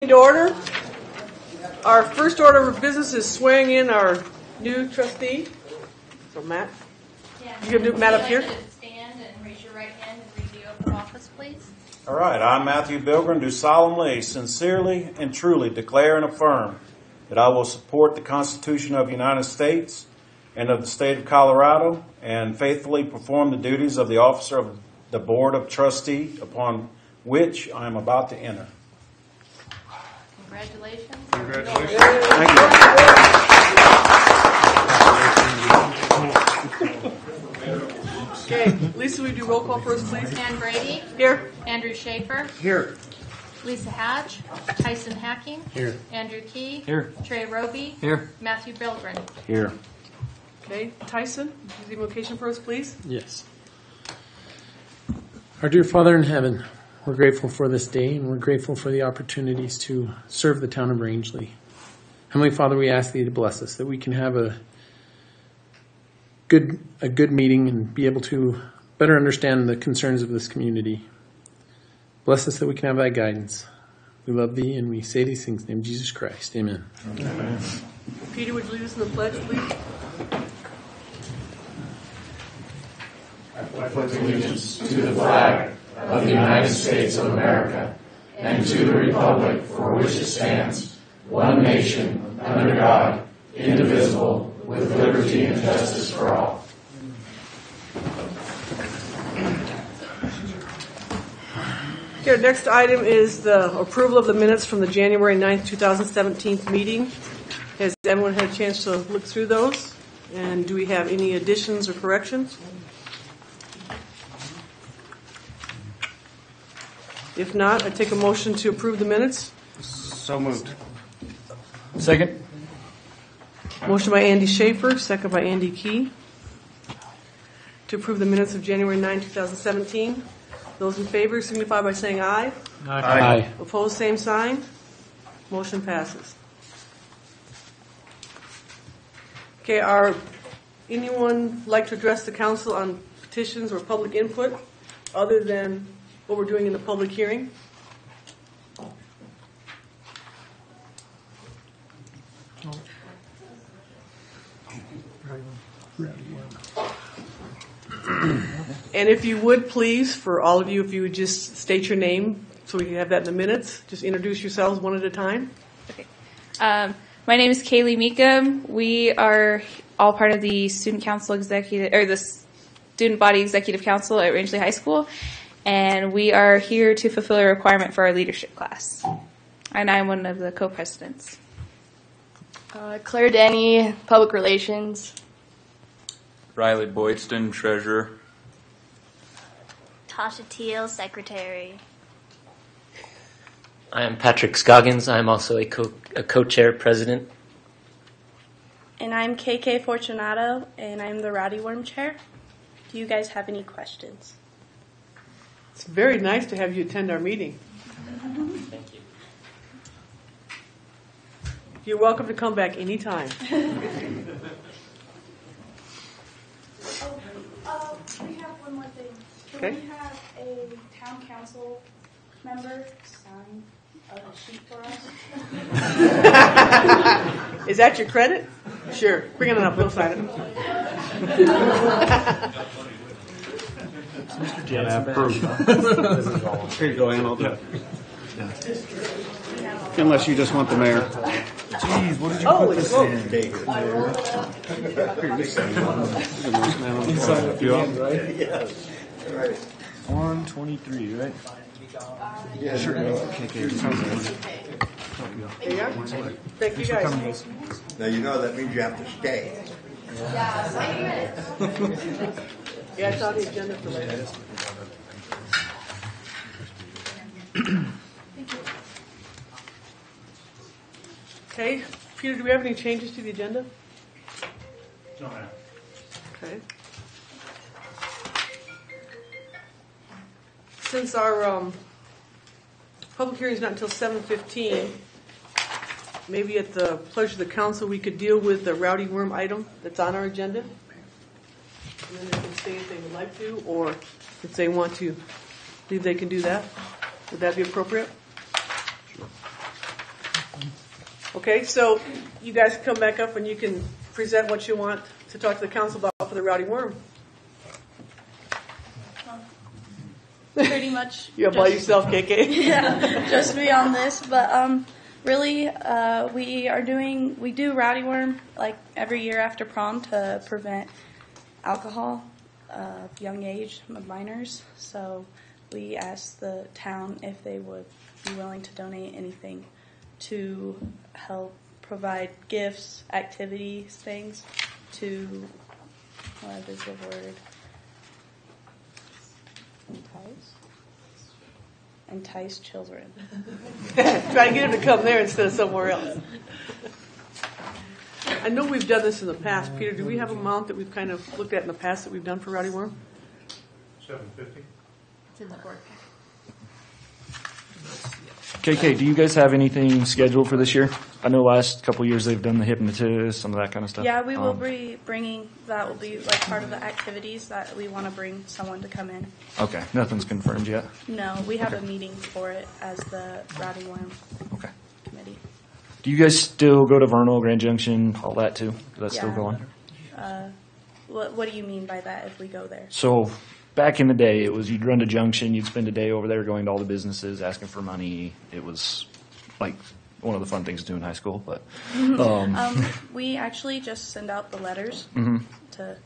To order. Our first order of business is swearing in our new trustee. So Matt, you can do Matt up here. Stand and raise your right hand and read the oath of office, please. All right, I, Matthew Bilgren, do solemnly, sincerely, and truly declare and affirm that I will support the Constitution of the United States and of the state of Colorado and faithfully perform the duties of the officer of the Board of Trustees upon which I am about to enter. Congratulations. Congratulations. Thank you. Okay, Lisa, will you do roll call for us, please? Ann Brady. Here. Andrew Schaefer. Here. Lisa Hatch. Tyson Hacking. Here. Andrew Key. Here. Trey Roby. Here. Matthew Bilgren. Here. Okay, Tyson, do the invocation for us, please? Yes. Our dear Father in heaven, we're grateful for this day, and we're grateful for the opportunities to serve the town of Rangeley. Heavenly Father, we ask Thee to bless us, that we can have a good meeting and be able to better understand the concerns of this community. Bless us that we can have Thy guidance. We love Thee, and we say these things in the name of Jesus Christ. Amen. Amen. Peter, would you lead us in the pledge, please? I pledge allegiance to the flag of the United States of America and to the republic for which it stands, one nation, under God, indivisible, with liberty and justice for all. Okay, our next item is the approval of the minutes from the January 9th, 2017 meeting. Has everyone had a chance to look through those? And do we have any additions or corrections? If not, I take a motion to approve the minutes. So moved. Second. Motion by Andy Schaefer, second by Andy Key. To approve the minutes of January 9, 2017. Those in favor signify by saying aye. Aye. Opposed, same sign. Motion passes. Okay, anyone like to address the council on petitions or public input other than what we're doing in the public hearing? And if you would please, for all of you, if you would just state your name so we can have that in the minutes. Just introduce yourselves one at a time. Okay. My name is Kaylee Meekum. We are all part of the student council executive, or the student body executive council at Rangeley High School. And we are here to fulfill a requirement for our leadership class. And I'm one of the co-presidents. Claire Denny, Public Relations. Riley Boydston, Treasurer. Tasha Teal, Secretary. I am Patrick Scoggins. I'm also a co-chair president. And I'm KK Fortunato, and I'm the Rowdy Worm Chair. Do you guys have any questions? It's very nice to have you attend our meeting. Thank you. You're welcome to come back anytime. We have one more thing. Okay. Can we have a town council member sign a sheet for us? Is that your credit? Sure. Bring it on up. We'll sign it. Mr. Jansen. Here you go, Ann. I'll do it. Unless you just want the mayor. Jeez, what did you Holy put this smokes. in? You up? Right? Yes. Right. 123, right? Yeah, sure. There you are. Thank you guys. Now you know that means you have to stay. Yeah, I saw the agenda for later. Okay. Peter, do we have any changes to the agenda? No, ma'am. Okay. Since our public hearing is not until 7:15, maybe at the pleasure of the council, we could deal with the Rowdy Worm item that's on our agenda. And then they can say if they would like to, or if they want to leave, they can do that. Would that be appropriate? Sure. Okay, so you guys come back up and you can present what you want to talk to the council about for the Rowdy Worm. Pretty much. You're by yourself, KK? Yeah, just me on this. But really, we do Rowdy Worm like every year after prom to prevent alcohol of young age of minors. So we asked the town if they would be willing to donate anything to help provide gifts, activities, things to, what is the word? Entice children. Try to get them to come there instead of somewhere else. I know we've done this in the past. Peter, do we have an amount that we've kind of looked at in the past that we've done for Rowdy Worm? $750. It's in the board packet. KK, do you guys have anything scheduled for this year? I know last couple of years they've done the hypnotist, some of that kind of stuff. Yeah, we will be bringing, that will be like part of the activities that we want to bring someone to come in. Okay, nothing's confirmed yet. No, we have a meeting for it as the Rowdy Worm Okay. committee. Do you guys still go to Vernal, Grand Junction, all that too? Is that still Yeah. going? What do you mean by that if we go there? So back in the day, it was you'd run to Junction, you'd spend a day over there going to all the businesses, asking for money. It was like one of the fun things to do in high school. But We actually just send out the letters to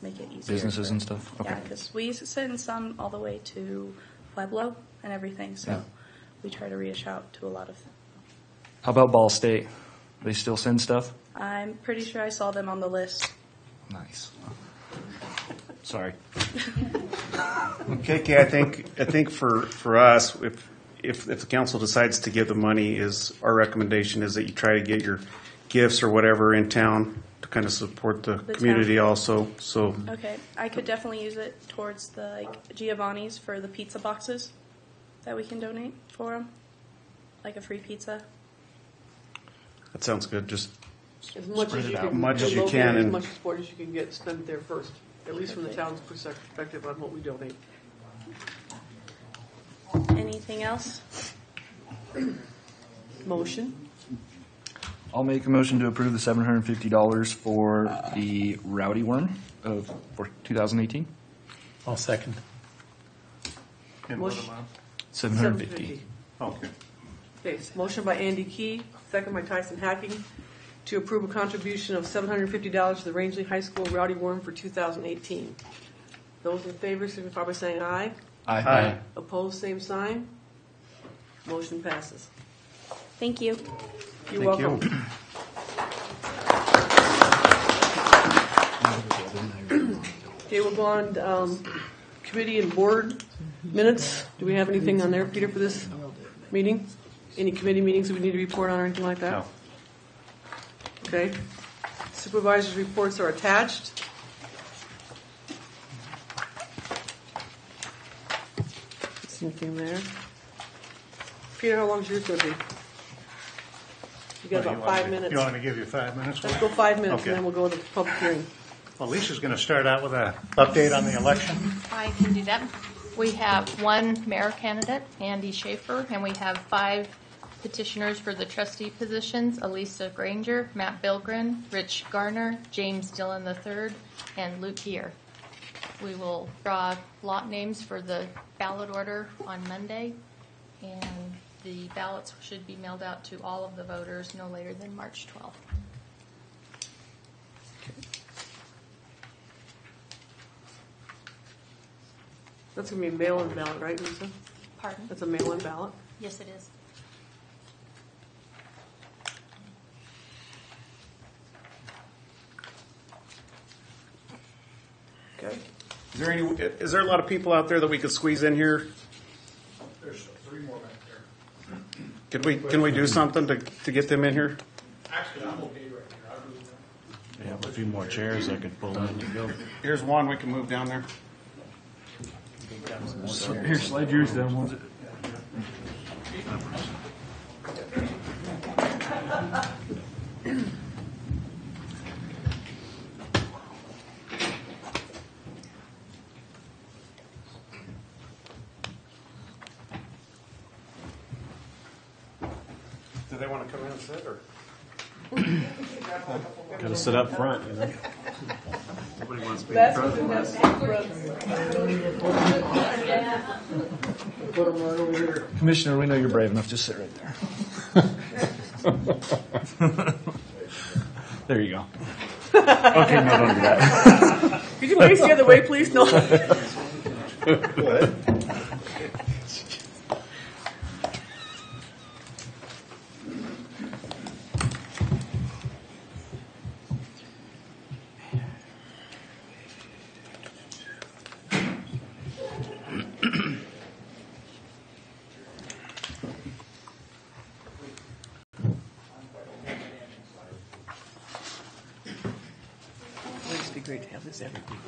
make it easier. businesses and stuff. Okay. Yeah, because we send some all the way to Pueblo and everything, so Yeah. we try to reach out to a lot of. How about Ball State? They still send stuff? I'm pretty sure I saw them on the list. Nice. Sorry. KK, I think for us, if the council decides to give the money, is our recommendation is that you try to get your gifts or whatever in town to kind of support the community town. also. So Okay, I could definitely use it towards the Giovanni's for the pizza boxes that we can donate for them, like a free pizza. that sounds good. Just As much Spread as it you out. can, Much as you locate can, as and- much support as you can get, spend it there first, at least from the town's perspective on what we donate. Anything else? Motion. I'll make a motion to approve the $750 for the Rowdy Worm for 2018. I'll second. Motion. 750. okay. Okay, so motion by Andy Key, second by Tyson Hacking, to approve a contribution of $750 to the Rangeley High School Rowdy Worm for 2018. Those in favor signify by saying aye. Aye. Opposed, same sign. Motion passes. Thank you. You're Thank welcome. you. Okay, we'll go on committee and board minutes. Do we have anything on there, Peter, for this meeting? Any committee meetings that we need to report on or anything like that? No. Okay. Supervisors' reports are attached. See anything there? Peter, how long is yours going to be? You got about 5 minutes. You want me to give you 5 minutes? Let's go 5 minutes, Okay. and then we'll go to the public hearing. Well, Lisa's going to start out with an update on the election. I can do that. We have one mayor candidate, Andy Schaefer, and we have 5 petitioners for the trustee positions: Elisa Granger, Matt Bilgren, Rich Garner, James Dillon III, and Luke Gear. We will draw lot names for the ballot order on Monday, and the ballots should be mailed out to all of the voters no later than March 12th. That's going to be a mail-in ballot, right, Lisa? Pardon? That's a mail-in ballot? Yes, it is. Okay. Is there a lot of people out there that we could squeeze in here? There's 3 more back there. Can we do something to get them in here? Actually, I'm okay right here. I'll move them. Yeah, a few more chairs I could pull in. You go. Here's one we can move down there. Here, slide yours down. One's it? Do they Anybody want to come in and sit, or? Got to sit up front, you know. Nobody wants to be in That's front. what Put them right over here. Commissioner, we know you're brave enough. Just sit right there. There you go. Okay, no, don't do that. Could you face the other way, please? No. What? Wouldn't this be great to have this every week?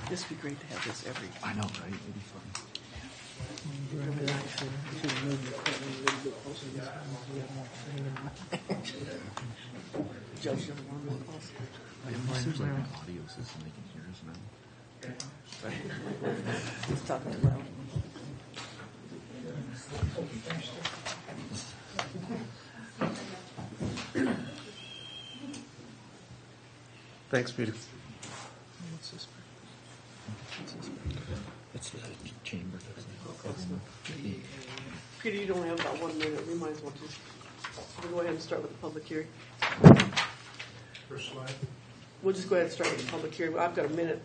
This would be great to have this every week. I know, right? It'd be fun. Judge, you're the one with us. There's like an audio system they can hear us now. He's talking too loud. Thanks, Peter. What's this? It's the chamber. Peter, you don't have about 1 minute. We might as well just we'll go ahead and start with the public hearing. First slide. We'll just go ahead and start with the public hearing. I've got a minute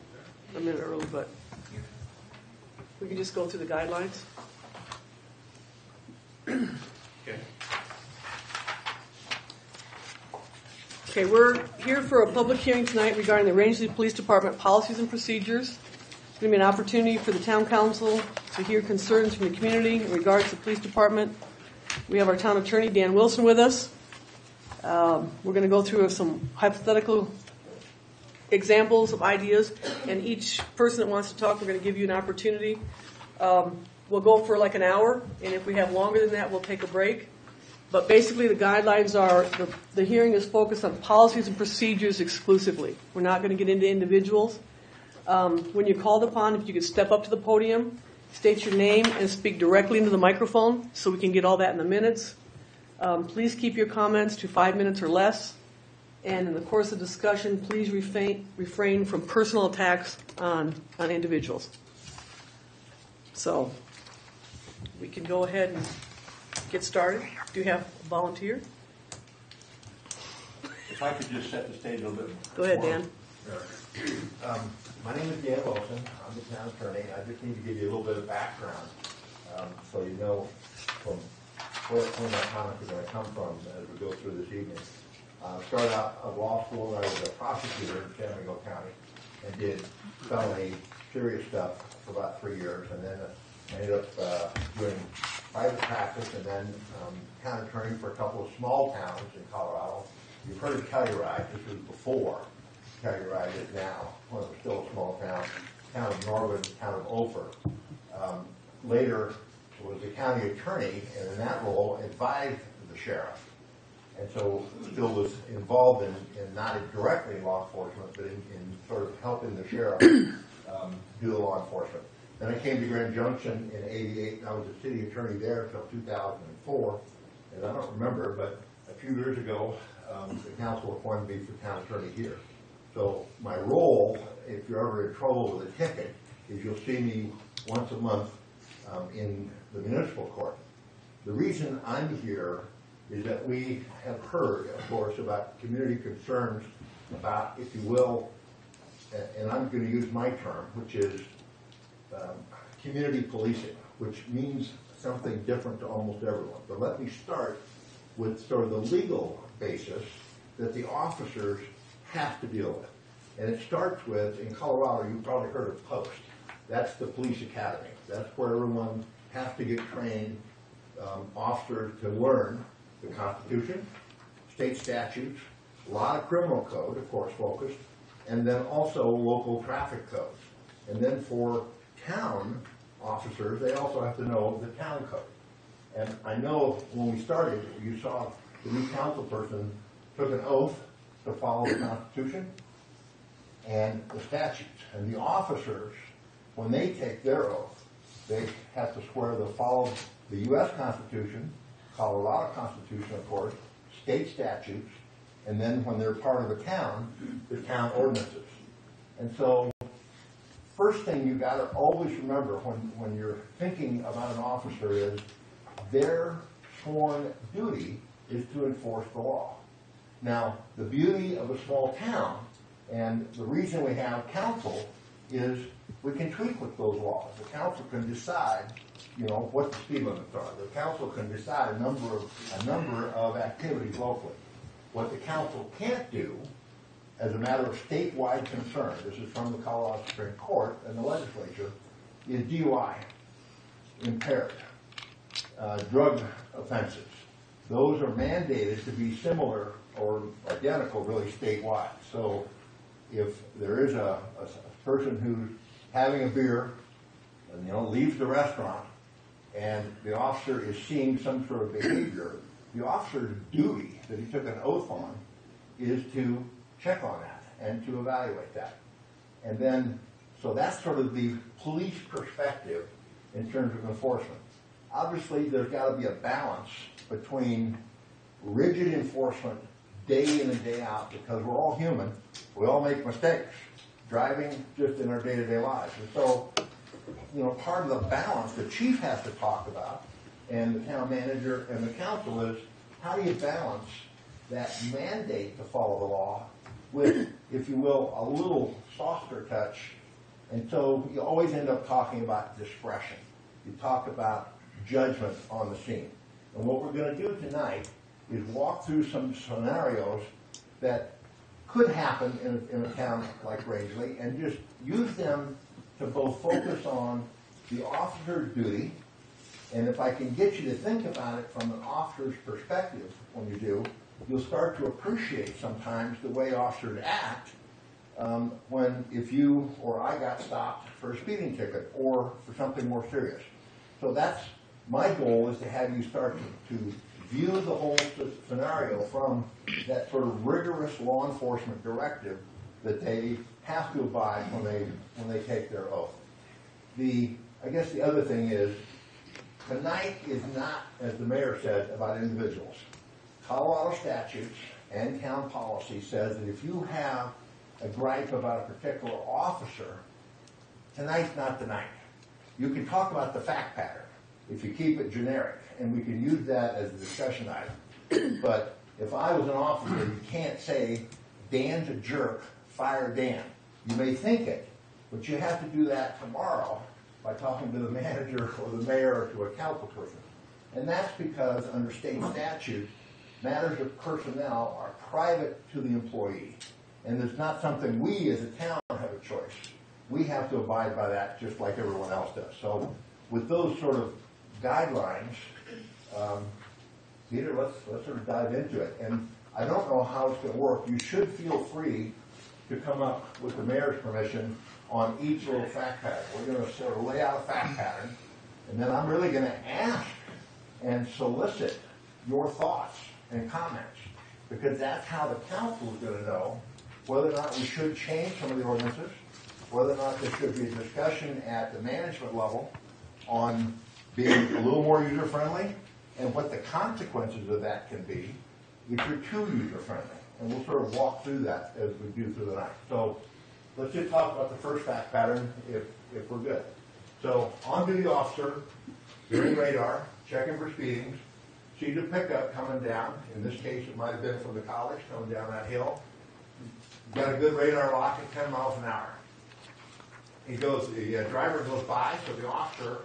early, but we can just go through the guidelines. Okay. Okay, we're here for a public hearing tonight regarding the Rangeley Police Department policies and procedures. It's going to be an opportunity for the town council to hear concerns from the community in regards to the police department. We have our town attorney, Dan Wilson, with us. We're going to go through some hypothetical examples of ideas, and each person that wants to talk, we're going to give you an opportunity. We'll go for like an hour, and if we have longer than that, we'll take a break. But basically, the guidelines are the hearing is focused on policies and procedures exclusively. We're not going to get into individuals. When you're called upon, if you could step up to the podium, state your name, and speak directly into the microphone so we can get all that in the minutes. Please keep your comments to 5 minutes or less. And in the course of discussion, please refrain from personal attacks on individuals. So we can go ahead and get started. Do you have a volunteer? If I could just set the stage a little bit. Go ahead, Dan. My name is Dan Wilson. I'm the town attorney. I just need to give you a little bit of background so you know from where my comments are going to come from as we go through this evening. Started out at law school. I was a prosecutor in San Diego County and did felony serious stuff for about 3 years, and then ended up doing private practice and then town attorney for a couple of small towns in Colorado. You've heard of Telluride. This was before Telluride is now. Well, it was still a small town. Town of Norwood, town of Ophir. Later was the county attorney, and in that role advised the sheriff. And so Bill was involved in not directly in law enforcement, but in sort of helping the sheriff do the law enforcement. Then I came to Grand Junction in '88, and I was a city attorney there until 2004. And I don't remember, but a few years ago, the council appointed me for town attorney here. So my role, if you're ever in trouble with a ticket, is you'll see me once a month in the municipal court. The reason I'm here is that we have heard, of course, about community concerns about, if you will, and I'm going to use my term, which is community policing, which means something different to almost everyone. But let me start with sort of the legal basis that the officers have to deal with. And it starts with, in Colorado, you've probably heard of POST. That's the police academy. That's where everyone has to get trained, officers to learn the Constitution, state statutes, a lot of criminal code, of course, focused, and then also local traffic codes. And then for town officers, they also have to know the town code. And I know when we started, you saw the new council person took an oath to follow the Constitution and the statutes. And the officers, when they take their oath, they have to swear to follow the U.S. Constitution, Colorado Constitution, of course, state statutes, and then when they're part of a town, the town ordinances. And so, first thing you got to always remember when you're thinking about an officer is their sworn duty is to enforce the law. Now, the beauty of a small town, and the reason we have council, is we can tweak with those laws. The council can decide, what the speed limits are. The council can decide a number of activities locally. What the council can't do, as a matter of statewide concern, this is from the Colorado Supreme Court and the legislature, is DUI, impaired, drug offenses. Those are mandated to be similar or identical, really, statewide. So if there is a person who's having a beer and, leaves the restaurant and the officer is seeing some sort of behavior, the officer's duty that he took an oath on is to check on that and to evaluate that. And then, so that's sort of the police perspective in terms of enforcement. Obviously, there's got to be a balance between rigid enforcement day in and day out, because we're all human. We all make mistakes, driving just in our day-to-day lives. And so, part of the balance the chief has to talk about, and the town manager and the council, is how do you balance that mandate to follow the law with, if you will, a little softer touch. And so you always end up talking about discretion. You talk about judgment on the scene. And what we're going to do tonight is walk through some scenarios that could happen in a town like Rangeley, and just use them to both focus on the officer's duty, and if I can get you to think about it from an officer's perspective when you do, you'll start to appreciate sometimes the way officers act if you or I got stopped for a speeding ticket or for something more serious. So that's my goal, is to have you start to view the whole scenario from that sort of rigorous law enforcement directive that they have to abide when they take their oath. I guess the other thing is, tonight is not, as the mayor said, about individuals. Colorado statutes and town policy says that if you have a gripe about a particular officer, tonight's not the night. You can talk about the fact pattern if you keep it generic, and we can use that as a discussion item. But if I was an officer, you can't say, Dan's a jerk, fire Dan. You may think it, but you have to do that tomorrow by talking to the manager or the mayor or to a council person. And that's because under state statute, matters of personnel are private to the employee. And it's not something we as a town have a choice. We have to abide by that just like everyone else does. So with those sort of guidelines, Peter, let's sort of dive into it. And I don't know how it's going to work. You should feel free to come up with the mayor's permission on each little fact pattern. We're going to sort of lay out a fact pattern, and then I'm really going to ask and solicit your thoughts and comments, because that's how the council is going to know whether or not we should change some of the ordinances, whether or not there should be a discussion at the management level on being a little more user-friendly, and what the consequences of that can be if you're too user-friendly. And we'll sort of walk through that as we do through the night. So let's just talk about the first fact pattern if we're good. So on-duty officer, doing radar, checking for speedings, sees a pickup coming down. In this case, it might have been from the college coming down that hill. Got a good radar lock at 10 miles an hour. The driver goes by, so the officer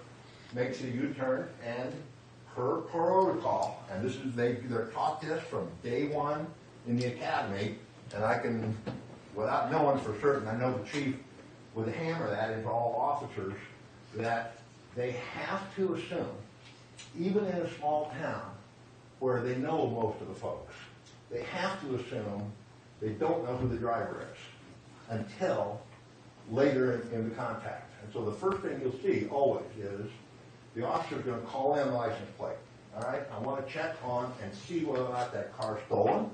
makes a U-turn, and per protocol, and this is they're taught this from day one in the academy, and I can, without knowing for certain, I know the chief would hammer that into all officers, that they have to assume, even in a small town where they know most of the folks, they have to assume they don't know who the driver is until later in the contact. And so the first thing you'll see always is the officer's going to call in the license plate. All right, I want to check on and see whether or not that car's stolen.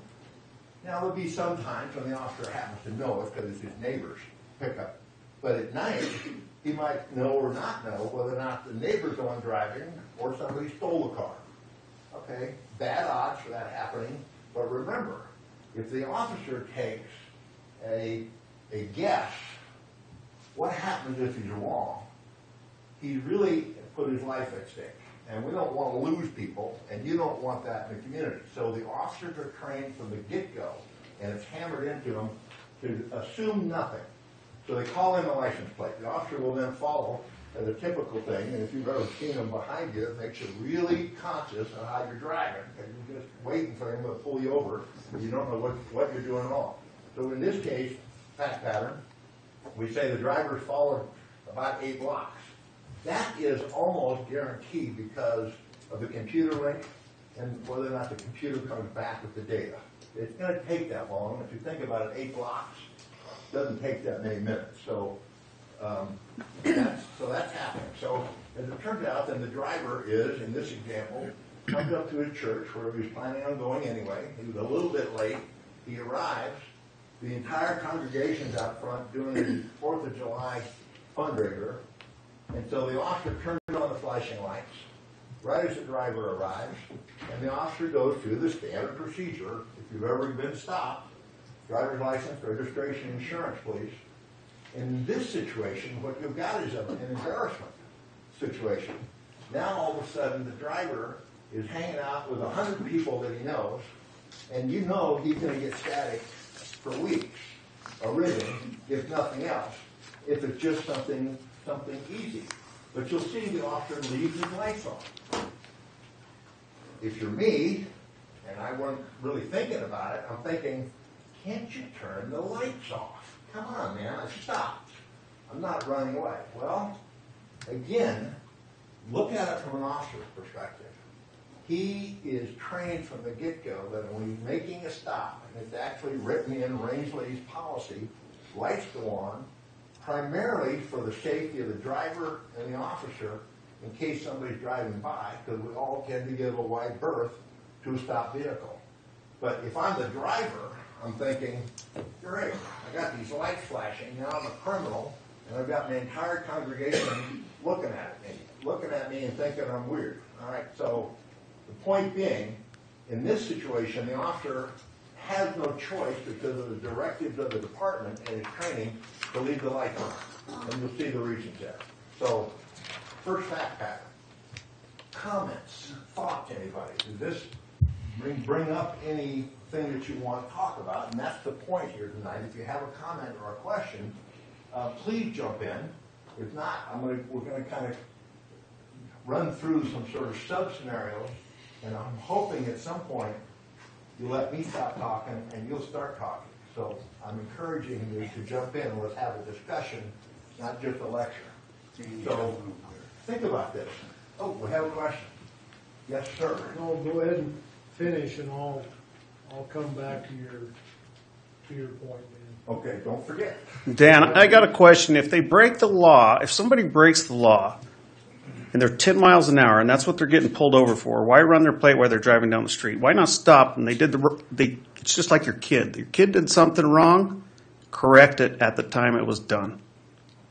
Now, there'll be some times when the officer happens to know it because it's his neighbor's pickup. But at night, he might know or not know whether or not the neighbor's the one driving or somebody stole the car. Okay, bad odds for that happening But remember, if the officer takes a guess, what happens if he's wrong? He's really put his life at stake. And we don't want to lose people, and you don't want that in the community. So the officers are trained from the get-go, and it's hammered into them to assume nothing. So they call in the license plate. The officer will then follow as a typical thing, and if you've ever seen them behind you, it makes you really conscious of how you're driving, because you're just waiting for him to pull you over, and you don't know what you're doing wrong. So in this case, fact pattern, we say the driver's followed about 8 blocks. That is almost guaranteed because of the computer link and whether or not the computer comes back with the data. It's going to take that long. If you think about it, 8 blocks doesn't take that many minutes. So that's happening. So as it turns out, then the driver is, in this example, comes up to his church where he was planning on going anyway. He was a little bit late. He arrives. The entire congregation's out front doing the 4th of July fundraiser. And so the officer turns on the flashing lights right as the driver arrives, and the officer goes through the standard procedure. If you've ever been stopped, driver's license, registration, insurance, please. In this situation, what you've got is an embarrassment situation. Now all of a sudden the driver is hanging out with 100 people that he knows, and you know he's going to get static for weeks, or ribbon, if nothing else, if it's just something easy. But you'll see the officer leaves his lights on. If you're me, and I wasn't really thinking about it, I'm thinking, can't you turn the lights off? Come on, man, I stopped. I'm not running away. Well, again, look at it from an officer's perspective. He is trained from the get-go that when he's making a stop, and it's actually written in Rangeley's policy, lights go on, primarily for the safety of the driver and the officer in case somebody's driving by, because we all tend to give a wide berth to a stopped vehicle. But if I'm the driver, I'm thinking, great, I got these lights flashing, now I'm a criminal, and I've got my entire congregation looking at me and thinking I'm weird. All right, so the point being, in this situation, the officer has no choice because of the directives of the department and his training to leave the lights on. And you'll see the reasons there. So, first fact pattern. Comments, thoughts, anybody? Does this bring up anything that you want to talk about? And that's the point here tonight. If you have a comment or a question, please jump in. If not, we're going to kind of run through some sort of sub-scenarios, and I'm hoping at some point you let me stop talking and you'll start talking. So I'm encouraging you to jump in and let's have a discussion, not just a lecture. So think about this. Oh, we have a question. Yes, sir. No, go ahead and finish, and I'll come back to your point, man. Okay, don't forget. Dan, I got a question. If they break the law, if somebody breaks the law and they're 10 miles an hour and that's what they're getting pulled over for, why run their plate while they're driving down the street? Why not stop? And it's just like your kid. Your kid did something wrong, correct it at the time it was done.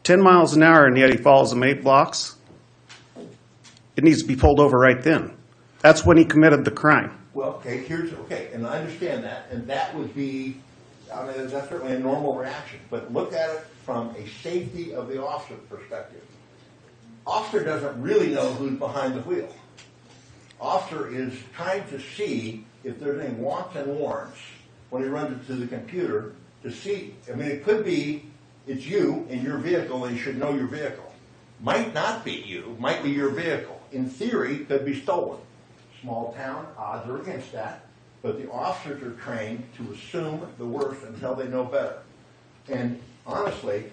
10 miles an hour and yet he follows them 8 blocks. It needs to be pulled over right then. That's when he committed the crime. Well, okay, and I understand that, and that would be, that's certainly a normal reaction, but look at it from a safety of the officer's perspective. Officer doesn't really know who's behind the wheel. Officer is trying to see if there's any wants and warrants when he runs it to the computer to see. I mean, it could be it's you in your vehicle and you should know your vehicle. Might not be you, might be your vehicle. In theory, could be stolen. Small town, odds are against that, but the officers are trained to assume the worst until they know better. And honestly,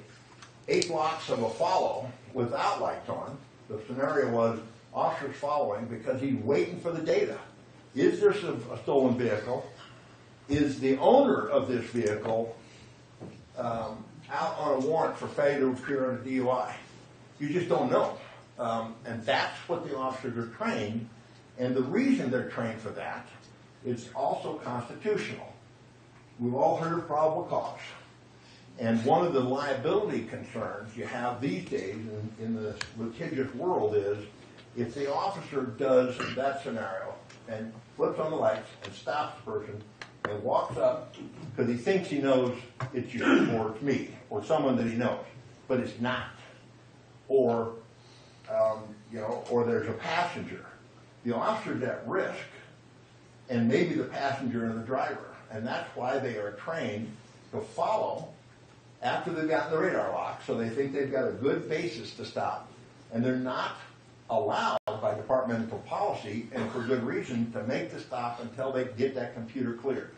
8 blocks of a follow without lights on, the scenario was officers following because he's waiting for the data. Is there a stolen vehicle? Is the owner of this vehicle out on a warrant for failure to appear on a DUI? You just don't know. And that's what the officers are trained. And the reason they're trained for that is also constitutional. We've all heard of probable cause. And one of the liability concerns you have these days in the litigious world is if the officer does that scenario and flips on the lights and stops the person walks up because he thinks he knows it's you or it's me or someone that he knows, but it's not. Or, or there's a passenger. The officer's at risk, and maybe the passenger and the driver. And that's why they are trained to follow after they've gotten the radar lock, so they think they've got a good basis to stop. And they're not allowed by departmental policy, and for good reason, to make the stop until they get that computer cleared.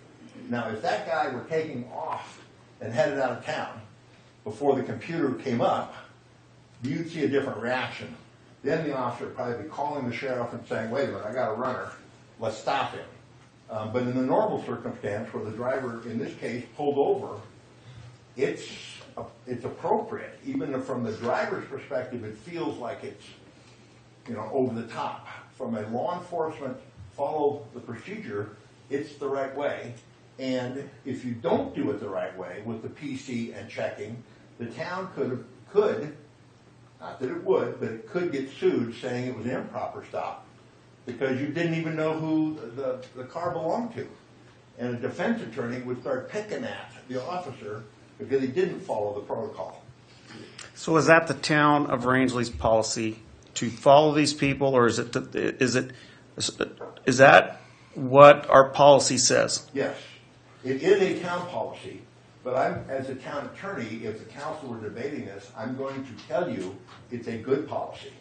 Now, if that guy were taking off and headed out of town before the computer came up, you'd see a different reaction. Then the officer would probably be calling the sheriff and saying, wait a minute, I got a runner, let's stop him. But in the normal circumstance where the driver, in this case, pulled over, it's appropriate. Even from the driver's perspective, it feels like it's, over the top. From a law enforcement, follow the procedure, it's the right way. And if you don't do it the right way with the PC and checking, the town could, not that it would, but it could get sued saying it was an improper stop because you didn't even know who the car belonged to. And a defense attorney would start picking at the officer because he didn't follow the protocol. So is that the town of Rangeley's policy to follow these people, or is that what our policy says? Yes, it is a town policy, but as a town attorney, if the council were debating this, I'm going to tell you it's a good policy.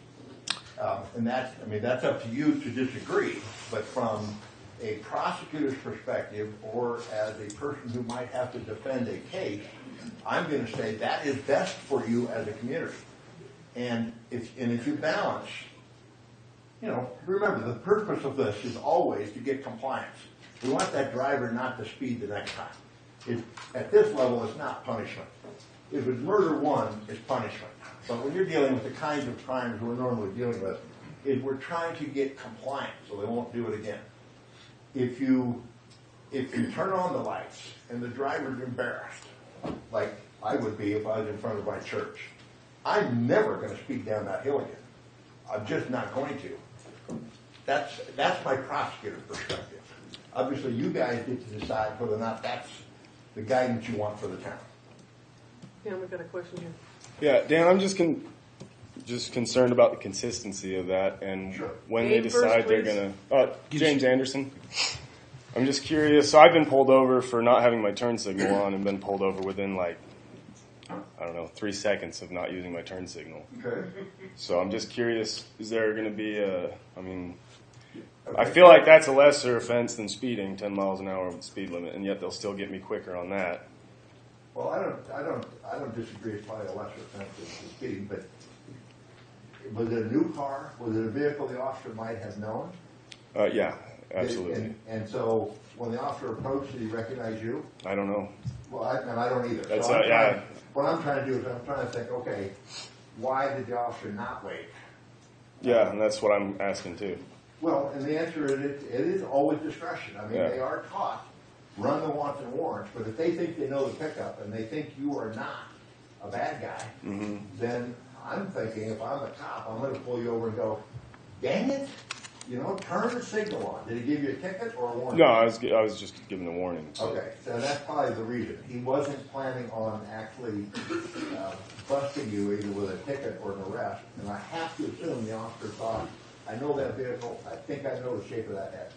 And that's up to you to disagree, but from a prosecutor's perspective, or as a person who might have to defend a case, I'm going to say that is best for you as a community. And if you balance, remember the purpose of this is always to get compliance. We want that driver not to speed the next time. At this level, it's not punishment. If it's murder one, it's punishment. But when you're dealing with the kinds of crimes we're normally dealing with, we're trying to get compliance so they won't do it again. If you turn on the lights and the driver's embarrassed, like I would be if I was in front of my church, I'm never going to speed down that hill again. I'm just not going to. That's my prosecutor's perspective. Obviously, you guys get to decide whether or not that's the guidance you want for the town. Yeah, we've got a question here. Yeah, Dan, I'm just concerned about the consistency of that, and when Name they decide first, they're please. going to. James Anderson. I'm just curious. So I've been pulled over for not having my turn signal on, and been pulled over within 3 seconds of not using my turn signal. Okay. So I'm just curious. Is there going to be I feel like that's a lesser offense than speeding, 10 miles an hour with the speed limit, and yet they'll still get me quicker on that. Well, I don't disagree. It's probably a lesser offense than speeding, but was it a new car? Was it a vehicle the officer might have known? Yeah, absolutely. And so when the officer approached, did he recognize you? I don't know. Well, I don't either. That's So what I'm trying to do is I'm trying to think, okay, why did the officer not wait? Yeah, and that's what I'm asking too. Well, and the answer is it is always discretion. I mean, Yeah. They are taught, run the wants and warrants, but if they think they know the pickup and they think you are not a bad guy, then I'm thinking if I'm a cop, I'm going to pull you over and go, dang it, turn the signal on. Did he give you a ticket or a warning? No, I was just giving a warning. So. Okay, so that's probably the reason. He wasn't planning on actually busting you either with a ticket or an arrest, and I have to assume the officer thought, I know that vehicle, I think I know the shape of that head.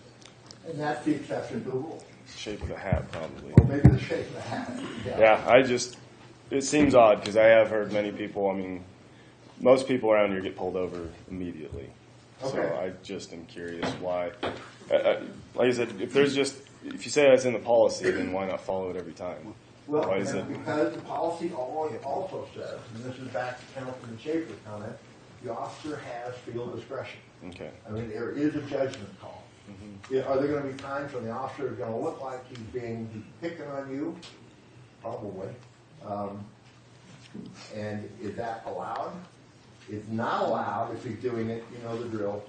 And that's the exception to the rule. Shape of the hat, probably. Or maybe the shape of the hat. Yeah, it seems odd because I have heard many people, most people around here get pulled over immediately. Okay. So I just am curious why. Like I said, if you say that's in the policy, then why not follow it every time? Well, why is it? Because the policy also says, and this is back to Councilman Schaefer's comment, the officer has field discretion. Okay. There is a judgment call. Are there going to be times when the officer is going to look like he's picking on you? Probably. And is that allowed? It's not allowed if he's doing it, the drill,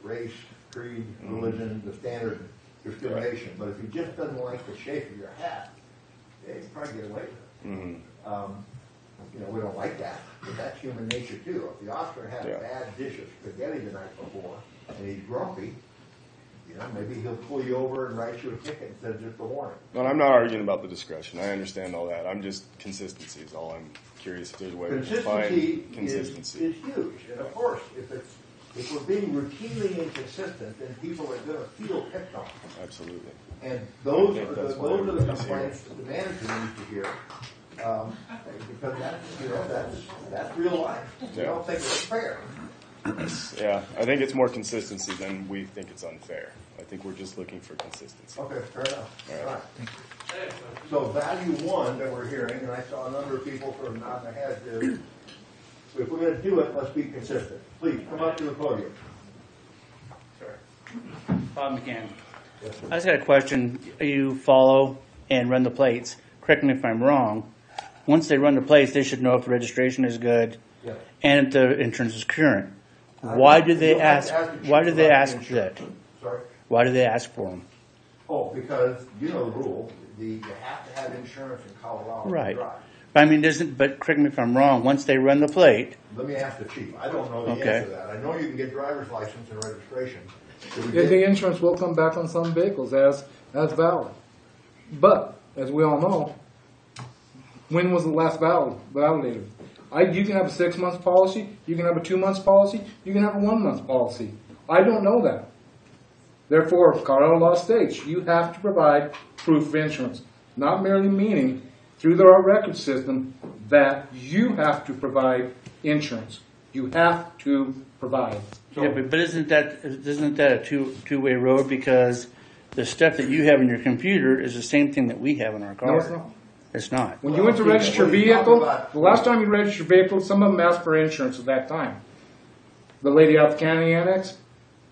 race, creed, religion, the standard discrimination. But if he just doesn't like the shape of your hat, yeah, you can probably get away with it. We don't like that, but that's human nature too. If the officer had a bad dish of spaghetti the night before and he's grumpy, You know, maybe he'll pull you over and write you a ticket instead of just a warning. Well, I'm not arguing about the discretion. I understand all that. I'm just consistency is all I'm curious if there's a way to find consistency. Is huge, and of course, if we're being routinely inconsistent, then people are going to feel picked on. Absolutely. And those are the complaints that the manager needs to hear, because that's real life. You don't think it's fair. Yeah, I think it's more consistency than we think it's unfair. I think we're just looking for consistency. Okay, fair enough. All right. So value one that we're hearing, and I saw a number of people sort of nodding their heads, is if we're going to do it, let's be consistent. Please, come up to the podium. Bob McCann. I just got a question. You follow and run the plates. Correct me if I'm wrong. Once they run the plates, they should know if the registration is good and if the insurance is current. Why do they ask? Why do they ask that? Sorry? Why do they ask for them? Oh, because you know the rule. You have to have insurance in Colorado. Right. But I mean, but correct me if I'm wrong. Once they run the plate. Let me ask the chief. I don't know the answer to that. I know you can get driver's license and registration. The insurance will come back on some vehicles as valid. But, as we all know, when was the last validated? You can have a 6 month policy, you can have a 2 month policy, you can have a 1 month policy. I don't know that. Therefore, Colorado law states you have to provide proof of insurance, not merely meaning through the record system that you have to provide insurance. You have to provide. Yeah, but isn't that a two-way road? Because the stuff that you have in your computer is the same thing that we have in our car. No, it's not. It's not. When you went to register your vehicle, the last time you registered your vehicle, some of them asked for insurance at that time. The lady out of the county annex,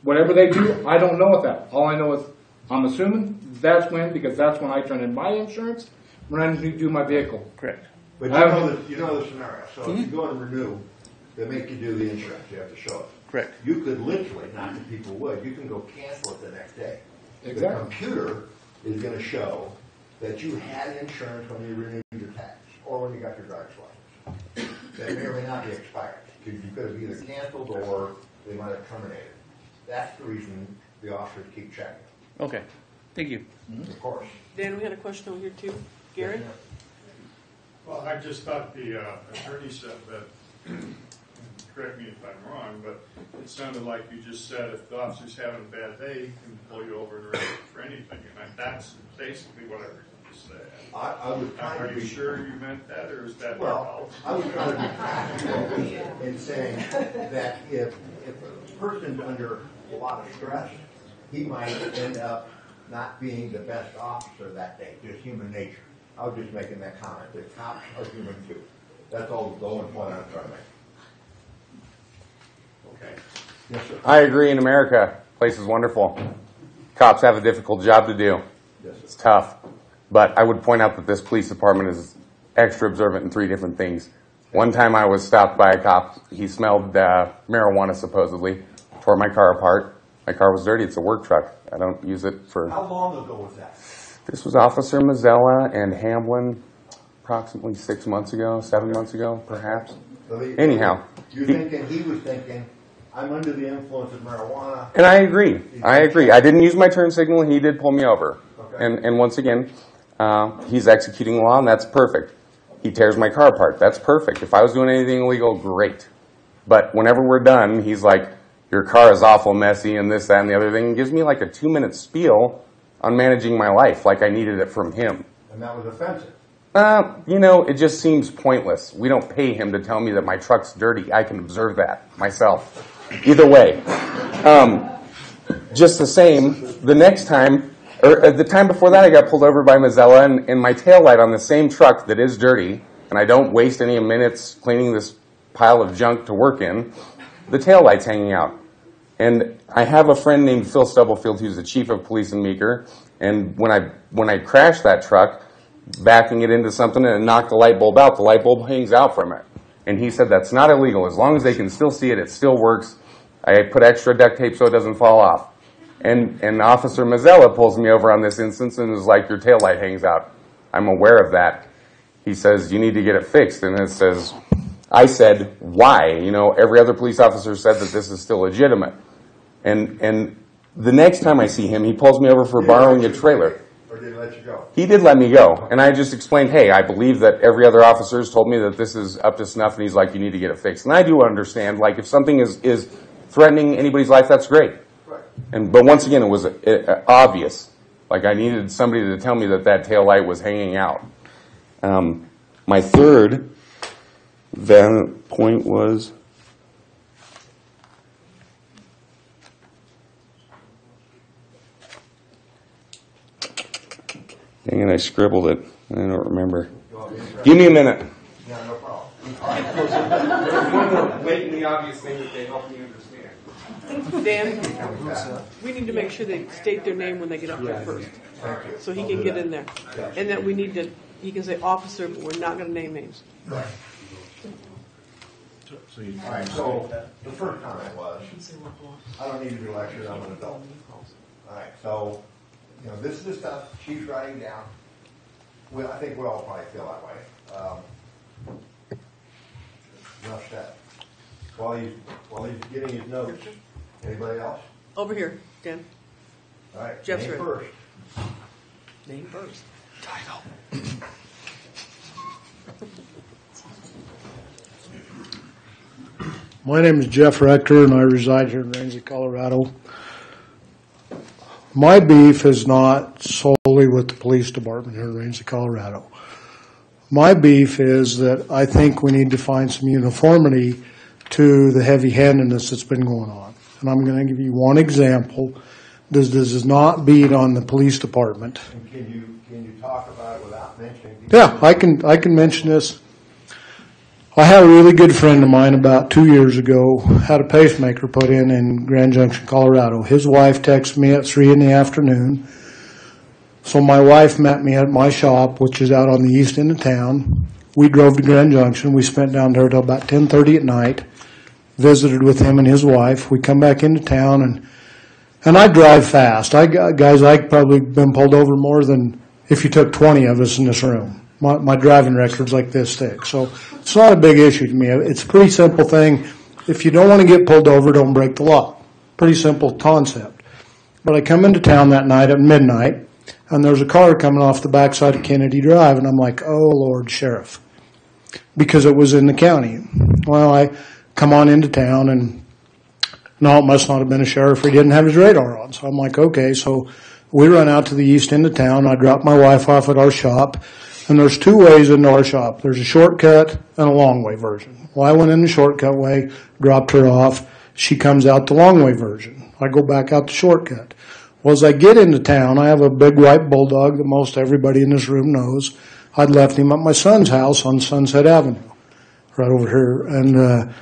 whatever they do, I don't know what that. All I know is, I'm assuming that's because that's when I turn in my insurance, when I do my vehicle. Correct. But you know the scenario. So if you go and renew, they make you do the insurance. You have to show it. Correct. You could literally, not that people would, you can go cancel it the next day. Exactly. The computer is going to show that you had insurance when you renewed your tax or when you got your driver's license. That may or may not be expired. You could have either canceled or they might have terminated. That's the reason the officers keep checking. Okay. Thank you. Of course. Dan, we had a question over here too. Gary? Well, I just thought the attorney said that, correct me if I'm wrong, but it sounded like you just said if the officer's having a bad day, he can pull you over and arrest you for anything. And that's basically what I heard you say. Are you sure you meant that, or is that well? I was trying to be practical in saying that if a person's under a lot of stress, he might end up not being the best officer that day. Just human nature. I was just making that comment. The cops are human too. That's all the only point I was trying to make. Okay. Yes, sir. I agree. In America, place is wonderful. Cops have a difficult job to do. Yes, it's tough. But I would point out that this police department is extra observant in 3 different things. One time I was stopped by a cop. He smelled marijuana, supposedly. Tore my car apart. My car was dirty. It's a work truck. I don't use it for... How long ago was that? This was Officer Mazzella and Hamblin approximately 6 months ago, 7 months ago, perhaps. Anyhow. You're thinking, he was thinking, I'm under the influence of marijuana. And I agree. I didn't use my turn signal, and he did pull me over. Okay. And once again, he's executing the law, and that's perfect. He tears my car apart. That's perfect. If I was doing anything illegal, great. But whenever we're done, he's like, your car is awful messy, and this, that, and the other thing. He gives me like a 2-minute spiel on managing my life like I needed it from him. And that was offensive. It just seems pointless. We don't pay him to tell me that my truck's dirty. I can observe that myself. Either way. Just the same, the next time, or the time before that, I got pulled over by Mazzella, and my taillight on the same truck that is dirty, and I don't waste any minutes cleaning this pile of junk to work in, the taillight's hanging out. And I have a friend named Phil Stubblefield who's the chief of police in Meeker, and when I crashed that truck, backing it into something and it knocked the light bulb out, the light bulb hangs out from it. And he said that's not illegal. As long as they can still see it, it still works. I put extra duct tape so it doesn't fall off. And Officer Mazzella pulls me over on this instance and is like, your taillight hangs out. I'm aware of that. He says, you need to get it fixed. And it says, I said, why? Every other police officer said that this is still legitimate. And The next time I see him, he pulls me over for borrowing a trailer. Or did he let you go? He did let me go, and I just explained, hey, I believe that every other officer has told me that this is up to snuff, and he's like, you need to get it fixed. And I do understand, like, if something is threatening anybody's life, that's great. Right. But once again, it was obvious. Like, I needed somebody to tell me that that tail light was hanging out. My third point was... Dang it, I scribbled it. I don't remember. Give me a minute. Yeah, no problem. There's one more blatantly obvious thing that they help me understand. Dan, we need to make sure they state their name when they get up there first. So he can get in there. And that we need to, he can say officer, but we're not going to name names. Right. All right, so the first comment was, I don't need to be lectured, I'm an adult. All right, so, you know, this is the stuff she's writing down. Well, I think we all probably feel that way. Enough said. While he's getting his notes, anybody else? Over here, Dan. All right, Jeff's name ready. first. Name first. Title. My name is Jeff Rector, and I reside here in Rangeley, Colorado. My beef is not solely with the police department here in Rangeley, Colorado. My beef is that I think we need to find some uniformity to the heavy-handedness that's been going on. And I'm going to give you one example. This does not beat on the police department. And can you talk about it without mentioning? Yeah, I can mention this. I had a really good friend of mine about 2 years ago, had a pacemaker put in Grand Junction, Colorado. His wife texted me at 3 in the afternoon. So my wife met me at my shop, which is out on the east end of town. We drove to Grand Junction. We spent down there till about 10:30 at night, visited with him and his wife. We come back into town, and I drive fast. Guys, I've probably been pulled over more than if you took 20 of us in this room. My driving record's like this thick. So it's not a big issue to me. It's a pretty simple thing. If you don't want to get pulled over, don't break the law. Pretty simple concept. But I come into town that night at midnight, and there's a car coming off the backside of Kennedy Drive, and I'm like, oh, Lord, Sheriff. Because it was in the county. Well, I come on into town, and no, it must not have been a sheriff. He didn't have his radar on. So I'm like, okay. So we run out to the east end of town. I drop my wife off at our shop. And there's two ways into our shop. There's a shortcut and a long way version. Well, I went in the shortcut way, dropped her off. She comes out the long way version. I go back out the shortcut. Well, as I get into town, I have a big white bulldog that most everybody in this room knows. I'd left him at my son's house on Sunset Avenue, right over here. And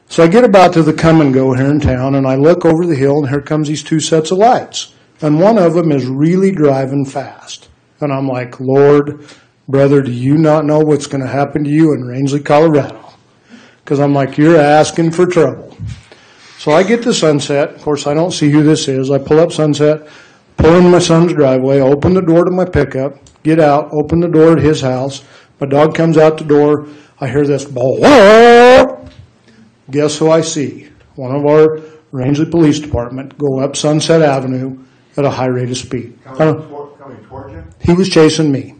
so I get about to the come and go here in town, and I look over the hill, and here comes these two sets of lights. And one of them is really driving fast. And I'm like, Lord, brother, do you not know what's going to happen to you in Rangeley, Colorado? Because I'm like, you're asking for trouble. So I get to Sunset. Of course, I don't see who this is. I pull up Sunset, pull in my son's driveway, open the door to my pickup, get out, open the door at his house. My dog comes out the door. I hear this ball. Guess who I see? One of our Rangeley Police Department go up Sunset Avenue at a high rate of speed. Coming toward you? He was chasing me.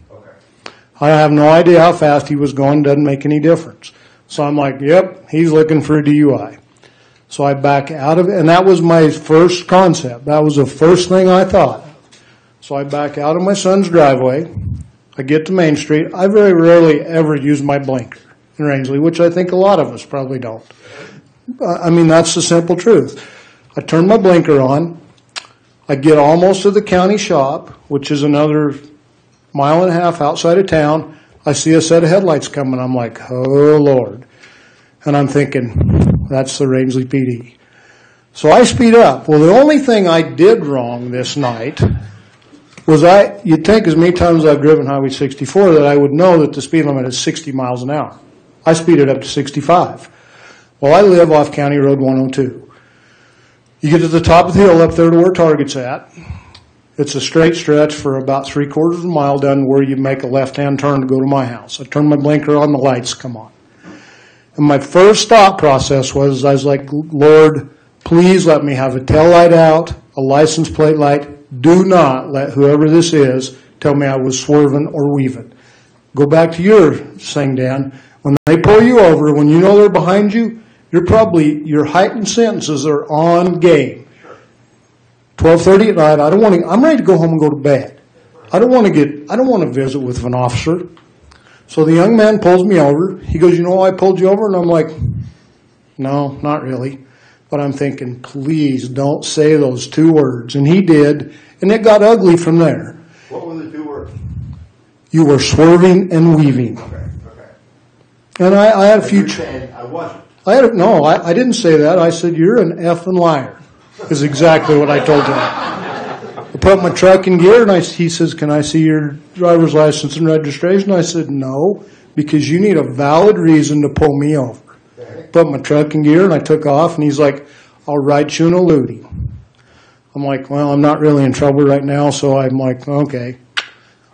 I have no idea how fast he was going. Doesn't make any difference. So I'm like, yep, he's looking for a DUI. So I back out of it, and that was my first concept. That was the first thing I thought. So I back out of my son's driveway. I get to Main Street. I very rarely ever use my blinker in Rangeley, which I think a lot of us probably don't. I mean, that's the simple truth. I turn my blinker on. I get almost to the county shop, which is another mile and a half outside of town. I see a set of headlights coming. I'm like, oh, Lord. And I'm thinking, that's the Rangeley PD. So I speed up. Well, the only thing I did wrong this night was you'd think as many times as I've driven Highway 64 that I would know that the speed limit is 60 miles an hour. I speeded up to 65. Well, I live off County Road 102. You get to the top of the hill up there to where Target's at. It's a straight stretch for about 3/4 of a mile down to where you make a left-hand turn to go to my house. I turn my blinker on, the lights come on. And my first thought process was, I was like, Lord, please let me have a tail light out a license plate light. Do not let whoever this is tell me I was swerving or weaving. Go back to your thing, Dan. When they pull you over, when you know they're behind you, your heightened sentences are on game. 12:30 at night, I'm ready to go home and go to bed. I don't want to visit with an officer. So the young man pulls me over. He goes, you know why I pulled you over? And I'm like, no, not really. But I'm thinking, please don't say those two words. And he did, and it got ugly from there. What were the two words? You were swerving and weaving. Okay. And I had a few... You're saying I wasn't. I didn't say that. I said, you're an effing liar, is exactly what I told him. I put my truck in gear, and he says, can I see your driver's license and registration? I said, no, because you need a valid reason to pull me over. Okay. Put my truck in gear, and I took off, and he's like, I'll write you an eluding. I'm like, well, I'm not really in trouble right now, so I'm like, okay.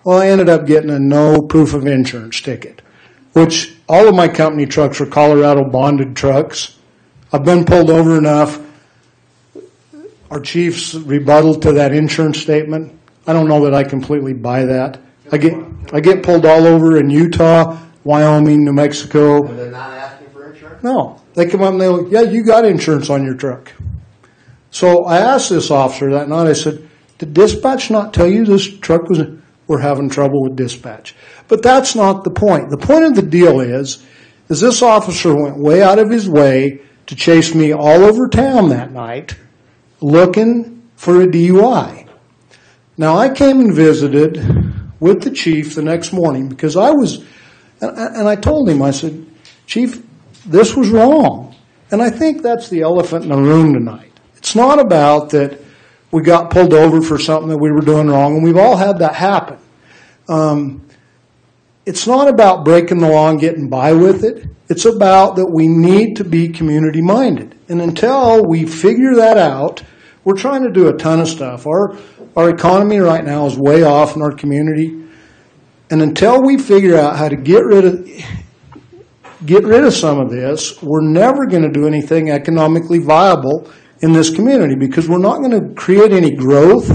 Well, I ended up getting a no proof of insurance ticket, which all of my company trucks are Colorado bonded trucks. I've been pulled over enough. Our chief's rebuttal to that insurance statement, I don't know that I completely buy that. I get pulled all over in Utah, Wyoming, New Mexico. And they're not asking for insurance? No. They come up and they go, yeah, you got insurance on your truck. So I asked this officer that night, I said, did dispatch not tell you this truck we're having trouble with dispatch? But that's not the point. The point of the deal is this officer went way out of his way to chase me all over town that night looking for a DUI. Now, I came and visited with the chief the next morning because and I told him, I said, Chief, this was wrong. And I think that's the elephant in the room tonight. It's not about that we got pulled over for something that we were doing wrong, and we've all had that happen. It's not about breaking the law and getting by with it. It's about that we need to be community minded. And until we figure that out, we're trying to do a ton of stuff. Our economy right now is way off in our community. And until we figure out how to get rid of some of this, we're never going to do anything economically viable in this community because we're not going to create any growth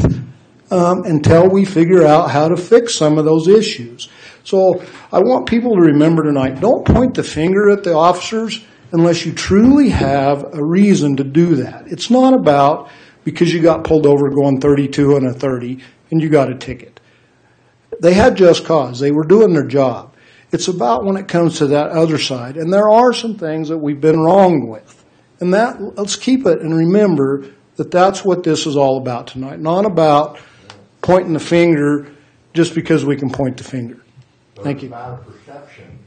until we figure out how to fix some of those issues. So I want people to remember tonight, don't point the finger at the officers unless you truly have a reason to do that. It's not about because you got pulled over going 32 and a 30 and you got a ticket. They had just cause. They were doing their job. It's about when it comes to that other side. And there are some things that we've been wronged with. And let's keep it and remember that that's what this is all about tonight. Not about pointing the finger just because we can point the finger. Thank you. It's about a perception,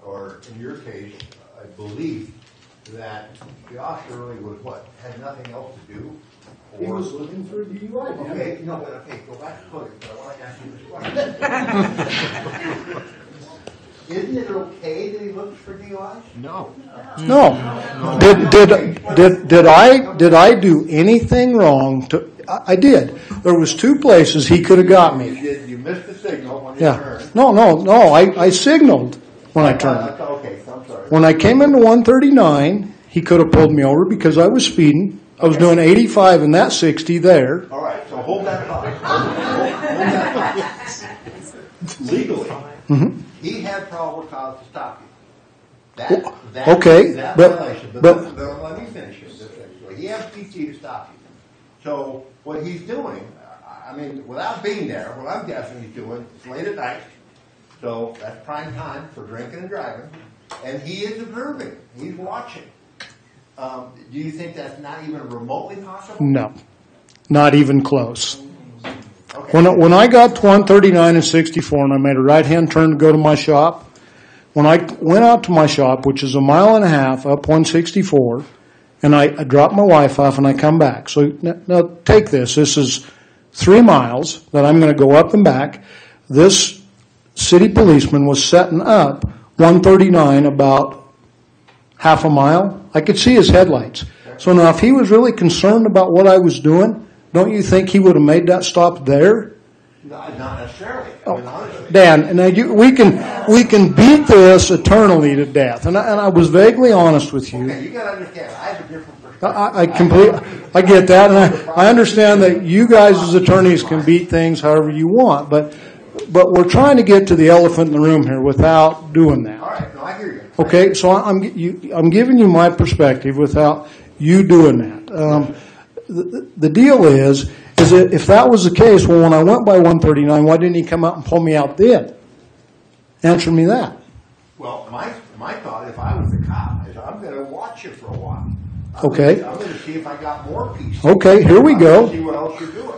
or in your case, a belief that the officer really was had nothing else to do. He was looking for a DUI. Okay, go back to cooking, but I want to ask you this question. Isn't it okay that he looks for DUIs? No. Did I do anything wrong? I did. There was two places he could have got me. You missed the signal when you turned. No. I signaled when I turned. Okay, so I'm sorry. When I came into 139, he could have pulled me over because I was speeding. I was doing 85 and that 60 there. All right, so hold that thought. Legally, he had probable cause to stop you. Okay, but let me finish it. So he has PT to stop you. So what he's doing, I mean, without being there, what I'm guessing he's doing, it's late at night, so that's prime time for drinking and driving, and he is observing. He's watching. Do you think that's not even remotely possible? No, not even close. Okay. When I got to 139 and 64 and I made a right-hand turn to go to my shop, when I went out to my shop, which is a mile and a half up 164, and I dropped my wife off and I come back. So now take this. This is 3 miles that I'm going to go up and back. This city policeman was setting up 139 about half a mile. I could see his headlights. So now if he was really concerned about what I was doing, don't you think he would have made that stop there? Not necessarily. Dan, and we can beat this eternally to death. And I was vaguely honest with you. Okay, you got to understand, I have a different I get that, and I understand that you guys as attorneys can beat things however you want, but we're trying to get to the elephant in the room here without doing that. All right, no, I hear you. Okay, so I'm giving you my perspective without you doing that. The deal is that if that was the case, well, when I went by 139, why didn't he come out and pull me out then? Answer me that. Well, my thought, if I was the cop, is I'm going to watch you for a while. Okay. I'm going to see if I got more pieces. Okay, here we go. See what else you're doing.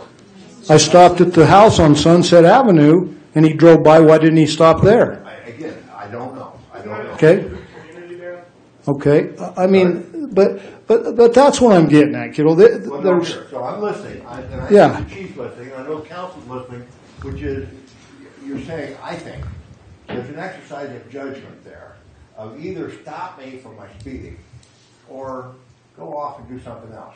I stopped at the house on Sunset Avenue, and he drove by. Why didn't he stop there? Again, I don't know. Okay. Okay. I mean, but that's what I'm getting at, kiddo. So I'm listening. And I Yeah. think the chief's listening. I know council's listening, which is you're saying, I think, there's an exercise of judgment there of either stop me from my speeding or go off and do something else.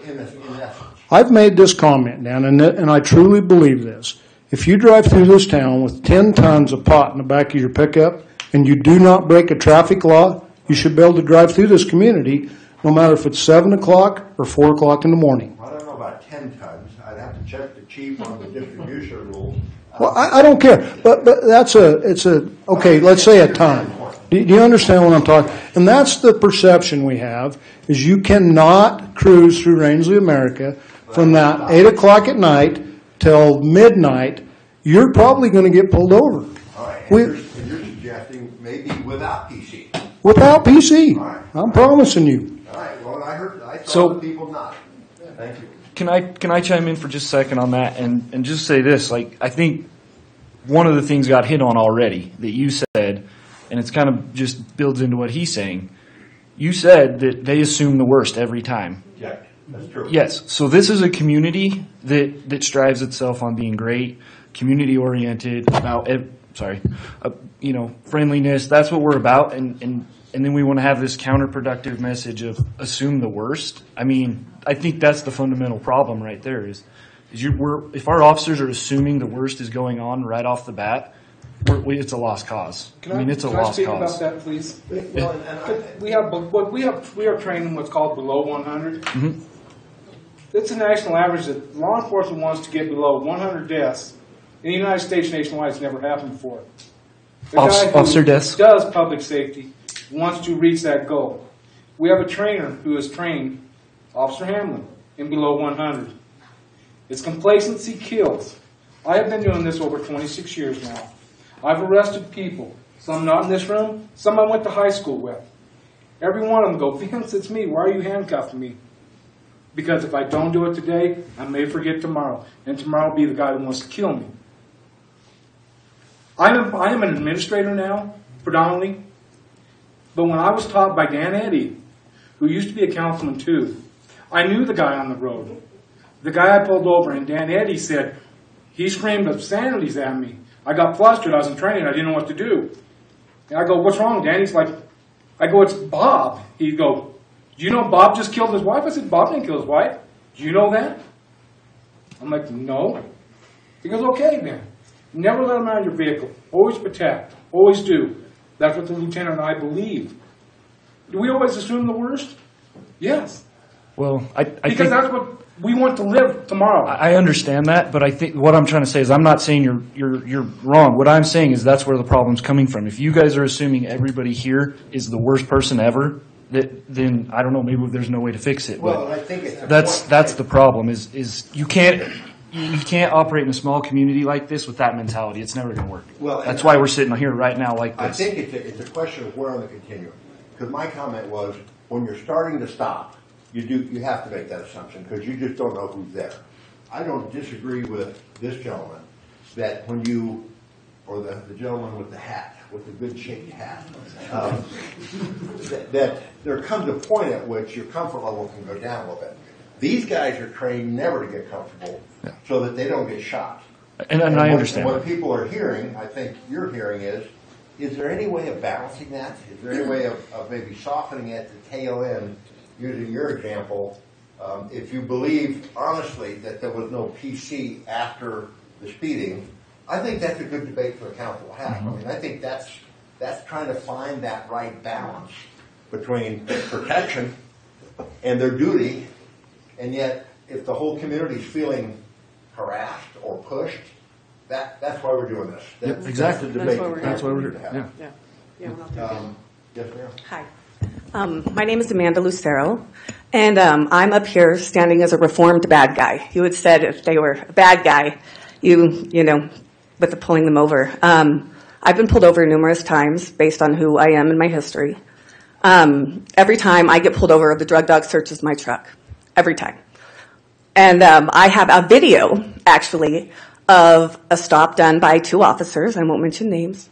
In essence. I've made this comment, Dan, and I truly believe this. If you drive through this town with 10 tons of pot in the back of your pickup and you do not break a traffic law, you should be able to drive through this community no matter if it's 7 o'clock or 4 o'clock in the morning. I don't know about 10 tons. I'd have to check the chief on the distribution rules. Well, I don't care, but okay, let's say a ton. Do you understand what I'm talking? And that's the perception we have, is you cannot cruise through Rangeley, America from that 8 o'clock at night till midnight. You're probably going to get pulled over. All right, and you're suggesting maybe without PC. Without PC. All right. I'm promising you. All right, well, I saw So- the people not. Thank you. Can I chime in for just a second on that and just say this? Like, I think one of the things got hit on already that you said, and it's kind of just builds into what he's saying. You said that they assume the worst every time. Yeah, that's true. Yes. So this is a community that strives itself on being great, community oriented, about friendliness. That's what we're about, and then we want to have this counterproductive message of assume the worst. I mean, I think that's the fundamental problem right there. If our officers are assuming the worst is going on right off the bat, it's a lost cause. It's a lost Can I speak cause. about that, please? We are trained in what's called below 100. Mm-hmm. It's a national average that law enforcement wants to get below 100 deaths. In the United States nationwide, it's never happened before. The guy who Officer deaths? does public safety wants to reach that goal. We have a trainer who has trained Officer Hamlin in below 100. It's complacency kills. I have been doing this over 26 years now. I've arrested people, some not in this room, some I went to high school with. Every one of them go, Vince, it's me. Why are you handcuffing me? Because if I don't do it today, I may forget tomorrow. And tomorrow will be the guy that wants to kill me. I am an administrator now, predominantly. But when I was taught by Dan Eddy, who used to be a councilman too, I knew the guy on the road. The guy I pulled over, and Dan Eddy said, he screamed obscenities at me. I got flustered. I was in training. I didn't know what to do. And I go, what's wrong, Dan? He's like, I go, it's Bob. He'd go, do you know Bob just killed his wife? I said, Bob didn't kill his wife. Do you know that? I'm like, no. He goes, okay, then. Never let him out of your vehicle. Always protect. Always do. That's what the lieutenant and I believe. Do we always assume the worst? Yes. Well, I because think that's what we want to live tomorrow. I understand that, but I think what I'm trying to say is I'm not saying you're wrong. What I'm saying is that's where the problem's coming from. If you guys are assuming everybody here is the worst person ever, then I don't know. Maybe there's no way to fix it. Well, but I think it's that's the problem. Is you can't operate in a small community like this with that mentality. It's never going to work. Well, that's why we're sitting here right now like this. I think it's a question of where on the continuum. Because my comment was, when you're starting to stop, you have to make that assumption because you just don't know who's there. I don't disagree with this gentleman that when you, or the gentleman with the hat, with the good shaped hat, that there comes a point at which your comfort level can go down a little bit. These guys are trained never to get comfortable so that they don't get shot. And I understand. What people are hearing, I think you're hearing is there any way of balancing that? Is there any way of maybe softening it at the tail end, using your example, if you believe honestly that there was no PC after the speeding, I think that's a good debate for the council to have. I mean, I think that's trying to find that right balance between protection and their duty, and yet if the whole community is feeling harassed or pushed, that's why we're doing this. Yep, exactly. That's the debate. That's why we're to here. have. Yeah. Yes, ma'am. Hi. My name is Amanda Lucero, and I'm up here standing as a reformed bad guy. You had said if they were a bad guy, you know, with the pulling them over. I've been pulled over numerous times based on who I am and my history. Every time I get pulled over, the drug dog searches my truck. Every time. And I have a video, actually, of a stop done by 2 officers. I won't mention names.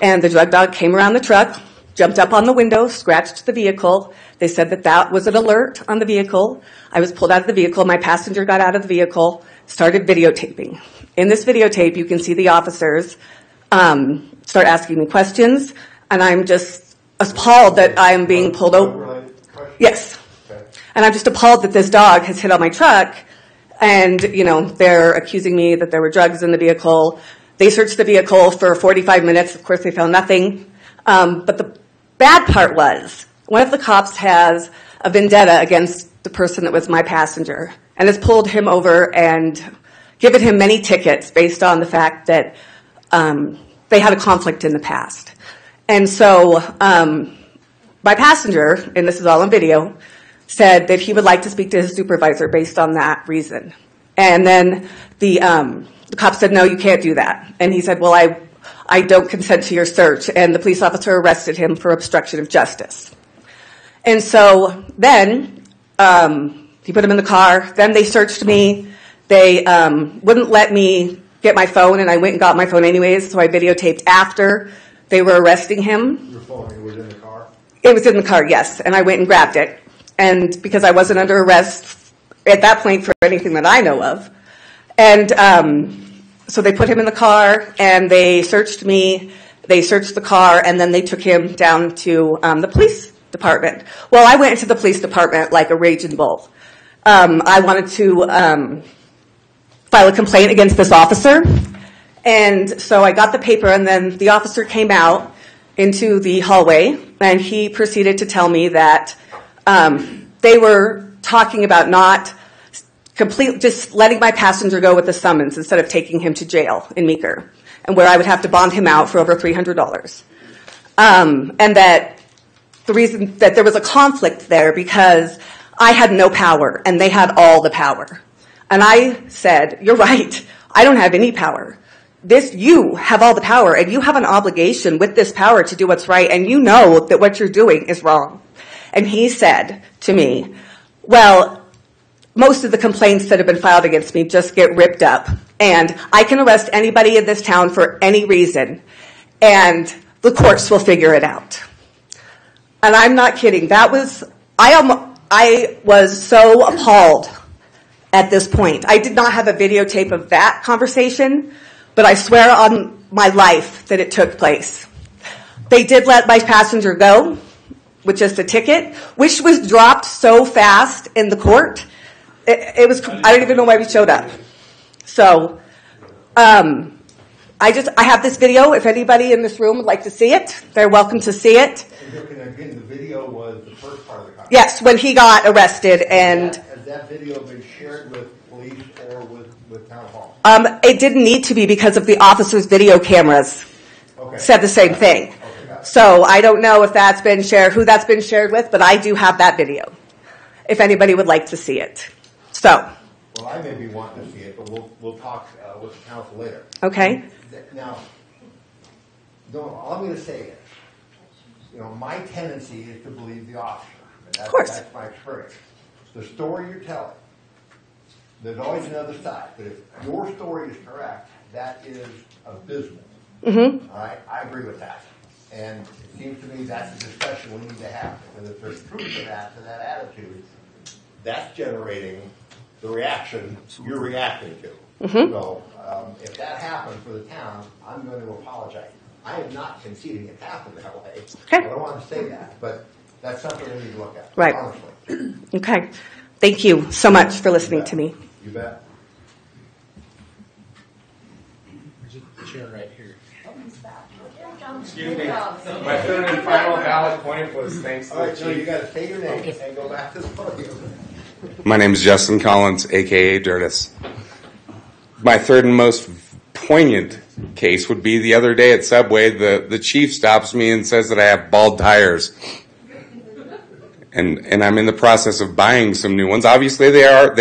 And the drug dog came around the truck, jumped up on the window, scratched the vehicle. They said that was an alert on the vehicle. I was pulled out of the vehicle. My passenger got out of the vehicle, started videotaping. In this videotape, you can see the officers start asking me questions, and I'm just appalled that I'm being pulled over. Yes. And I'm just appalled that this dog has hit on my truck, and, you know, they're accusing me that there were drugs in the vehicle. They searched the vehicle for 45 minutes. Of course, they found nothing. But the bad part was, one of the cops has a vendetta against the person that was my passenger and has pulled him over and given him many tickets based on the fact that they had a conflict in the past. And so my passenger, and this is all on video, said that he would like to speak to his supervisor based on that reason. And then the cop said, no, you can't do that. And he said, well, I don't consent to your search. And the police officer arrested him for obstruction of justice. And so then he put him in the car. Then they searched me. They wouldn't let me get my phone, and I went and got my phone anyways, so I videotaped after they were arresting him. Your phone was in the car? It was in the car, yes, and I went and grabbed it. And because I wasn't under arrest at that point for anything that I know of. And so they put him in the car, and they searched me. They searched the car, and then they took him down to the police department. Well, I went into the police department like a raging bull. I wanted to file a complaint against this officer. And so I got the paper, and then the officer came out into the hallway, and he proceeded to tell me that they were talking about not just letting my passenger go with the summons instead of taking him to jail in Meeker, and where I would have to bond him out for over $300. And that the reason that there was a conflict there because I had no power and they had all the power. And I said, you're right, I don't have any power. You have all the power, and you have an obligation with this power to do what's right, and you know that what you're doing is wrong. And he said to me, well, most of the complaints that have been filed against me just get ripped up, and I can arrest anybody in this town for any reason, and the courts will figure it out. And I'm not kidding. I was so appalled at this point. I did not have a videotape of that conversation, but I swear on my life that it took place. They did let my passenger go with just a ticket, which was dropped so fast in the court. It was, I don't even know why we showed up. So, I have this video. If anybody in this room would like to see it, they're welcome to see it. Again, the video was the first part of the conversation. Yes, when he got arrested, and Has that video been shared with police or with town hall? It didn't need to be because of the officers' video cameras said the same thing. So I don't know if that's been shared, who that's been shared with, but I do have that video, if anybody would like to see it. So. Well, I may be wanting to see it, but we'll talk with the council later. Okay. Now, all I'm going to say is, my tendency is to believe the officer. Of course. That's my experience. The story you're telling, there's always another side. But if your story is correct, that is abysmal. Mm-hmm. All right? I agree with that. And it seems to me that's a discussion we need to have. Because if there's truth to that attitude, that's generating the reaction you're reacting to. Mm-hmm. So if that happens for the town, I'm going to apologize. I am not conceding it happened that way. Okay. I don't want to say that, but that's something we need to look at. Right. Honestly. Okay. Thank you so much for listening to me. You bet. chair right here. Excuse me. My third and final valid point was thanks to All right, the so you chief. got to say your name and go back to the podium. My name is Justin Collins, a.k.a. Dirtus. My third and most poignant case would be the other day at Subway, the chief stops me and says that I have bald tires. And I'm in the process of buying some new ones. Obviously they are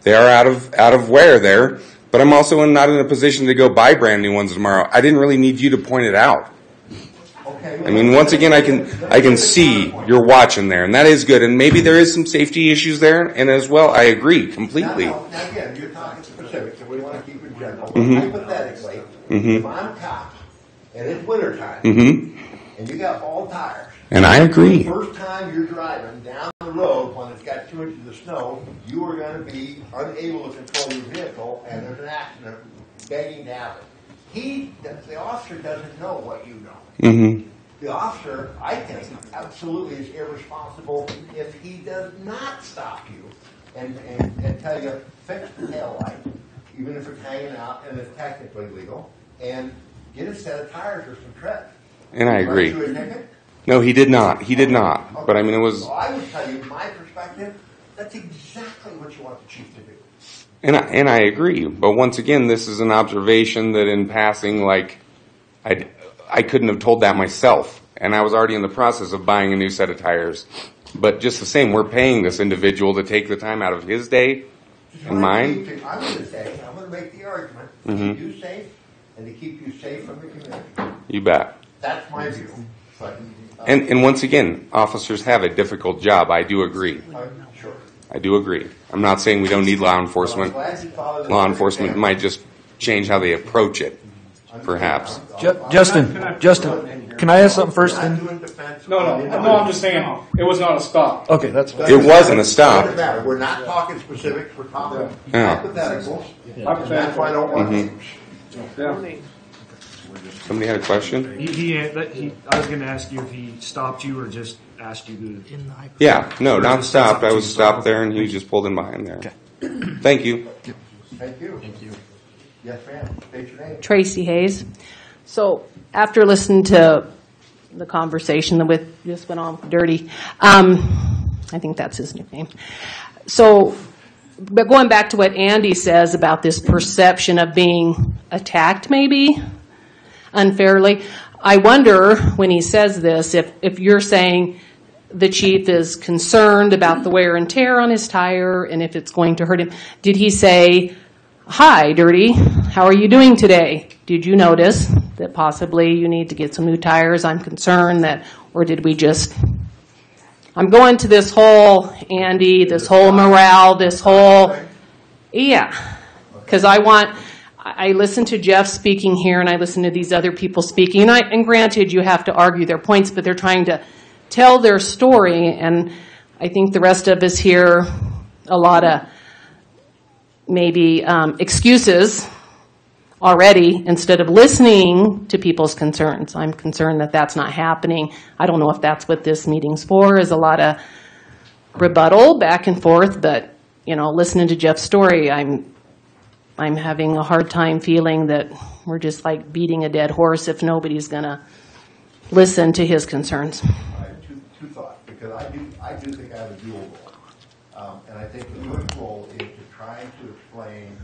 out of wear there, but I'm also not in a position to go buy brand new ones tomorrow. I didn't really need you to point it out. I mean, once again, I can see you're watching there, and that is good. And maybe there is some safety issues there, and as well, I agree completely. Now again, you're talking specifics, and we want to keep it general. Mhm. Hypothetically, Mhm. if I'm a cop and it's wintertime, and you got bald tires, And I agree. the first time you're driving down the road when it's got 2 inches of snow, you are going to be unable to control your vehicle, and there's an accident begging to happen. The officer doesn't know what you know. Mm-hmm. The officer, I think, absolutely is irresponsible if he does not stop you and tell you, fix the tail light, even if it's hanging out and it's technically legal, and get a set of tires or some tread. And I agree. Write you a ticket? No, he did not. He did not. But I mean, it was. So I would tell you, my perspective, that's exactly what you want the chief to do. And I agree. But once again, this is an observation that in passing, like, I couldn't have told that myself. And I was already in the process of buying a new set of tires. But just the same, we're paying this individual to take the time out of his day and mine. I'm going to say, I'm going to make the argument to Mhm. keep you safe and to keep you safe from the community. You bet. That's my view. But, And once again, officers have a difficult job. I do agree. sure. I do agree. I'm not saying we don't need law enforcement. Law enforcement might just change how they approach it, perhaps. Justin, can I ask something first? Then? No, I'm just saying, it was not a stop. Okay, that's fine. It wasn't a stop. Doesn't matter. We're not talking specifics. We're talking Yeah. hypotheticals. And that's why I don't want Mhm. Somebody had a question? I was going to ask you if he stopped you or just asked you to. Yeah, no, not stopped. I was stopped there and he just pulled in behind there. Thank you. Thank you. Thank you. Yes, ma'am. State your name. Tracy Hayes. So after listening to the conversation that just went on with Dirty, I think that's his nickname. So, but going back to what Andy says about this perception of being attacked maybe unfairly, I wonder when he says this, if you're saying the chief is concerned about the wear and tear on his tire and if it's going to hurt him, did he say, "Hi, Dirty, how are you doing today? Did you notice that possibly you need to get some new tires? I'm concerned that," or did we just, I'm going to this whole, Andy, this whole morale, this whole, yeah, because I listen to Jeff speaking here and I listen to these other people speaking, and granted you have to argue their points, but they're trying to tell their story, and I think the rest of us hear a lot of maybe excuses already instead of listening to people's concerns. I'm concerned that that's not happening. I don't know if that's what this meeting's for, is a lot of rebuttal back and forth, but listening to Jeff's story, I'm having a hard time feeling that we're just like beating a dead horse if nobody's going to listen to his concerns. I have two thoughts, because I do think I have a dual role. And I think the first role is to try to explain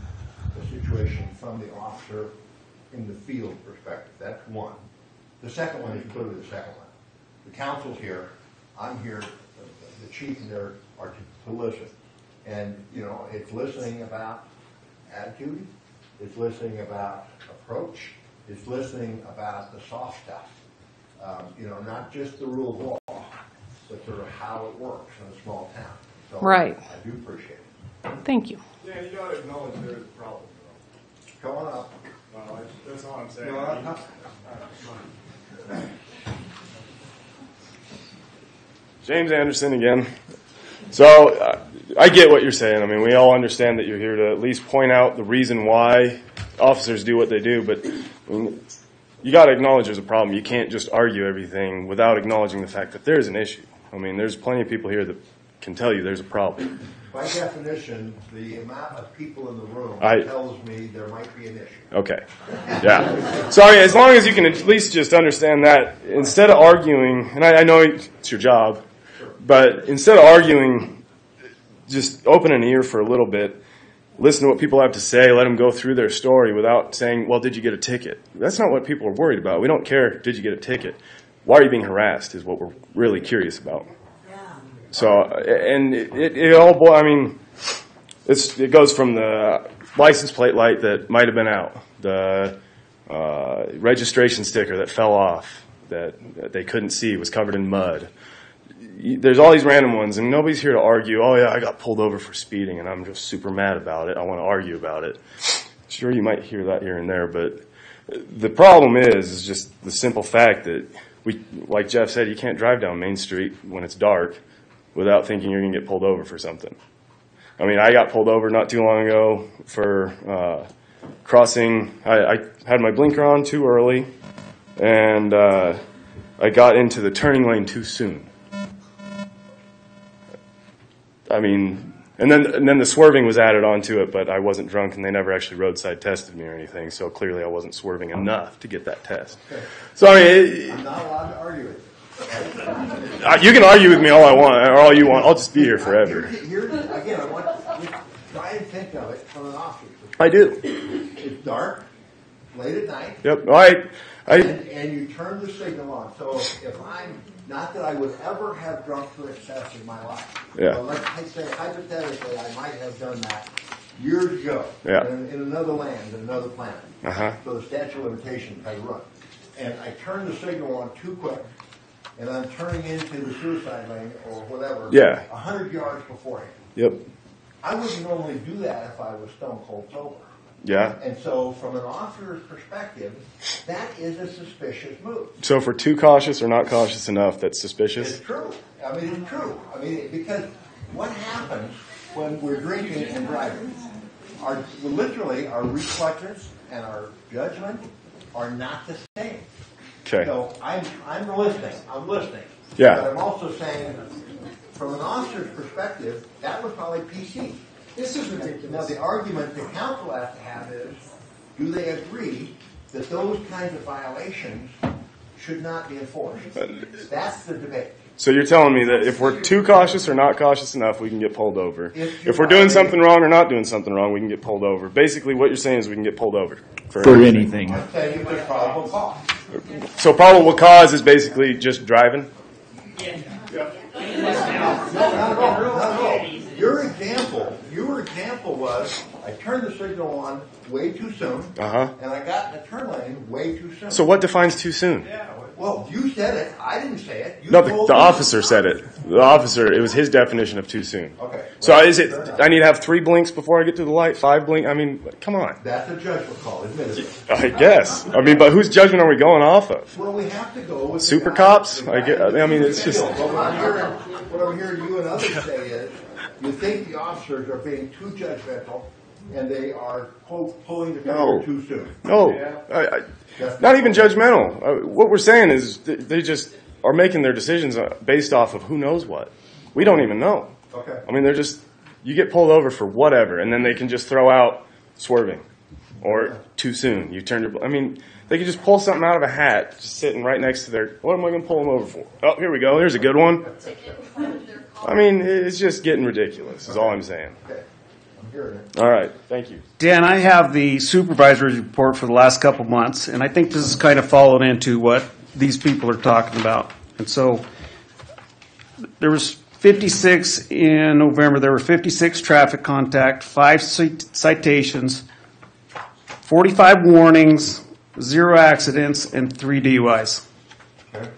the situation from the officer in the field perspective. That's one. The second one is clearly the second one. The council's here. I'm here. The chief and there are to listen. And, it's listening about attitude. It's listening about approach. It's listening about the soft stuff. Not just the rule of law, but sort of how it works in a small town. So Right. I do appreciate it. Thank you. Yeah, you gotta acknowledge there's a problem, though. Come on up. Well, that's all I'm saying. No, I'm not. James Anderson again. So I get what you're saying. I mean, we all understand that you're here to at least point out the reason why officers do what they do, but you got to acknowledge there's a problem. You can't just argue everything without acknowledging the fact that there's an issue. I mean, there's plenty of people here that can tell you there's a problem. By definition, the amount of people in the room tells me there might be an issue. Okay. Yeah. So as long as you can at least just understand that, instead of arguing, and I know it's your job, but instead of arguing, just open an ear for a little bit, listen to what people have to say, let them go through their story without saying, well, did you get a ticket? That's not what people are worried about. We don't care, did you get a ticket? Why are you being harassed is what we're really curious about. So, and it all, I mean, it goes from the license plate light that might have been out, the registration sticker that fell off, that they couldn't see, was covered in mud. There's all these random ones, and nobody's here to argue, oh yeah, I got pulled over for speeding, and I'm just super mad about it. I want to argue about it. Sure, you might hear that here and there, but the problem is just the simple fact that like Jeff said, you can't drive down Main Street when it's dark without thinking you're going to get pulled over for something. I mean, I got pulled over not too long ago for crossing. I had my blinker on too early, and I got into the turning lane too soon. I mean, and then the swerving was added onto it, but I wasn't drunk, and they never actually roadside tested me or anything, so clearly I wasn't swerving enough to get that test. So I mean, I'm not allowed to argue with you. You can argue with me all I want, or all you want. I'll just be here forever. Here, again, I want you to try and think of it from an officer's perspective. I do. It's dark, late at night. Yep. And you turn the signal on. So if I'm, not that I would ever have drunk to excess in my life. Yeah. So let's say hypothetically I might have done that years ago. Yeah. In another land, in another planet. Uh-huh. So the statute of limitations had run. And I turned the signal on too quick. And I'm turning into the suicide lane or whatever. Yeah. 100 yards beforehand. Yep. I wouldn't normally do that if I was stone cold sober. Yeah. And so, from an officer's perspective, that is a suspicious move. So if we're too cautious or not cautious enough, that's suspicious? It's true. I mean, it's true. I mean, because what happens when we're drinking and driving? Literally, our reflexes and our judgment are not the same. Okay. So I'm listening. I'm listening. Yeah. But I'm also saying, from an officer's perspective, that was probably PC. This is ridiculous. Now, the argument the council has to have is, do they agree that those kinds of violations should not be enforced? That's the debate. So you're telling me that if we're too cautious or not cautious enough, we can get pulled over. If we're doing something wrong or not doing something wrong, we can get pulled over. Basically, what you're saying is we can get pulled over. For anything. I'm saying if there's probable cause. So probable cause is basically just driving? No. Your example was, I turned the signal on way too soon, Uh-huh. and I got in the turn lane way too soon. So what defines too soon? Well, you said it. I didn't say it. You No, told the me. officer said it. The officer, it was his definition of too soon. Okay. So is it, I need to have 3 blinks before I get to the light, 5 blink? I mean, come on. That's a judgment call, admittedly. I guess. I mean, but whose judgment are we going off of? Well, we have to go with Super the cops? guy- I mean, it's just. What I'm hearing you and others say is, you think the officers are being too judgmental, and they are, quote, pulling the trigger too soon. No, not even judgmental. What we're saying is they just are making their decisions based off of who knows what. We don't even know. Okay. I mean, they're just, you get pulled over for whatever, and then they can just throw out swerving or too soon. You turn your, I mean, they could just pull something out of a hat, just sitting right next to their, what am I going to pull them over for? Oh, here we go. Here's a good one. I mean, it's just getting ridiculous, is all I'm saying. All right. Thank you. Dan, I have the supervisor's report for the last couple months, and I think this is kind of followed into what these people are talking about. And so there was 56 in November. There were 56 traffic contact, 5 citations, 45 warnings, 0 accidents, and 3 DUIs. Okay.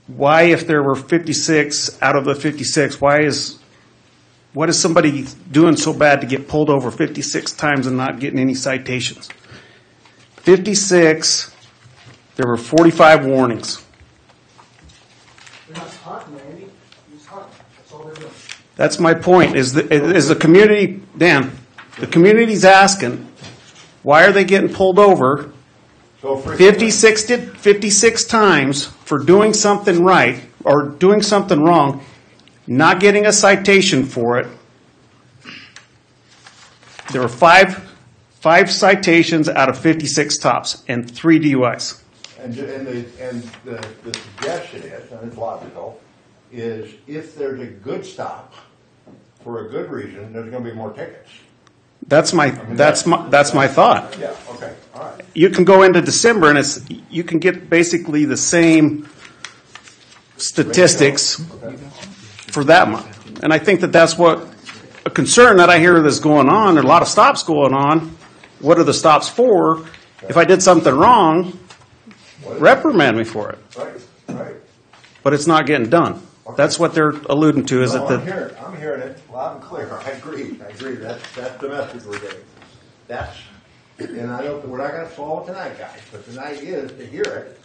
Why, if there were 56 out of the 56, what is somebody doing so bad to get pulled over 56 times and not getting any citations? 56, there were 45 warnings. They're not hunting, Andy. He's hunting. That's all they're doing. That's my point, is the community, Dan, the community's asking, why are they getting pulled over 56 times for doing something right or doing something wrong, not getting a citation for it. There were five citations out of 56 tops and 3 DUIs. And the suggestion is, and it's logical, is if there's a good stop for a good reason, there's going to be more tickets. That's my thought. Yeah. Okay. All right. You can go into December and you can get basically the same statistics for that month. And I think that's what a concern that I hear that's going on. There are a lot of stops going on. What are the stops for? If I did something wrong, reprimand me for it. Right. But it's not getting done. Okay. That's what they're alluding to. Is No, that I'm hearing it loud and clear. I agree. That's the message we're getting. And I know we're not going to solve it tonight, guys. But tonight is to hear it,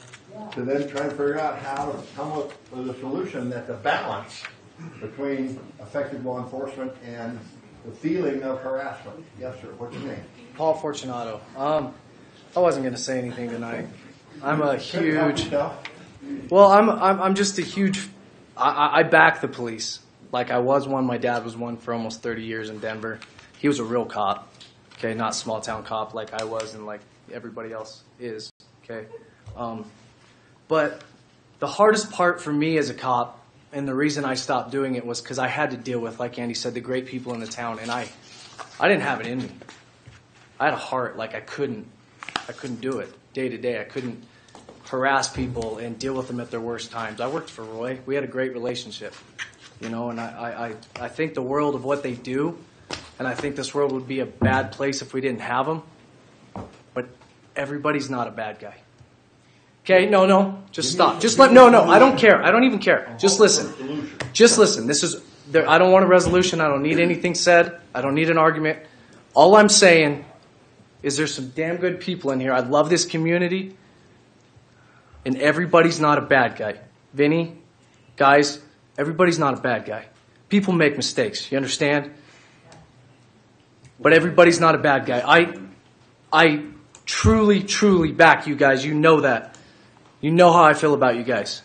to then try and figure out how to come up with a solution that's a balance between effective law enforcement and the feeling of harassment. Yes, sir. What's your name? Paul Fortunato. I wasn't going to say anything tonight. I'm a huge. Well, I'm just a huge. I back the police. Like I was one. My dad was one for almost 30 years in Denver. He was a real cop. Okay, not small town cop like I was and like everybody else is. Okay, but the hardest part for me as a cop, and the reason I stopped doing it was because I had to deal with, like Andy said, the great people in the town, and I didn't have it in me. I had a heart like I couldn't do it day to day. I couldn't harass people and deal with them at their worst times. I worked for Roy. We had a great relationship, and I think the world of what they do, and I think this world would be a bad place if we didn't have them. But everybody's not a bad guy. Okay, no, just stop. Just let, no, I don't care. I don't even care. Just listen. Just listen. I don't want a resolution. I don't need anything said. I don't need an argument. All I'm saying is there's some damn good people in here. I love this community. And everybody's not a bad guy. Vinny, guys, everybody's not a bad guy. People make mistakes. You understand? But everybody's not a bad guy. I truly, truly back you guys. You know that. You know how I feel about you guys.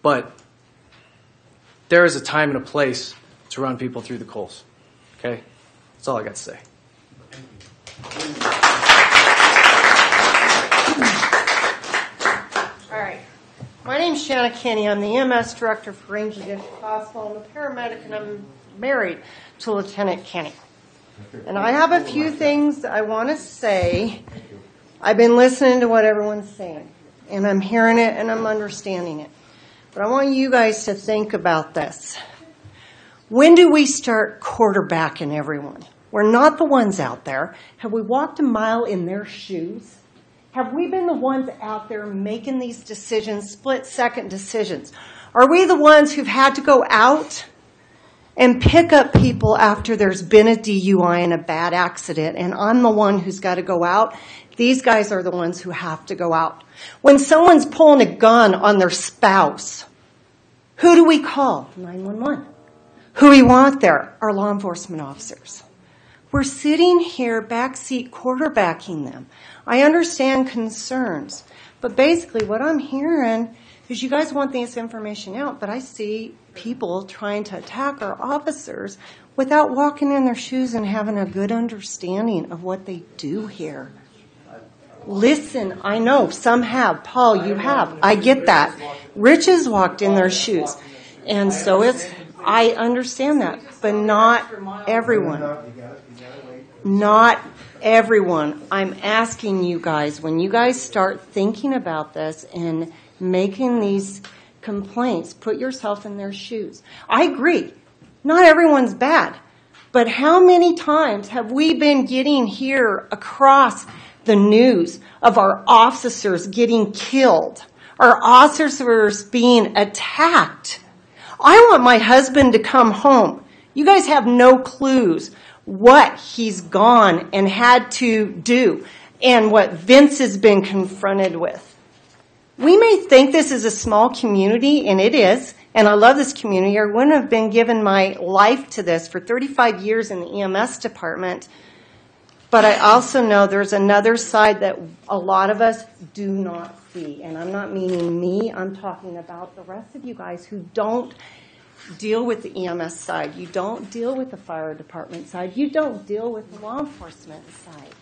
But there is a time and a place to run people through the coals. Okay? That's all I got to say. All right. My name's Shanna Kenny. I'm the EMS director for Ranger District Hospital. I'm a paramedic and I'm married to Lieutenant Kenny. And I have a few things I want to say. I've been listening to what everyone's saying, and I'm hearing it and I'm understanding it. But I want you guys to think about this. When do we start quarterbacking everyone? We're not the ones out there. Have we walked a mile in their shoes? Have we been the ones out there making these decisions, split-second decisions? Are we the ones who've had to go out and pick up people after there's been a DUI and a bad accident, and I'm the one who's got to go out? These guys are the ones who have to go out. When someone's pulling a gun on their spouse, who do we call? 911. Who do we want there? Our law enforcement officers. We're sitting here backseat quarterbacking them. I understand concerns, but basically what I'm hearing is you guys want this information out, but I see people trying to attack our officers without walking in their shoes and having a good understanding of what they do here. Listen, I know some have. Paul, you have. I get that. Rich has walked in their shoes. And so I understand that, but not everyone. Not everyone. I'm asking you guys, when you guys start thinking about this and making these complaints, put yourself in their shoes. I agree. Not everyone's bad. But how many times have we been getting here across the news of our officers getting killed, our officers being attacked? I want my husband to come home. You guys have no clues what he's gone and had to do and what Vince has been confronted with. We may think this is a small community, and it is, and I love this community. I wouldn't have been given my life to this for 35 years in the EMS department. But I also know there's another side that a lot of us do not see. And I'm not meaning me. I'm talking about the rest of you guys who don't deal with the EMS side. You don't deal with the fire department side. You don't deal with the law enforcement side.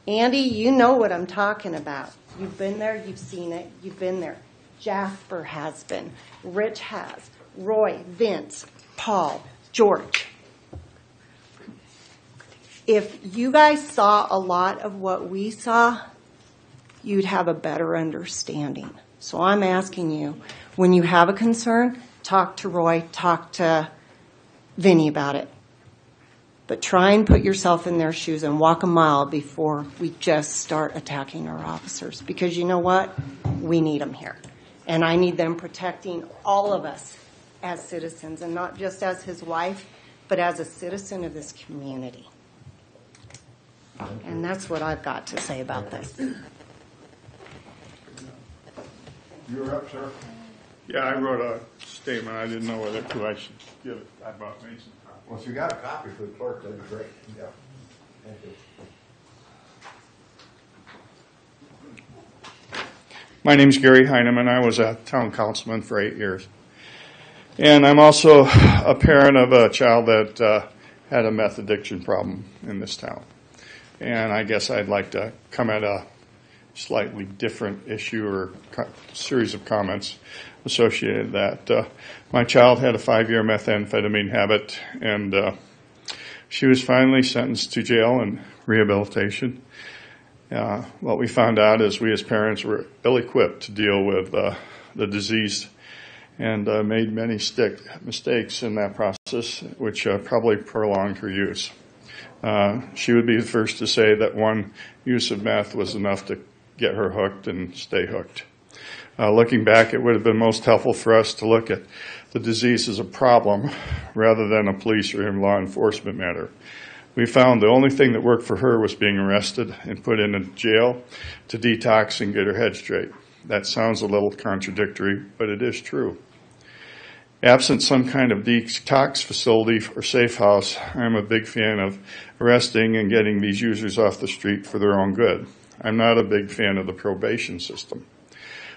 Andy, you know what I'm talking about. You've been there, you've seen it, you've been there. Jasper has been. Rich has. Roy, Vince, Paul, George. If you guys saw a lot of what we saw, you'd have a better understanding. So I'm asking you, when you have a concern, talk to Roy, talk to Vinny about it. But try and put yourself in their shoes and walk a mile before we just start attacking our officers. Because you know what? We need them here. And I need them protecting all of us as citizens, and not just as his wife, but as a citizen of this community. And that's what I've got to say about this. You're up, sir. Yeah, I wrote a statement. I didn't know who I should give it. I bought me some copies. Well, if you got a copy for the clerk, that'd be great. Yeah. Thank you. My name's Gary Heineman. I was a town councilman for 8 years. And I'm also a parent of a child that had a meth addiction problem in this town. And I guess I'd like to come at a slightly different issue or series of comments associated with that. My child had a 5-year methamphetamine habit, and she was finally sentenced to jail and rehabilitation. What we found out is we as parents were ill-equipped to deal with the disease and made many mistakes in that process, which probably prolonged her use. She would be the first to say that one use of meth was enough to get her hooked and stay hooked. Looking back, it would have been most helpful for us to look at the disease as a problem rather than a police or law enforcement matter. We found the only thing that worked for her was being arrested and put in a jail to detox and get her head straight. That sounds a little contradictory, but it is true. Absent some kind of detox facility or safe house, I'm a big fan of arresting and getting these users off the street for their own good. I'm not a big fan of the probation system.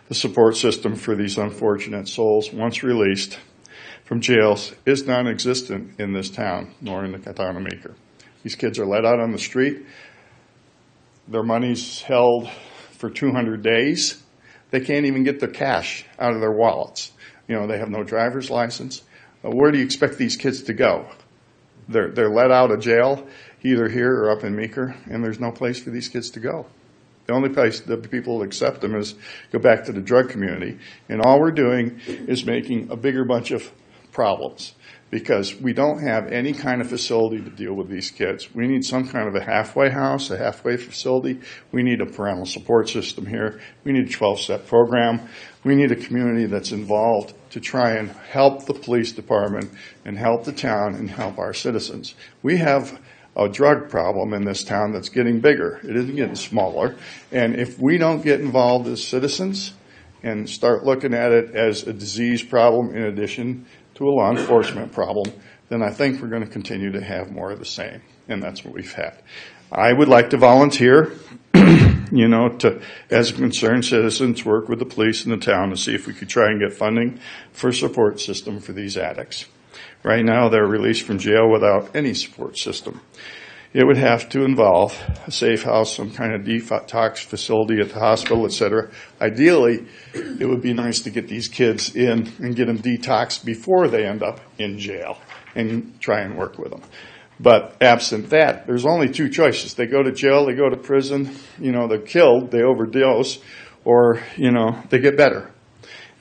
The support system for these unfortunate souls, once released from jails, is non-existent in this town, nor in the town of Meeker. These kids are let out on the street. Their money's held for 200 days. They can't even get their cash out of their wallets. They have no driver's license. Where do you expect these kids to go? They're let out of jail, either here or up in Meeker, and there's no place for these kids to go. The only place that people will accept them is go back to the drug community. And all we're doing is making a bigger bunch of problems because we don't have any kind of facility to deal with these kids. We need some kind of a halfway house, a halfway facility. We need a parental support system here. We need a 12-step program. We need a community that's involved to try and help the police department and help the town and help our citizens. We have a drug problem in this town that's getting bigger. It isn't getting smaller. And if we don't get involved as citizens and start looking at it as a disease problem in addition to a law enforcement problem, then I think we're going to continue to have more of the same. And that's what we've had. I would like to volunteer, to, as concerned citizens, work with the police in the town to see if we could try and get funding for a support system for these addicts. Right now, they're released from jail without any support system. It would have to involve a safe house, some kind of detox facility at the hospital, etc. Ideally, it would be nice to get these kids in and get them detoxed before they end up in jail and try and work with them. But absent that, there's only two choices. They go to jail, they go to prison, they're killed, they overdose, or, they get better.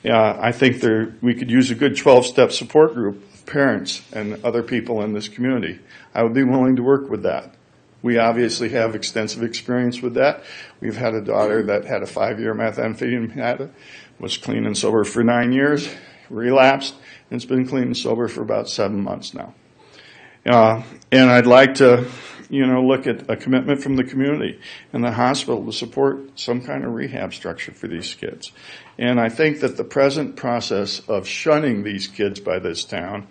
I think we could use a good 12-step support group of parents and other people in this community. I would be willing to work with that. We obviously have extensive experience with that. We've had a daughter that had a 5-year methamphetamine habit, was clean and sober for 9 years, relapsed, and has been clean and sober for about 7 months now. And I'd like to, look at a commitment from the community and the hospital to support some kind of rehab structure for these kids. And I think that the present process of shunning these kids by this town,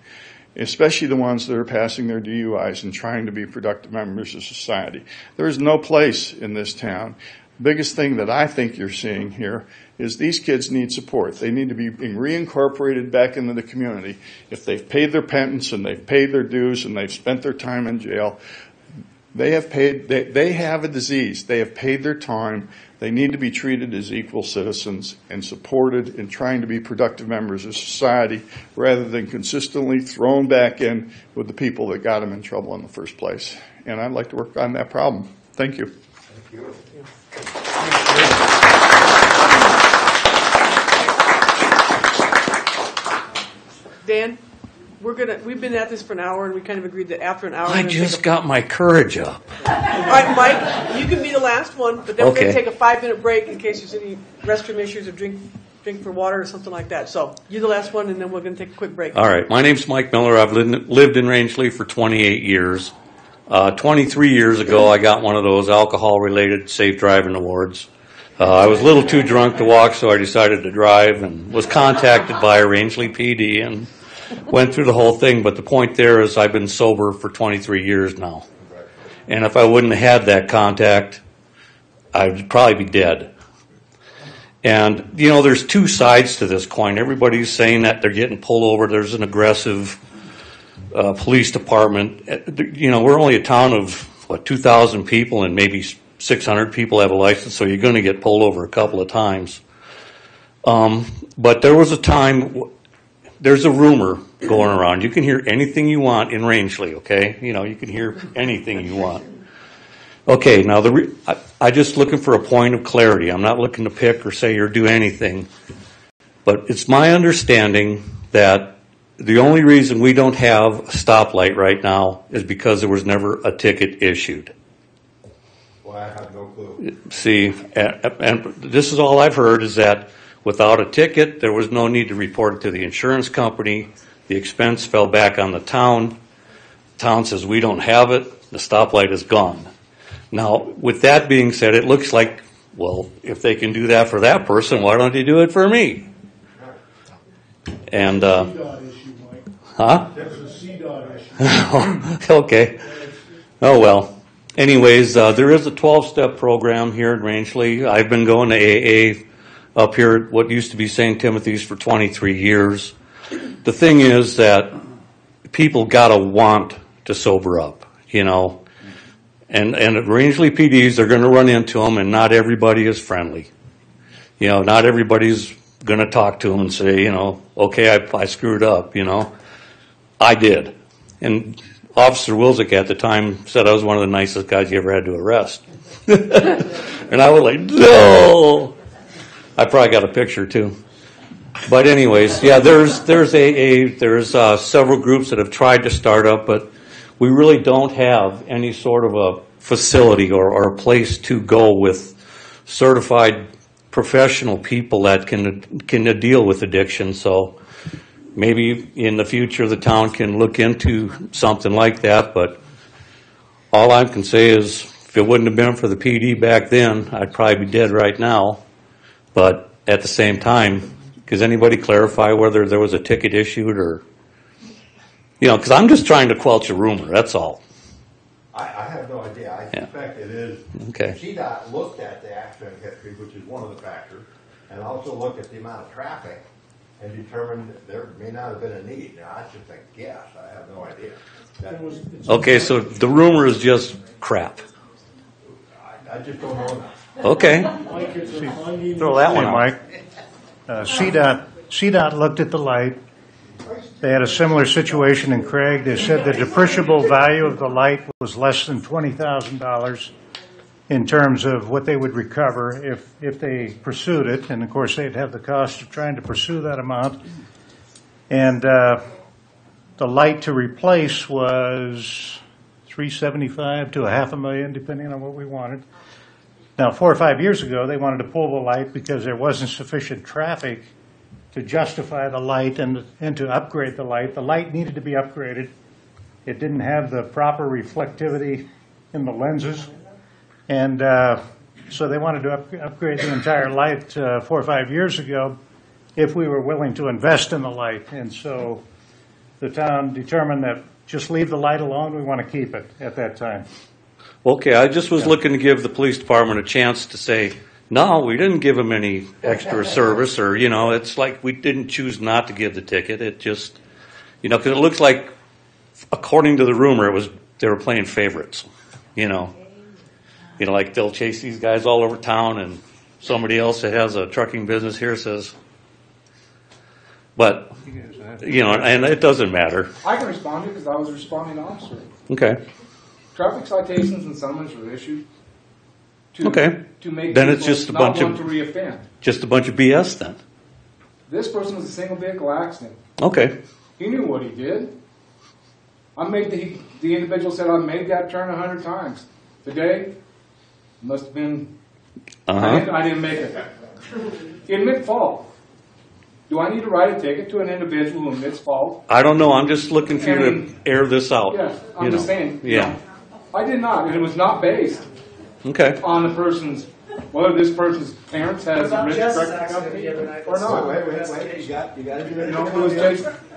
especially the ones that are passing their DUIs and trying to be productive members of society, there is no place in this town biggest thing that I think you're seeing here is these kids need support. They need to be reincorporated back into the community. If they've paid their penance and they've paid their dues and they've spent their time in jail, they have a disease. They have paid their time. They need to be treated as equal citizens and supported in trying to be productive members of society rather than consistently thrown back in with the people that got them in trouble in the first place. And I'd like to work on that problem. Thank you. Thank you. Dan, we've been at this for an hour, and we kind of agreed that after an hour... I just got my courage up. All right, Mike, you can be the last one, but then we're going to take a 5-minute break in case there's any restroom issues or drink for water or something like that. So you're the last one, and then we're going to take a quick break. All right. My name's Mike Miller. I've lived in Rangeley for 28 years. 23 years ago, I got one of those alcohol-related safe driving awards. I was a little too drunk to walk, so I decided to drive and was contacted by Rangeley PD and went through the whole thing. But the point there is I've been sober for 23 years now. And if I wouldn't have had that contact, I'd probably be dead. And, you know, there's two sides to this coin. Everybody's saying that they're getting pulled over. There's an aggressive police department. You know, we're only a town of, 2,000 people, and maybe 600 people have a license, so you're going to get pulled over a couple of times. But there was a time, there's a rumor going around. You can hear anything you want in Rangeley, okay? You know, you can hear anything you want. Okay, now I'm just looking for a point of clarity. I'm not looking to pick or say or do anything. But it's my understanding that the only reason we don't have a stoplight right now is because there was never a ticket issued. Well, I have no clue. See, and this is all I've heard is that without a ticket, there was no need to report it to the insurance company. The expense fell back on the town. The town says we don't have it. The stoplight is gone. Now, with that being said, it looks like, well, if they can do that for that person, why don't they do it for me? And, huh? There's a CDOT issue. Okay. Oh, well. Anyways, there is a 12-step program here in Rangeley. I've been going to AA up here at what used to be St. Timothy's for 23 years. The thing is that people gotta want to sober up, you know. And at Rangeley PDs, they're going to run into them, and not everybody is friendly. You know, not everybody's going to talk to them and say, you know, okay, I screwed up, you know. I did. And Officer Wilczek at the time said I was one of the nicest guys you ever had to arrest. And I was like, no. I probably got a picture too. But anyways, yeah, there's AA, there's several groups that have tried to start up, but we really don't have any sort of a facility or a place to go with certified professional people that can deal with addiction. So maybe in the future the town can look into something like that. But all I can say is if it wouldn't have been for the PD back then, I'd probably be dead right now. But at the same time, does anybody clarify whether there was a ticket issued or... You know, because I'm just trying to quelch a rumor, that's all. I have no idea. I suspect it is. Okay. CDOT looked at the accident history, which is one of the factors, and also looked at the amount of traffic and determined that there may not have been a need. Now, that's just a guess. I have no idea. Okay, so the rumor is just crap. I just don't know enough. Okay. Throw that one out. Mike. CDOT looked at the light. They had a similar situation in Craig. They said the depreciable value of the light was less than $20,000 in terms of what they would recover if they pursued it. And, of course, they'd have the cost of trying to pursue that amount. And the light to replace was $375,000 to $500,000, depending on what we wanted. Now, 4 or 5 years ago, they wanted to pull the light because there wasn't sufficient traffic to justify the light and to upgrade the light. The light needed to be upgraded. It didn't have the proper reflectivity in the lenses. And so they wanted to upgrade the entire light 4 or 5 years ago if we were willing to invest in the light. And so the town determined that just leave the light alone. We want to keep it at that time. Okay, I just was looking to give the police department a chance to say, no, we didn't give them any extra service, or, you know, it's like we didn't choose not to give the ticket. It just, you know, because it looks like, according to the rumor, they were playing favorites, you know. You know, like they'll chase these guys all over town, and somebody else that has a trucking business here says, but, you know, and it doesn't matter. I can respond to it because I was a responding officer. Okay. Traffic citations and summons were issued to, Okay. to make Then people it's just a not bunch want of to reoffend. just a bunch of BS then. This person was a single vehicle accident. Okay. He knew what he did. The individual said, I made that turn 100 times. Today, must have been, I didn't make it. Admit fault. Do I need to write a ticket to an individual who admits fault? I don't know. I'm just looking for you to air this out. Yes, I'm you just know. saying. Yeah. I did not, and it was not based Okay. on the person's, whether this person's parents has a rich Jess's trucking accident company the other night? or not. Wait, you got to do it. No, it was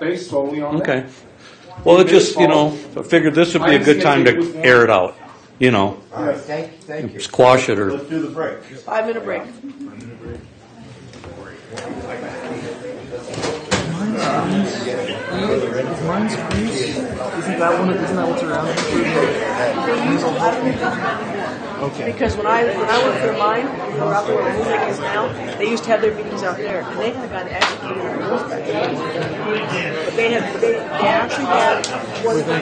based solely on Okay. that. Well, it just, you know, I figured this would be a good time to air it out. You know, All right, thank you. squash it or. Let's do the break. 5-minute break. Mine's grease. Isn't that what's around? Okay. Because when I worked for mine, we were out there where Moonlight is now, they used to have their meetings out there, and they had gotten executed on horseback. But they actually had one from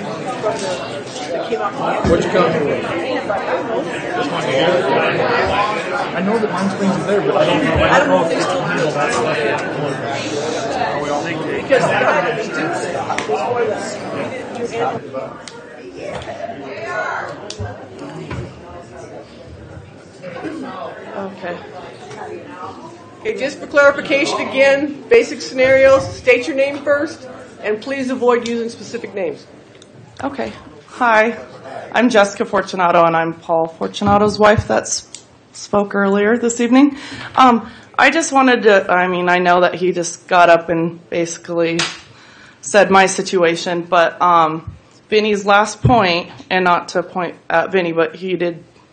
that came out from the What'd you come here with? I know that mine's grease is there, but I don't know if they still handle that stuff. Because the guy that was doing it was Okay. Okay, just for clarification again, basic scenarios, state your name first, and please avoid using specific names. Okay. Hi, I'm Jessica Fortunato, and I'm Paul Fortunato's wife that spoke earlier this evening. I just wanted to, I know that he just got up and basically said my situation, but Vinny's last point, and not to point at Vinny, but he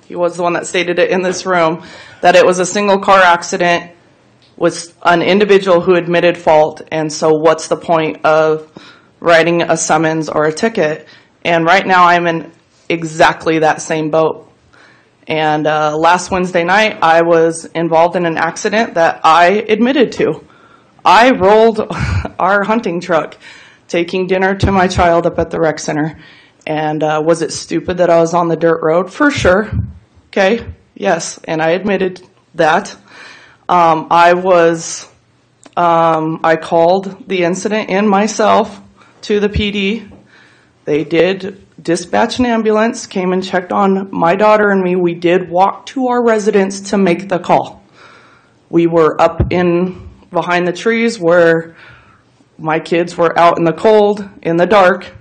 was the one that stated it in this room, that it was a single car accident with an individual who admitted fault, and so what's the point of writing a summons or a ticket? And right now I'm in exactly that same boat. And last Wednesday night, I was involved in an accident that I admitted to. I rolled our hunting truck, taking dinner to my child up at the rec center. And was it stupid that I was on the dirt road? For sure. Okay, yes, and I admitted that. I called the incident in myself to the PD. They did dispatch an ambulance, came and checked on my daughter and me. We did walk to our residence to make the call. We were up in behind the trees where my kids were out in the cold, in the dark,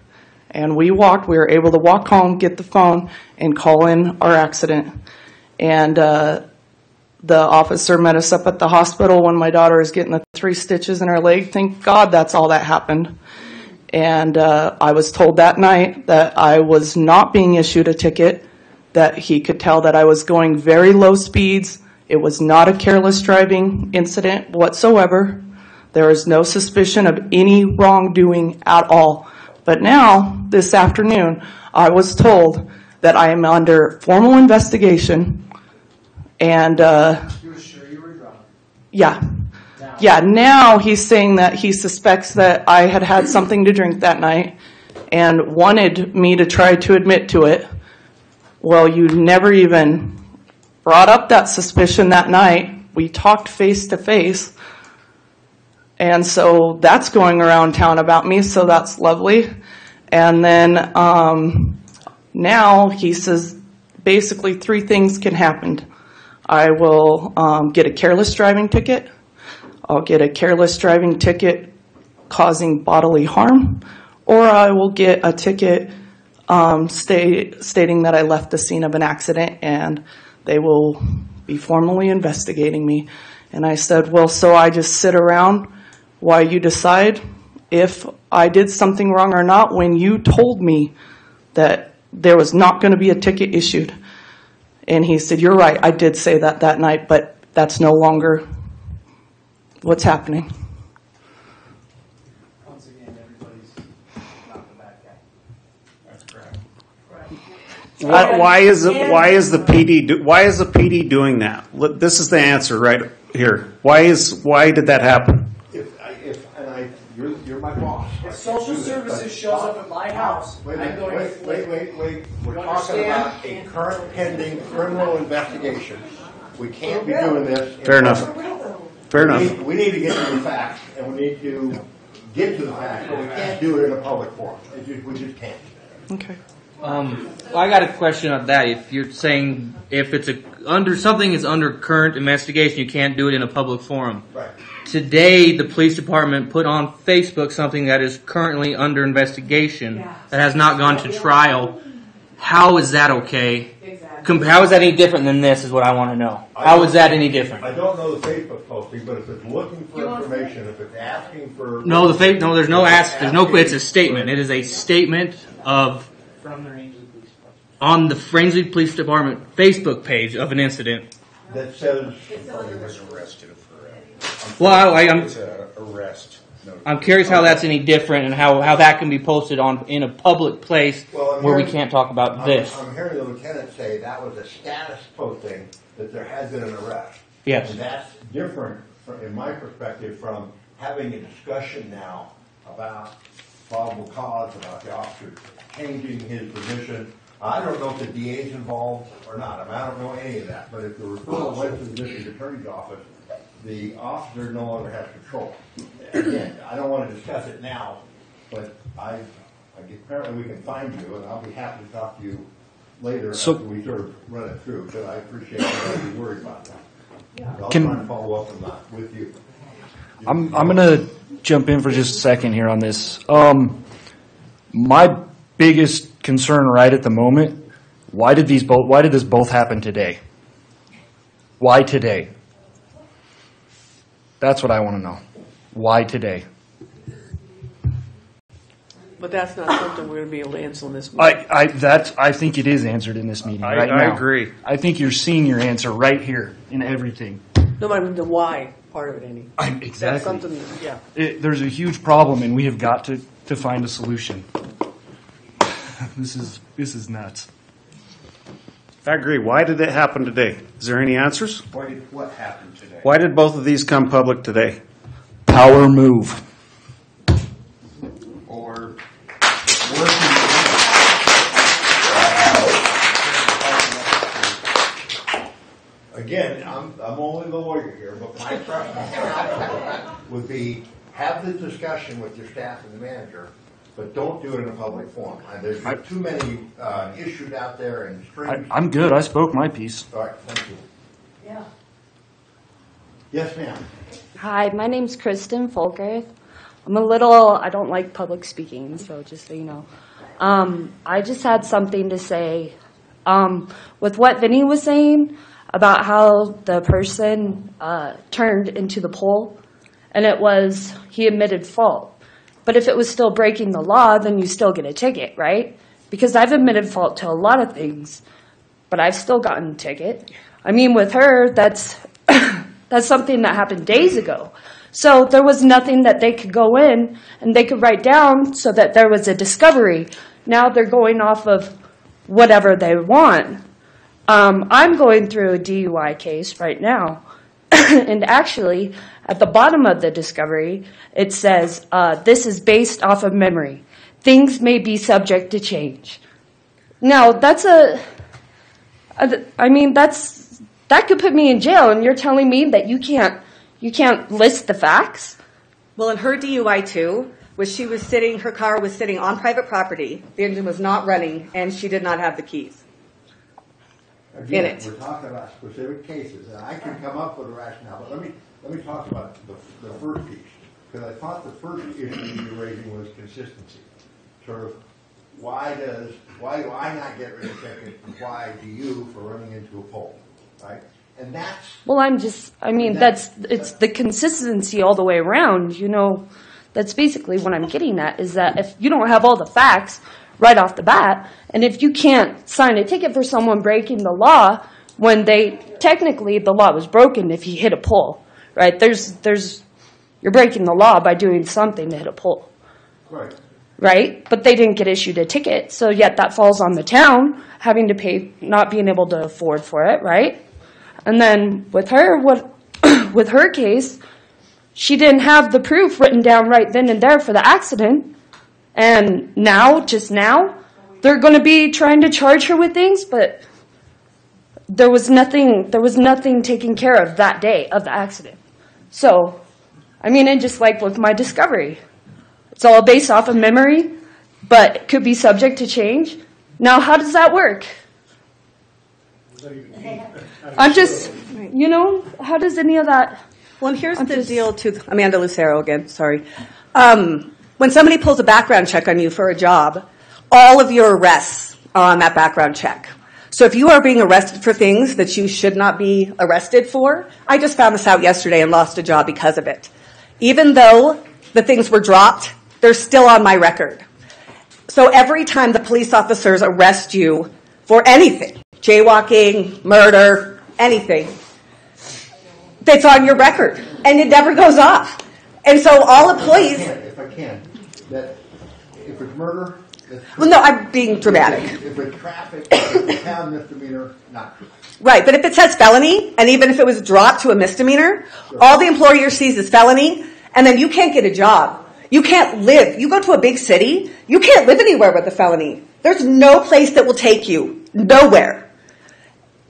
and we walked. We were able to walk home, get the phone, and call in our accident. And the officer met us up at the hospital when my daughter was getting the 3 stitches in her leg. Thank God that's all that happened. And I was told that night that I was not being issued a ticket, that he could tell that I was going very low speeds. It was not a careless driving incident whatsoever. There is no suspicion of any wrongdoing at all. But now, this afternoon, I was told that I am under formal investigation. And You were sure you were drunk? yeah. Yeah, now he's saying that he suspects that I had something to drink that night and wanted me to try to admit to it. Well, you never even brought up that suspicion that night. We talked face to face. And so that's going around town about me, so that's lovely. And then now he says basically 3 things can happen. I will get a careless driving ticket. I'll get a careless driving ticket causing bodily harm, or I will get a ticket stating that I left the scene of an accident, and they will be formally investigating me. And I said, well, so I just sit around while you decide if I did something wrong or not, when you told me that there was not going to be a ticket issued. And he said, you're right, I did say that night, but that's no longer what's happening. Once again, everybody's not the bad guy. That's correct. Why is the PD doing that? This is the answer right here. Why did that happen? You're my boss. If social services shows up at my house, Wait. I'm going to flip. Wait. We're You talking about a understand? current pending criminal investigation. We can't be doing this. Fair enough. We need to get to the facts, and we need to get to the facts, but we can't do it in a public forum. We just can't. Okay. I got a question on that. If you're saying if it's something is under current investigation, you can't do it in a public forum. Right. Today, the police department put on Facebook something that is currently under investigation that has not gone to trial. How is that okay? Exactly. How is that any different than this? Is what I want to know. How is that any different? I don't know the Facebook posting, but if it's looking for information, if it's asking for There's no ask. There's no. It's a statement. It is a statement of From the Rangeley Police Department. on the Rangeley Police Department Facebook page of an incident. that says He was arrested for Well, I'm arrest. I'm curious how that's any different and how that can be posted in a public place where we can't talk about this. I'm hearing the lieutenant say that was a status posting that there had been an arrest. Yes. And that's different, in my perspective, from having a discussion now about probable cause, about the officer changing his position. I don't know if the DA's involved or not. I mean, I don't know any of that. But if the referral went to the district attorney's office, the officer no longer has control. Again, I don't want to discuss it now, but apparently we can find you, and I'll be happy to talk to you later after we sort of run it through, because I appreciate that you're worried about that. I'll try and follow up on that with you. I'm going to jump in for just a second here on this. My biggest concern right at the moment, why did this both happen today? Why today? That's what I want to know. Why today? But that's not something we're going to be able to answer in this meeting. I think it is answered in this meeting right now. I agree. I think you're seeing your answer right here in everything. No, but I mean the why part of it, Andy. Exactly. That's something, yeah. There's a huge problem, and we have got to find a solution. This is nuts. I agree. Why did it happen today? Is there any answers? Why did what happen today? Why did both of these come public today? Power move. Or again, I'm only the lawyer here, but my preference would be have the discussion with your staff and the manager, but don't do it in a public forum. There's too many issues out there and strings. I'm good. I spoke my piece. All right, thank you. Yeah. Yes, ma'am. Hi, my name's Kristen Folkerth. I don't like public speaking, so just so you know. I just had something to say. With what Vinny was saying about how the person turned into the pole, and he admitted fault. But if it was still breaking the law, then you still get a ticket, right? Because I've admitted fault to a lot of things, but I've still gotten a ticket. I mean, with her, that's something that happened days ago. So there was nothing that they could go in and they could write down so that there was a discovery. Now they're going off of whatever they want. I'm going through a DUI case right now. And actually, at the bottom of the discovery, it says, this is based off of memory. Things may be subject to change. Now, that could put me in jail, and you're telling me that you can't list the facts? Well, in her DUI too, her car was sitting on private property, the engine was not running, and she did not have the keys. Again, in it. We're talking about specific cases, and I can come up with a rationale, but let me talk about the first piece, because I thought the first issue you were raising was consistency. Sort of, why do I not get rid of tickets, and why do you for running into a pole, right? And that's... Well, it's the consistency all the way around, That's basically what I'm getting at, is that if you don't have all the facts, right off the bat. And if you can't sign a ticket for someone breaking the law when technically the law was broken if you hit a pole, right? You're breaking the law by doing something to hit a pole. Right. Right? But they didn't get issued a ticket, so yet that falls on the town having to pay, not being able to afford for it, right? And then with her, with her case, she didn't have the proof written down right then and there for the accident. And just now, they're going to be trying to charge her with things, but there was nothing taken care of that day of the accident. So, I mean, and just like with my discovery, it's all based off of memory, but it could be subject to change. Now, how does that work? I'm just, how does any of that? Well, here's the deal too. Amanda Lucero again, sorry. When somebody pulls a background check on you for a job, all of your arrests are on that background check. So if you are being arrested for things that you should not be arrested for, I just found this out yesterday and lost a job because of it. Even though the things were dropped, they're still on my record. So every time the police officers arrest you for anything, jaywalking, murder, anything, it's on your record, and it never goes off. And so all employees... If I can, that if it's murder... Well, no, I'm being dramatic. If it's traffic, if it's a misdemeanor, not true. Right, but if it says felony, and even if it was dropped to a misdemeanor, all the employer sees is felony, and then you can't get a job. You can't live. You go to a big city, you can't live anywhere with a felony. There's no place that will take you. Nowhere.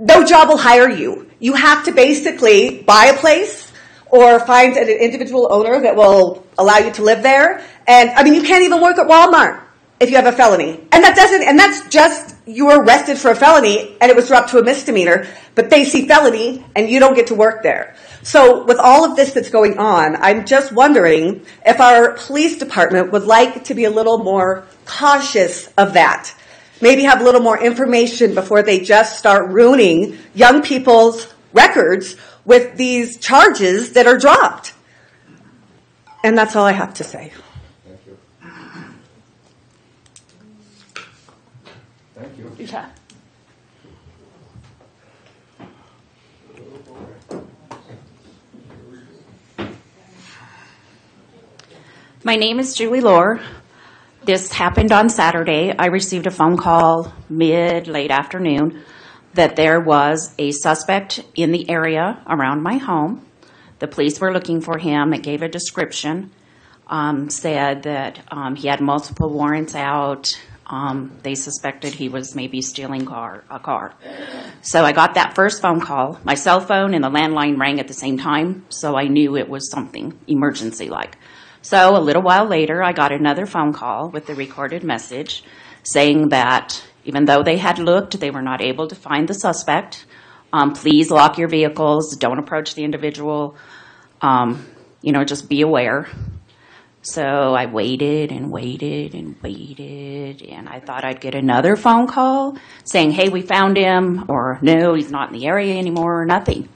No job will hire you. You have to basically buy a place or find an individual owner that will allow you to live there. And, I mean, you can't even work at Walmart if you have a felony. And that's just, you were arrested for a felony and it was dropped to a misdemeanor, but they see felony and you don't get to work there. So with all of this that's going on, I'm just wondering if our police department would like to be a little more cautious of that. Maybe have a little more information before they just start ruining young people's records with these charges that are dropped. And that's all I have to say. Thank you. Yeah. My name is Julie Lohr. This happened on Saturday. I received a phone call late afternoon that there was a suspect in the area around my home. The police were looking for him. It gave a description, said that he had multiple warrants out. They suspected he was maybe stealing a car. So I got that first phone call. My cell phone and the landline rang at the same time, so I knew it was something emergency-like. So a little while later, I got another phone call with the recorded message saying that even though they had looked, they were not able to find the suspect. Please lock your vehicles. Don't approach the individual. Just be aware. So I waited and waited and waited, and I thought I'd get another phone call saying, hey, we found him, or no, he's not in the area anymore, or nothing.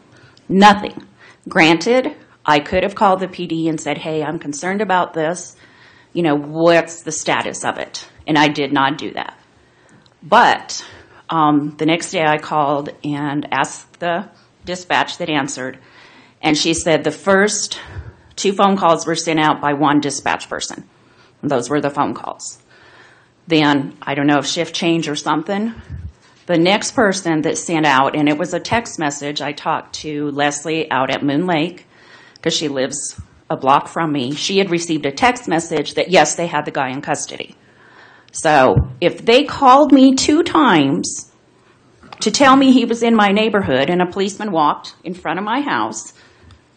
Nothing. Granted, I could have called the PD and said, hey, I'm concerned about this. What's the status of it? And I did not do that. But the next day I called and asked the dispatch that answered, and she said the first 2 phone calls were sent out by one dispatch person. And those were the phone calls. Then, I don't know if shift change or something, the next person that sent out, and it was a text message, I talked to Leslie out at Moon Lake, because she lives a block from me. She had received a text message that, yes, they had the guy in custody. So if they called me 2 times to tell me he was in my neighborhood and a policeman walked in front of my house,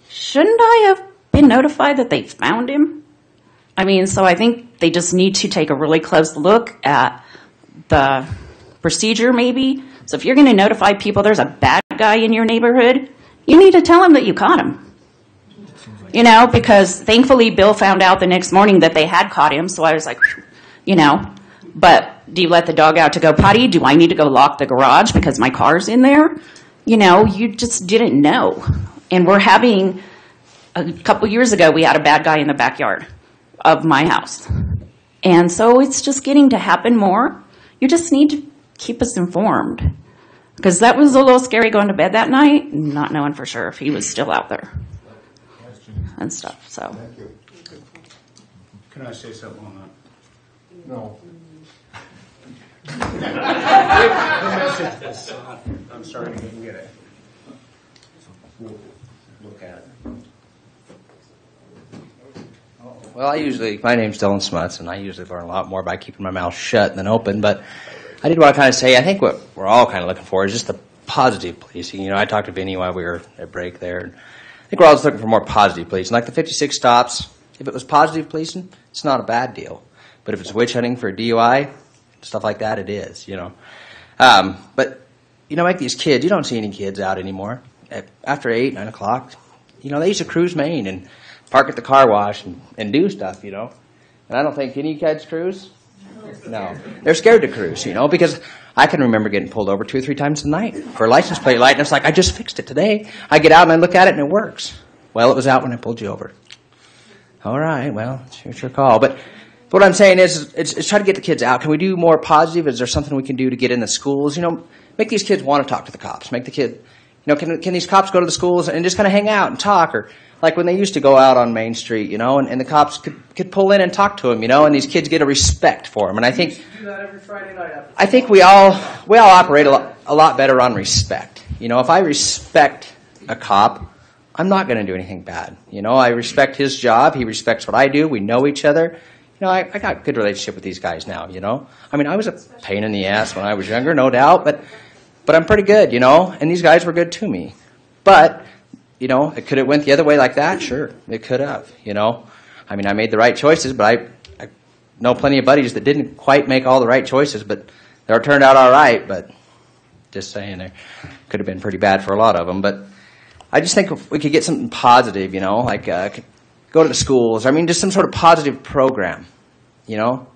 shouldn't I have been notified that they found him? So I think they just need to take a really close look at the procedure maybe. So if you're going to notify people there's a bad guy in your neighborhood, you need to tell them that you caught him. Because thankfully Bill found out the next morning that they had caught him, so I was like, but do you let the dog out to go potty? Do I need to go lock the garage because my car's in there? You just didn't know. And we're having, a couple years ago, we had a bad guy in the backyard of my house. And so it's just getting to happen more. You just need to keep us informed. Because that was a little scary going to bed that night, not knowing for sure if he was still out there and stuff. So. Thank you. Can I say something on that? No. The message is, I'm sorry you didn't get it. We'll look at it. Well, my name's Dylan Smuts, and I usually learn a lot more by keeping my mouth shut than open, but I did want to kind of say, I think what we're all kind of looking for is just the positive policing. You know, I talked to Vinny while we were at break there, and I think we're all just looking for more positive policing. Like the 56 stops, if it was positive policing, it's not a bad deal. But if it's witch hunting for a DUI, stuff like that, it is, you know. But, you know, like these kids, you don't see any kids out anymore. After 8, 9 o'clock, you know, they used to cruise Maine and park at the car wash and do stuff, you know. And I don't think any kids cruise. No. They're scared to cruise, you know, because I can remember getting pulled over 2 or 3 times a night for a license plate light, and it's like, I just fixed it today. I get out and I look at it and it works. Well, it was out when I pulled you over. All right, well, it's your call. But what I'm saying is, it's try to get the kids out. Can we do more positive? Is there something we can do to get in the schools? You know, make these kids want to talk to the cops. Make the kid, you know, can these cops go to the schools and just kind of hang out and talk? Or like when they used to go out on Main Street, you know, and the cops could pull in and talk to them, you know, and these kids get a respect for them. And I think do that every Friday night after I think we all operate a lot better on respect. You know, if I respect a cop, I'm not going to do anything bad. You know, I respect his job. He respects what I do. We know each other. You know, I got a good relationship with these guys now, you know. I mean, I was a pain in the ass when I was younger, no doubt, but I'm pretty good, you know, and these guys were good to me. But, you know, could it went the other way like that? Sure, it could have, you know. I mean, I made the right choices, but I know plenty of buddies that didn't quite make all the right choices, but they turned out all right. But just saying, they could have been pretty bad for a lot of them. But I just think if we could get something positive, you know, like go to the schools. I mean, just some sort of positive program, you know.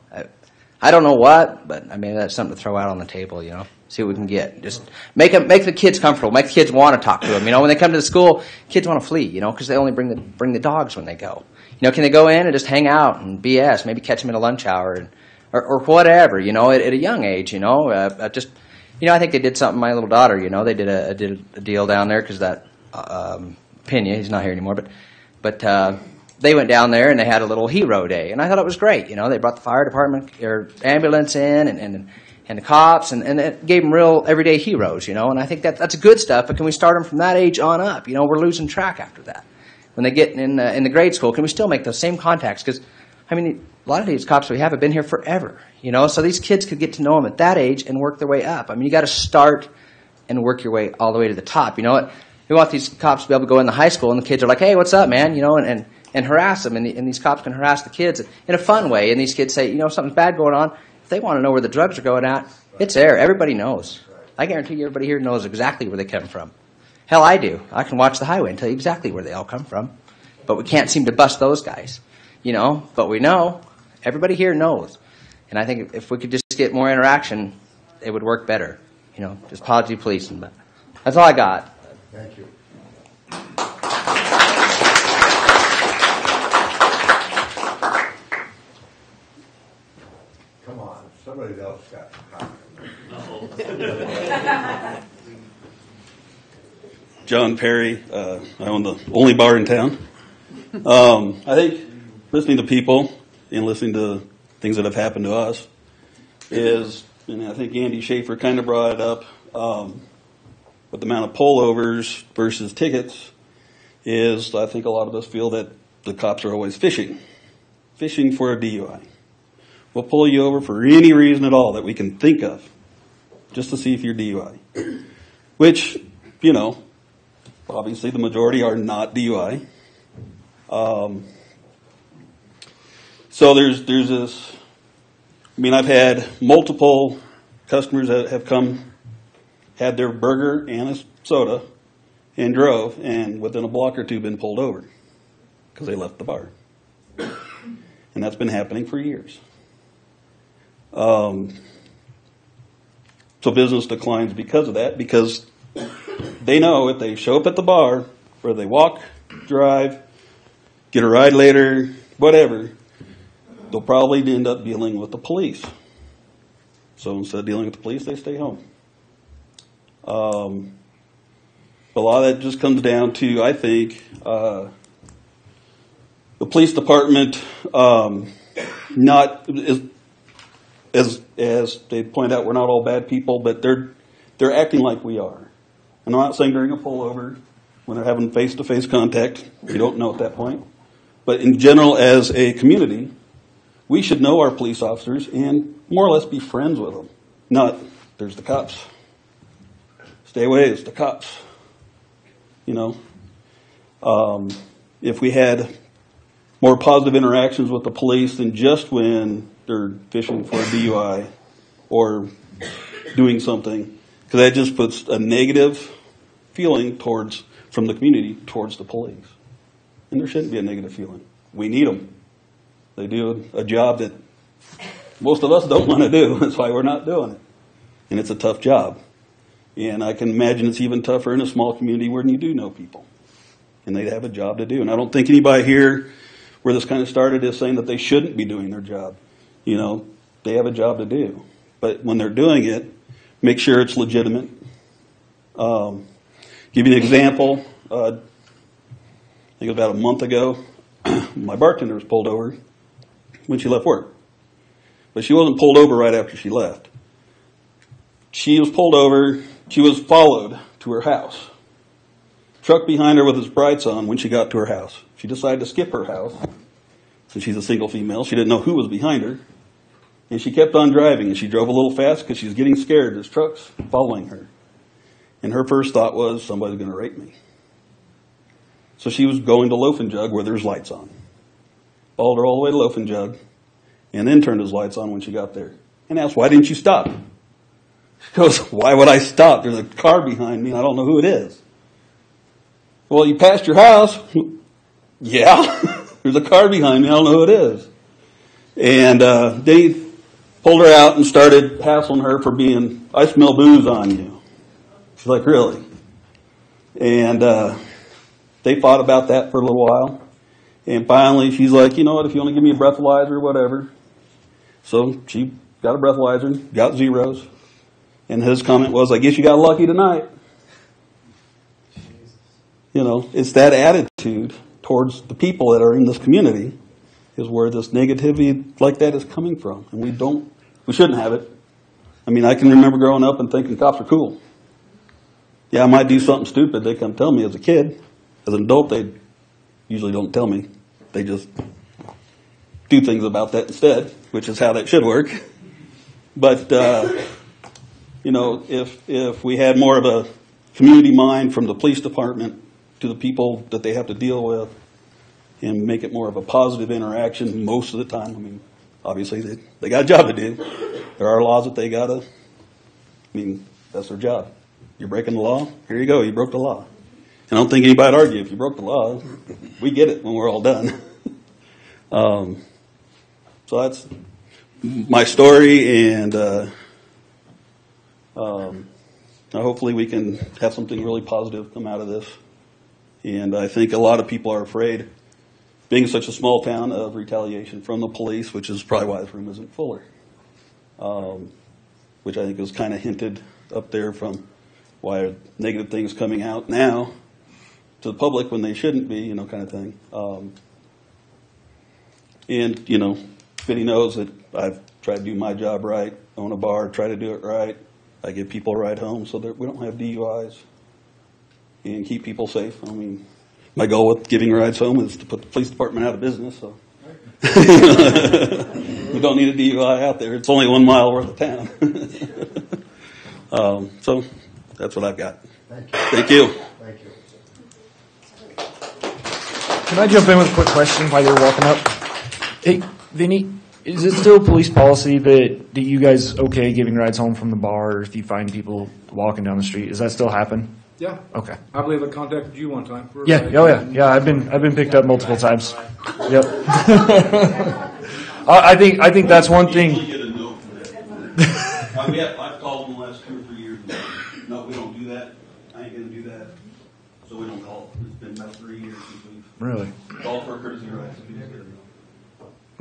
I don't know what, but I mean, that's something to throw out on the table, you know. See what we can get. Just make the kids comfortable. Make the kids want to talk to them. You know, when they come to the school, kids want to flee, you know, because they only bring the dogs when they go. You know, can they go in and just hang out and BS? Maybe catch them at a lunch hour or whatever. You know, at a young age. You know, just you know, I think they did something. My little daughter, you know, they did a deal down there because that Pena, he's not here anymore, but they went down there and they had a little hero day, and I thought it was great. You know, they brought the fire department or ambulance in and the cops, and it gave them real everyday heroes, you know, and I think that's good stuff, but can we start them from that age on up? You know, we're losing track after that. When they get in the grade school, can we still make those same contacts? Because, I mean, a lot of these cops we have been here forever, you know, so these kids could get to know them at that age and work their way up. I mean, you got to start and work your way all the way to the top, you know what? We want these cops to be able to go in the high school, and the kids are like, hey, what's up, man, you know, and harass them, and these cops can harass the kids in a fun way, and these kids say, you know, something's bad going on. If they want to know where the drugs are going at, it's there. Everybody knows. I guarantee you everybody here knows exactly where they come from. Hell, I do. I can watch the highway and tell you exactly where they all come from. But we can't seem to bust those guys, you know. But we know. Everybody here knows. And I think if we could just get more interaction, it would work better. You know, just positive policing. But that's all I got. Thank you. Come on, somebody else got John Perry. I own the only bar in town. I think listening to people and listening to things that have happened to us is, and I think Andy Schaefer kind of brought it up, with the amount of pullovers versus tickets is I think a lot of us feel that the cops are always fishing for a DUI. We'll pull you over for any reason at all that we can think of, just to see if you're DUI. Which, you know, obviously the majority are not DUI. So there's this, I mean, I've had multiple customers that have come, had their burger and a soda, and drove, and within a block or two been pulled over because they left the bar. And that's been happening for years. So business declines because of that, because they know if they show up at the bar, whether they walk, drive, get a ride later, whatever, they'll probably end up dealing with the police. So instead of dealing with the police, they stay home. A lot of that just comes down to, I think, the police department not as they point out, we're not all bad people, but they're acting like we are. And I'm not saying during a pullover when they're having face-to-face contact. We don't know at that point. But in general, as a community, we should know our police officers and more or less be friends with them. Not, there's the cops. Stay away, it's the cops. You know, if we had more positive interactions with the police than just when they're fishing for a DUI or doing something, because that just puts a negative feeling from the community towards the police. And there shouldn't be a negative feeling. We need them. They do a job that most of us don't want to do. That's why we're not doing it. And it's a tough job. And I can imagine it's even tougher in a small community where you do know people. And they have a job to do. And I don't think anybody here where this kind of started is saying that they shouldn't be doing their job. You know, they have a job to do. But when they're doing it, make sure it's legitimate. Give you an example. I think about a month ago, my bartender was pulled over when she left work. But she wasn't pulled over right after she left. She was pulled over. She was followed to her house. Truck behind her with its brights on when she got to her house. She decided to skip her house. Since she's a single female, she didn't know who was behind her. And she kept on driving, and she drove a little fast because she was getting scared. This truck's following her. And her first thought was, somebody's going to rape me. So she was going to Loaf and Jug where there's lights on. Followed her all the way to Loaf and Jug, and then turned his lights on when she got there. And asked, why didn't you stop? She goes, why would I stop? There's a car behind me, and I don't know who it is. Well, you passed your house. Yeah, there's a car behind me, I don't know who it is. And they pulled her out and started hassling her for being, I smell booze on you. She's like, really? And they fought about that for a little while. And finally, she's like, you know what, if you want to give me a breathalyzer or whatever. So she got a breathalyzer, got zeros. And his comment was, I guess you got lucky tonight. You know, it's that attitude towards the people that are in this community is where this negativity like that is coming from. And we shouldn't have it. I mean, I can remember growing up and thinking cops are cool. Yeah, I might do something stupid. They come tell me as a kid. As an adult, they usually don't tell me. They just do things about that instead, which is how that should work. But, you know, if we had more of a community mind from the police department to the people that they have to deal with and make it more of a positive interaction most of the time. I mean, obviously they got a job to do. There are laws that they got to, I mean, that's their job. You're breaking the law, here you go, you broke the law. And I don't think anybody'd argue if you broke the law. We get it when we're all done. So that's my story, and hopefully we can have something really positive come out of this. And I think a lot of people are afraid, being such a small town, of retaliation from the police, which is probably why this room isn't fuller. Which I think was kind of hinted up there from why negative things coming out now to the public when they shouldn't be, you know, kind of thing. And, you know, Vinny knows that I've tried to do my job right, own a bar, try to do it right. I give people a ride home so that we don't have DUIs and keep people safe. I mean, my goal with giving rides home is to put the police department out of business. So we don't need a DUI out there. It's only 1 mile worth of town. So that's what I've got. Thank you. Thank you. Can I jump in with a quick question while you're walking up? Hey, Vinny, is it still police policy that you guys okay giving rides home from the bar, or if you find people walking down the street? Does that still happen? Yeah. Okay. I believe I contacted you one time. Yeah. Oh yeah. Yeah. I've been picked up multiple times. Yep. I think that's one thing. I've called in the last 2 or 3 years. No, we don't do that. I ain't gonna do that. So we don't call. It's been about 3 years since we've really called for a courtesy ride. So we just get it.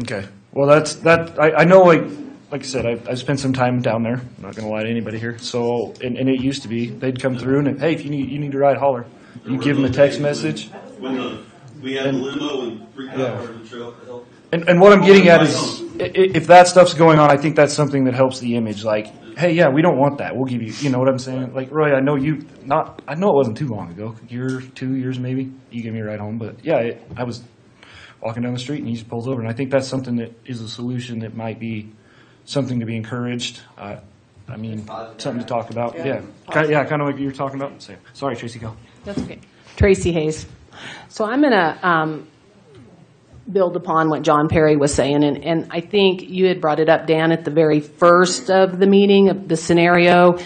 Okay. Well, I know, like I said, I spent some time down there. I'm not going to lie to anybody here. So, and it used to be they'd come through and hey, if you need a ride, holler. You give them a text message. When we had the limo and 3 cars would show up to help. And what I'm getting at is, if that stuff's going on, I think that's something that helps the image. Like, hey, yeah, we don't want that. We'll give you, you know what I'm saying? Like, Roy, I know it wasn't too long ago, a year, 2 years maybe. You gave me a ride home, but yeah, I was walking down the street and he just pulls over, and I think that's something that is a solution that might be something to be encouraged. I mean, something to talk about. Yeah, kind of like you're talking about. Sorry, Tracy, go. That's okay. Tracy Hayes. So I'm going to build upon what John Perry was saying, and I think you had brought it up, Dan, at the very first of the meeting, of the scenario.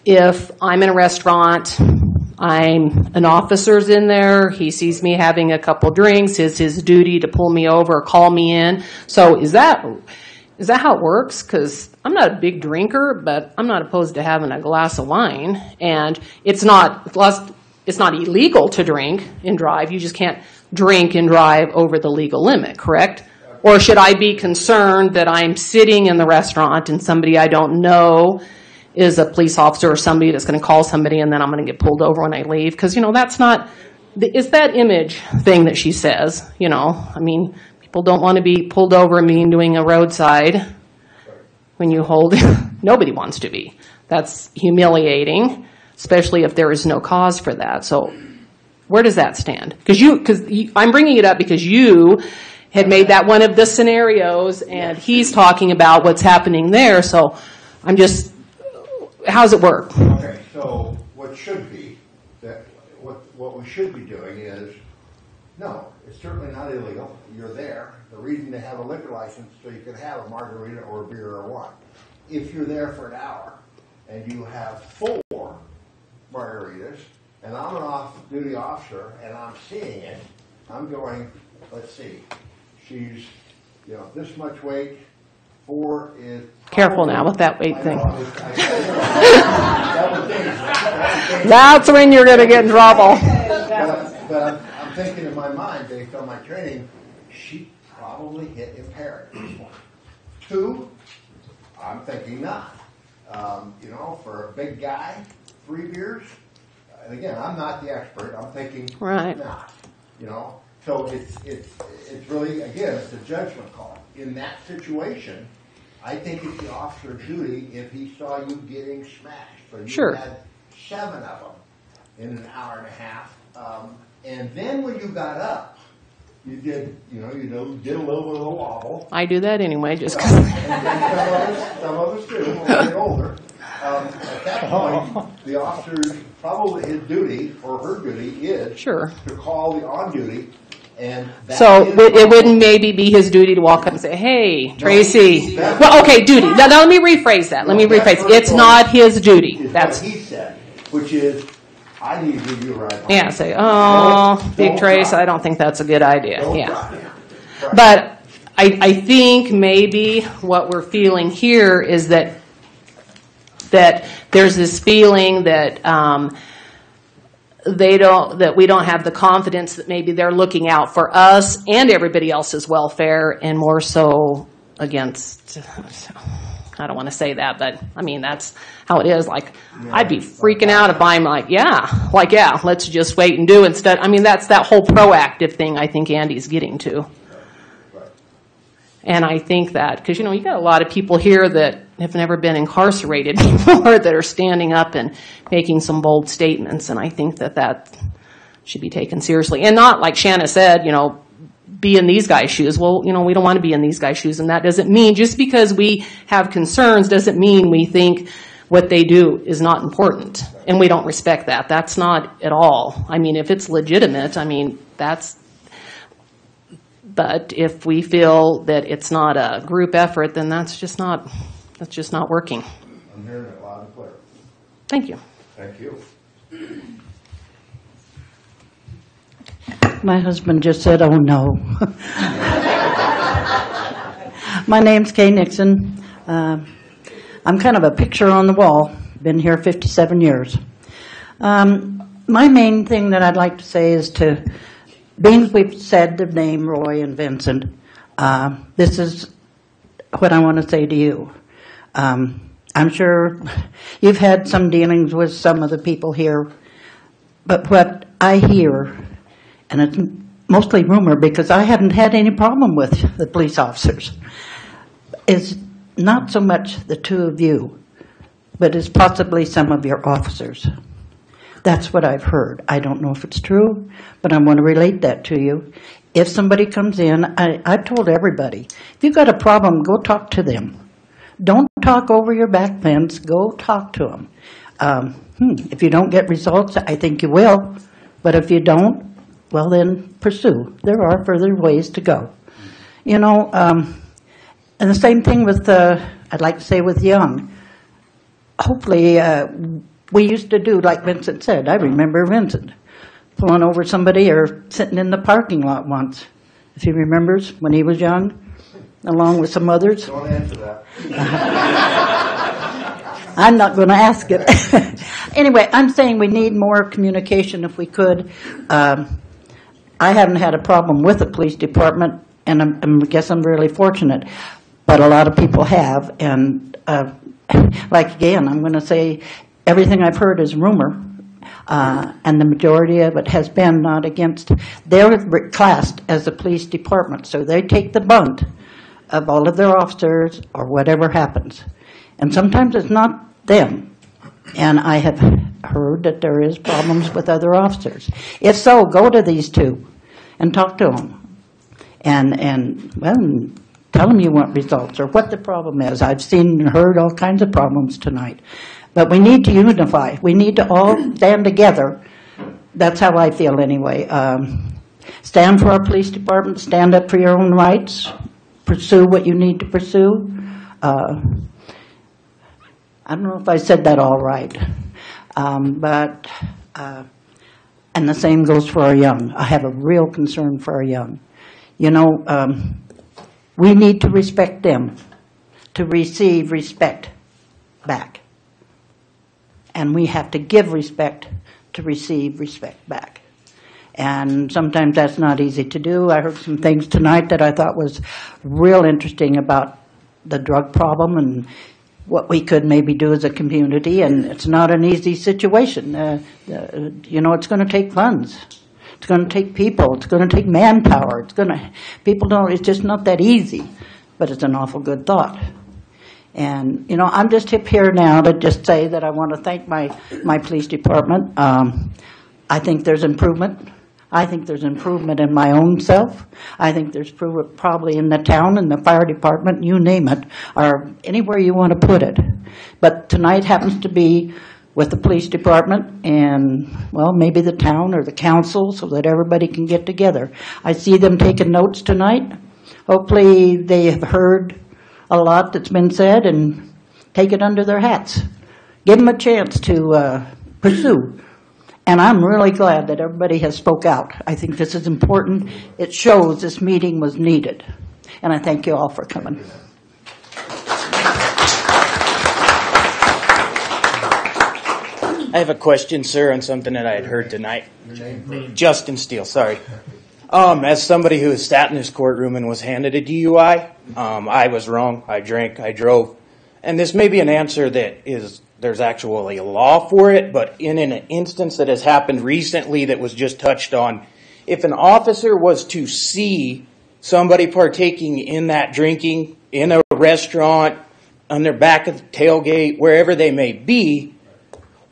If I'm in a restaurant, an officer's in there, he sees me having a couple drinks, it's his duty to pull me over or call me in. So is that how it works? Because I'm not a big drinker, but I'm not opposed to having a glass of wine, and it's not illegal to drink and drive. You just can't drink and drive over the legal limit, correct? Or should I be concerned that I'm sitting in the restaurant and somebody I don't know is a police officer or somebody that's going to call somebody and then I'm going to get pulled over when I leave? Because, that's not, it's that image thing that she says, I mean, people don't want to be pulled over and being doing a roadside when you hold, nobody wants to be. That's humiliating, especially if there is no cause for that. So where does that stand? Because I'm bringing it up because you had made that one of the scenarios, and he's talking about what's happening there. So I'm just, how's it work? Okay, so what we should be doing is, no, it's certainly not illegal. You're there. The reason to have a liquor license so you can have a margarita or a beer or wine. If you're there for an hour and you have 4 margaritas, and I'm an off-duty officer, and I'm seeing it, I'm going, let's see, she's, this much weight, 4 is... Careful now with that weight thing. That's when you're going to get in trouble. But I'm thinking in my mind, based on my training, she probably hit impaired at this point. 2, I'm thinking not. For a big guy, 3 beers... And again, I'm not the expert. I'm thinking not. So it's really, again, it's a judgment call. In that situation, I think it's the officer's duty if he saw you getting smashed. So you had 7 of them in an hour and a half, and then when you got up, you did, did a little bit of a wobble. I do that anyway, just. And then some of us do when we get older. At that point, the officer's probably his duty or her duty is to call the on duty, and so it wouldn't maybe be his duty to walk up and say, "Hey, Tracy." Well, okay, duty. Now let me rephrase that. It's not his duty. That's what he said, which is, I need to give you a ride home. Yeah, say, "Oh, Big Trace, I don't think that's a good idea." But I think maybe what we're feeling here is that there's this feeling that we don't have the confidence that maybe they're looking out for us and everybody else's welfare, and more so against. I don't want to say that, but I mean that's how it is. Like I'd be freaking out if I'm like, let's just wait and do instead. I mean that's that whole proactive thing. I think Andy's getting to. And I think that, because, you got a lot of people here that have never been incarcerated before that are standing up and making some bold statements, and I think that should be taken seriously. And not, like Shanna said, be in these guys' shoes. Well, we don't want to be in these guys' shoes, and that doesn't mean, just because we have concerns doesn't mean we think what they do is not important, and we don't respect that. That's not at all. I mean, if it's legitimate, that's... But if we feel that it's not a group effort, then that's just not working. I'm hearing it loud and clear. Thank you. Thank you. My husband just said, "Oh no." My name's Kay Nixon. I'm kind of a picture on the wall. Been here 57 years. My main thing that I'd like to say is being we've said the name Roy and Vincent, This is what I want to say to you. I'm sure you've had some dealings with some of the people here, but what I hear, and it's mostly rumor because I haven't had any problem with the police officers, is not so much the two of you, but is possibly some of your officers. That's what I've heard. I don't know if it's true, but I want to relate that to you. If somebody comes in, I've told everybody, if you've got a problem, go talk to them. Don't talk over your back fence. Go talk to them. If you don't get results, I think you will. But if you don't, well, then pursue. There are further ways to go. You know, and the same thing with, I'd like to say with young. Hopefully, we used to do, like Vincent said, I remember Vincent pulling over somebody or sitting in the parking lot once, if he remembers, when he was young, along with some others. Don't answer that. I'm not going to ask it. Anyway, I'm saying we need more communication if we could. I haven't had a problem with the police department, and I guess I'm really fortunate, but a lot of people have. And like again, I'm going to say everything I've heard is rumor, and the majority of it has been not against. They're classed as the police department, so they take the brunt of all of their officers or whatever happens. And sometimes it's not them. And I have heard that there is problems with other officers. If so, go to these two and talk to them. And well, tell them you want results or what the problem is. I've seen and heard all kinds of problems tonight. But we need to unify. We need to all stand together. That's how I feel anyway. Stand for our police department. Stand up for your own rights. Pursue what you need to pursue. I don't know if I said that all right. And the same goes for our young. I have a real concern for our young. You know, we need to respect them to receive respect back. And we have to give respect to receive respect back. And sometimes that's not easy to do. I heard some things tonight that I thought was real interesting about the drug problem and what we could maybe do as a community. And it's not an easy situation. You know, it's going to take funds. It's going to take people. It's going to take manpower. People don't, it's just not that easy. But it's an awful good thought. And, you know, I'm just hip here now to just say that I want to thank my police department. I think there's improvement. I think there's improvement in my own self. I think there's probably in the town and the fire department, you name it, or anywhere you want to put it. But tonight happens to be with the police department and, well, maybe the town or the council so that everybody can get together. I see them taking notes tonight. Hopefully they have heard a lot that's been said and take it under their hats. Give them a chance to pursue. And I'm really glad that everybody has spoke out. I think this is important. It shows this meeting was needed. And I thank you all for coming. I have a question, sir, on something that I had heard tonight. Justin Steele, sorry. As somebody who has sat in this courtroom and was handed a DUI, I was wrong. I drank, I drove. And this may be an answer that there's actually a law for it, but in an instance that has happened recently that was just touched on, if an officer was to see somebody partaking in that drinking in a restaurant, on their back of the tailgate, wherever they may be,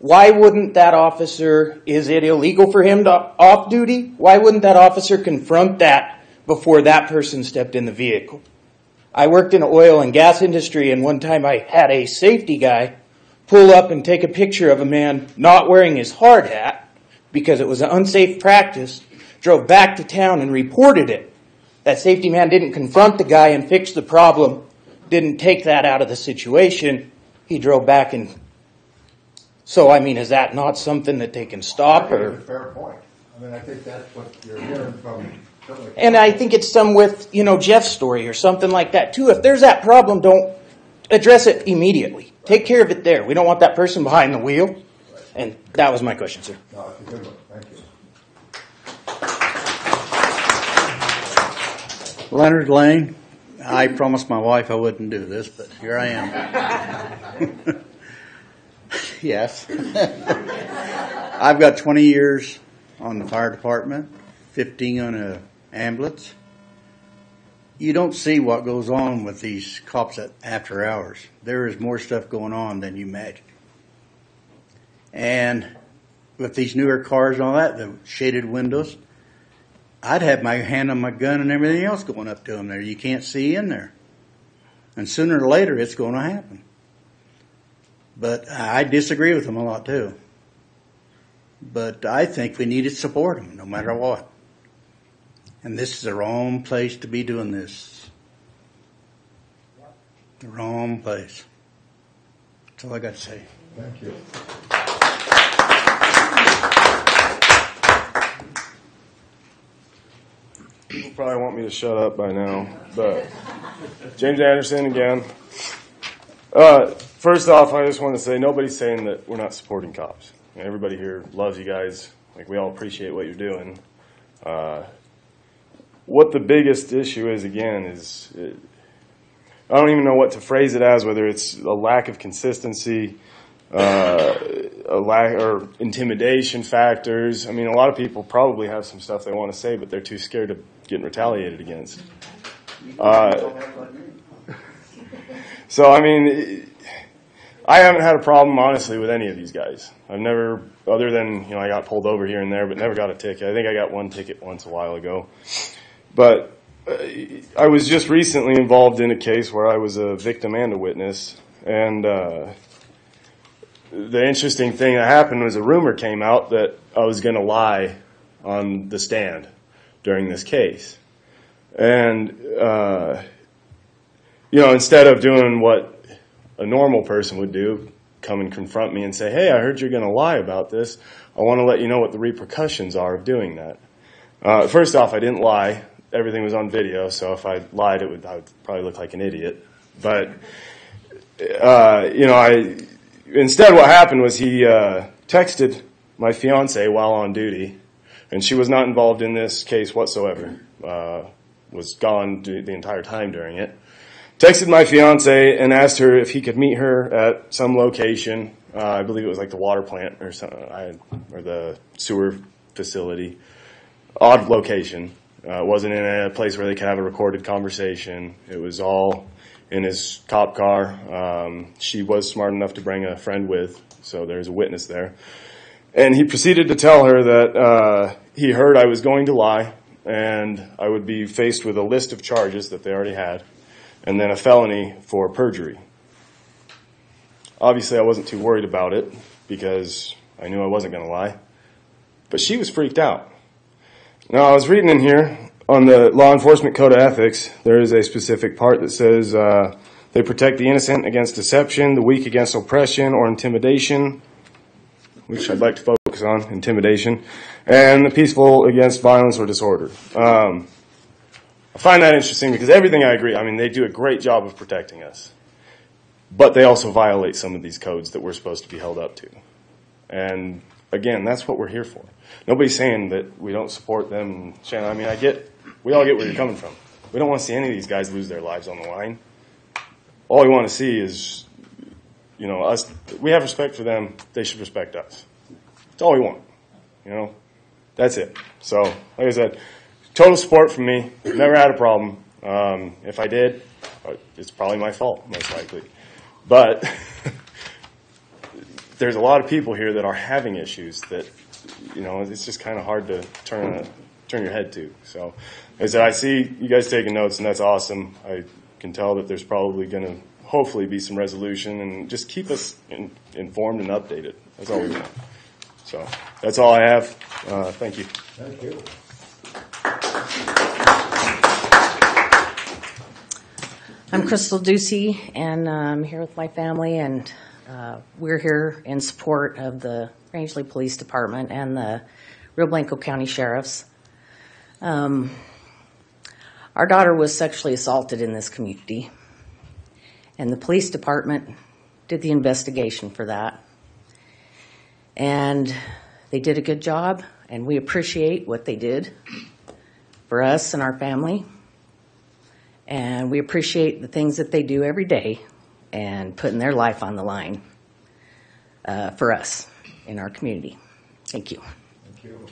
why wouldn't that officer, is it illegal for him to off duty? Why wouldn't that officer confront that before that person stepped in the vehicle? I worked in the oil and gas industry, and one time I had a safety guy pull up and take a picture of a man not wearing his hard hat because it was an unsafe practice, drove back to town and reported it. That safety man didn't confront the guy and fix the problem, didn't take that out of the situation. He drove back and... So, I mean, is that not something that they can stop? Or? That's a fair point. I mean, I think that's what you're hearing from... And I think it's some with, Jeff's story or something like that, too. If there's that problem, don't address it immediately. Take care of it there. We don't want that person behind the wheel. And that was my question, sir. No, it's a good one. Thank you. Leonard Lane, I promised my wife I wouldn't do this, but here I am. Yes. I've got 20 years on the fire department, 15 on an ambulance. You don't see what goes on with these cops after hours. There is more stuff going on than you imagine. And with these newer cars and all that, the shaded windows, I'd have my hand on my gun and everything else going up to them there. You can't see in there. And sooner or later, it's going to happen. But I disagree with them a lot, too. But I think we need to support them, no matter what. And this is the wrong place to be doing this. The wrong place. That's all I got to say. Thank you. People probably want me to shut up by now, but James Anderson again. First off, I just want to say nobody's saying that we're not supporting cops. Everybody here loves you guys. Like, we all appreciate what you're doing. What the biggest issue is, again, is I don't even know what to phrase it as, whether it's a lack of consistency, a lack or intimidation factors. I mean, a lot of people probably have some stuff they want to say, but they're too scared of getting retaliated against. So, I mean, I haven't had a problem, honestly, with any of these guys. I've never, other than, I got pulled over here and there, but never got a ticket. I think I got one ticket once a while ago. But I was just recently involved in a case where I was a victim and a witness. And the interesting thing that happened was a rumor came out that I was going to lie on the stand during this case. And, instead of doing what a normal person would do, come and confront me and say, hey, I heard you're going to lie about this. I want to let you know what the repercussions are of doing that. First off, I didn't lie. Everything was on video, so if I lied, I would probably look like an idiot. But, instead what happened was he texted my fiance while on duty, and she was not involved in this case whatsoever. Was gone the entire time during it. Texted my fiance and asked her if he could meet her at some location. I believe it was like the water plant or or the sewer facility. Odd location. It wasn't in a place where they could have a recorded conversation. It was all in his cop car. She was smart enough to bring a friend with, so there's a witness there. And he proceeded to tell her that he heard I was going to lie and I would be faced with a list of charges that they already had, and then a felony for perjury. Obviously, I wasn't too worried about it because I knew I wasn't going to lie. But she was freaked out. Now, I was reading in here on the Law Enforcement Code of Ethics, there is a specific part that says they protect the innocent against deception, the weak against oppression or intimidation, which I'd like to focus on, intimidation, and the peaceful against violence or disorder. I find that interesting because everything I agree, I mean, they do a great job of protecting us. But they also violate some of these codes that we're supposed to be held up to. And again, that's what we're here for. Nobody's saying that we don't support them. Shannon, I mean, we all get where you're coming from. We don't want to see any of these guys lose their lives on the line. All we want to see is, us. We have respect for them. They should respect us. That's all we want. That's it. So, like I said, total support from me. Never had a problem. If I did, it's probably my fault, most likely. But there's a lot of people here that are having issues that, it's just kind of hard to turn your head to. So, like I said, I see you guys taking notes, and that's awesome. I can tell that there's probably going to hopefully be some resolution, and just keep us informed and updated. That's all we want. So that's all I have. Thank you. Thank you. I'm Crystal Ducey, and I'm here with my family, and we're here in support of the Rangeley Police Department and the Rio Blanco County Sheriffs. Our daughter was sexually assaulted in this community, and the police department did the investigation for that. And they did a good job, and we appreciate what they did for us and our family. And we appreciate the things that they do every day and putting their life on the line for us in our community. Thank you. Thank you.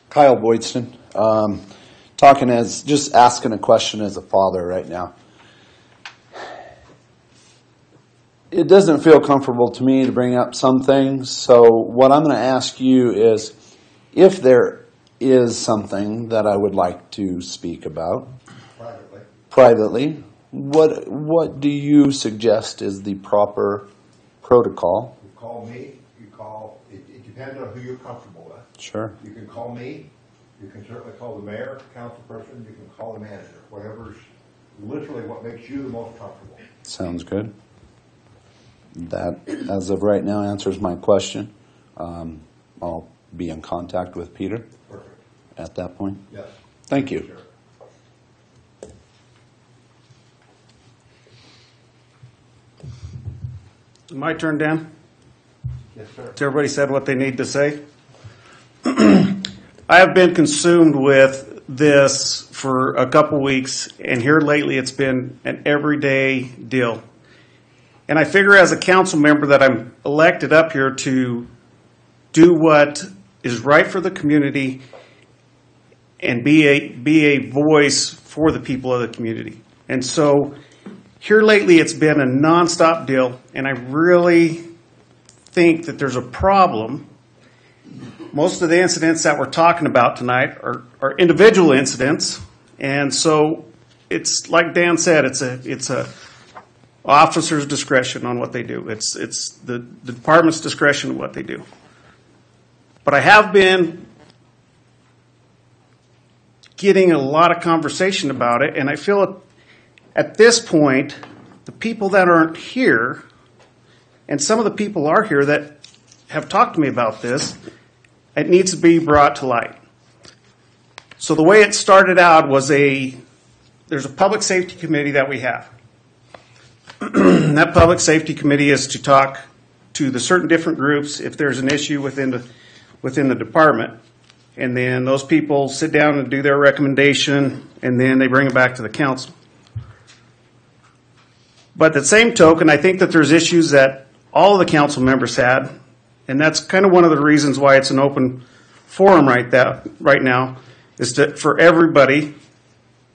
Kyle Boydston, just asking a question as a father right now. It doesn't feel comfortable to me to bring up some things, so what I'm going to ask you is, if there is something that I would like to speak about privately, what do you suggest is the proper protocol? You call me, it depends on who you're comfortable with. Sure. You can call me, you can certainly call the mayor, council person, you can call the manager, whatever's literally what makes you the most comfortable. Sounds good. That, as of right now, answers my question. I'll be in contact with Peter. Perfect. At that point. Yes. Thank you. Sure. My turn, Dan? Yes, sir. Has everybody said what they need to say? I have been consumed with this for a couple weeks, and here lately it's been an everyday deal. And I figure as a council member that I'm elected up here to do what is right for the community and be a voice for the people of the community. And so here lately it's been a nonstop deal, and I really think that there's a problem. Most of the incidents that we're talking about tonight are individual incidents, and so it's like Dan said, it's a officer's discretion on what they do. It's the department's discretion on what they do. But I have been getting a lot of conversation about it, and I feel at this point, the people that aren't here, and some of the people are here that have talked to me about this, it needs to be brought to light. So the way it started out was there's a public safety committee that we have. That public safety committee is to talk to the certain different groups if there's an issue within the department. And then those people sit down and do their recommendation, and then they bring it back to the council. But at the same token, I think that there's issues that all of the council members had, and that's kind of one of the reasons why it's an open forum right now, is for everybody,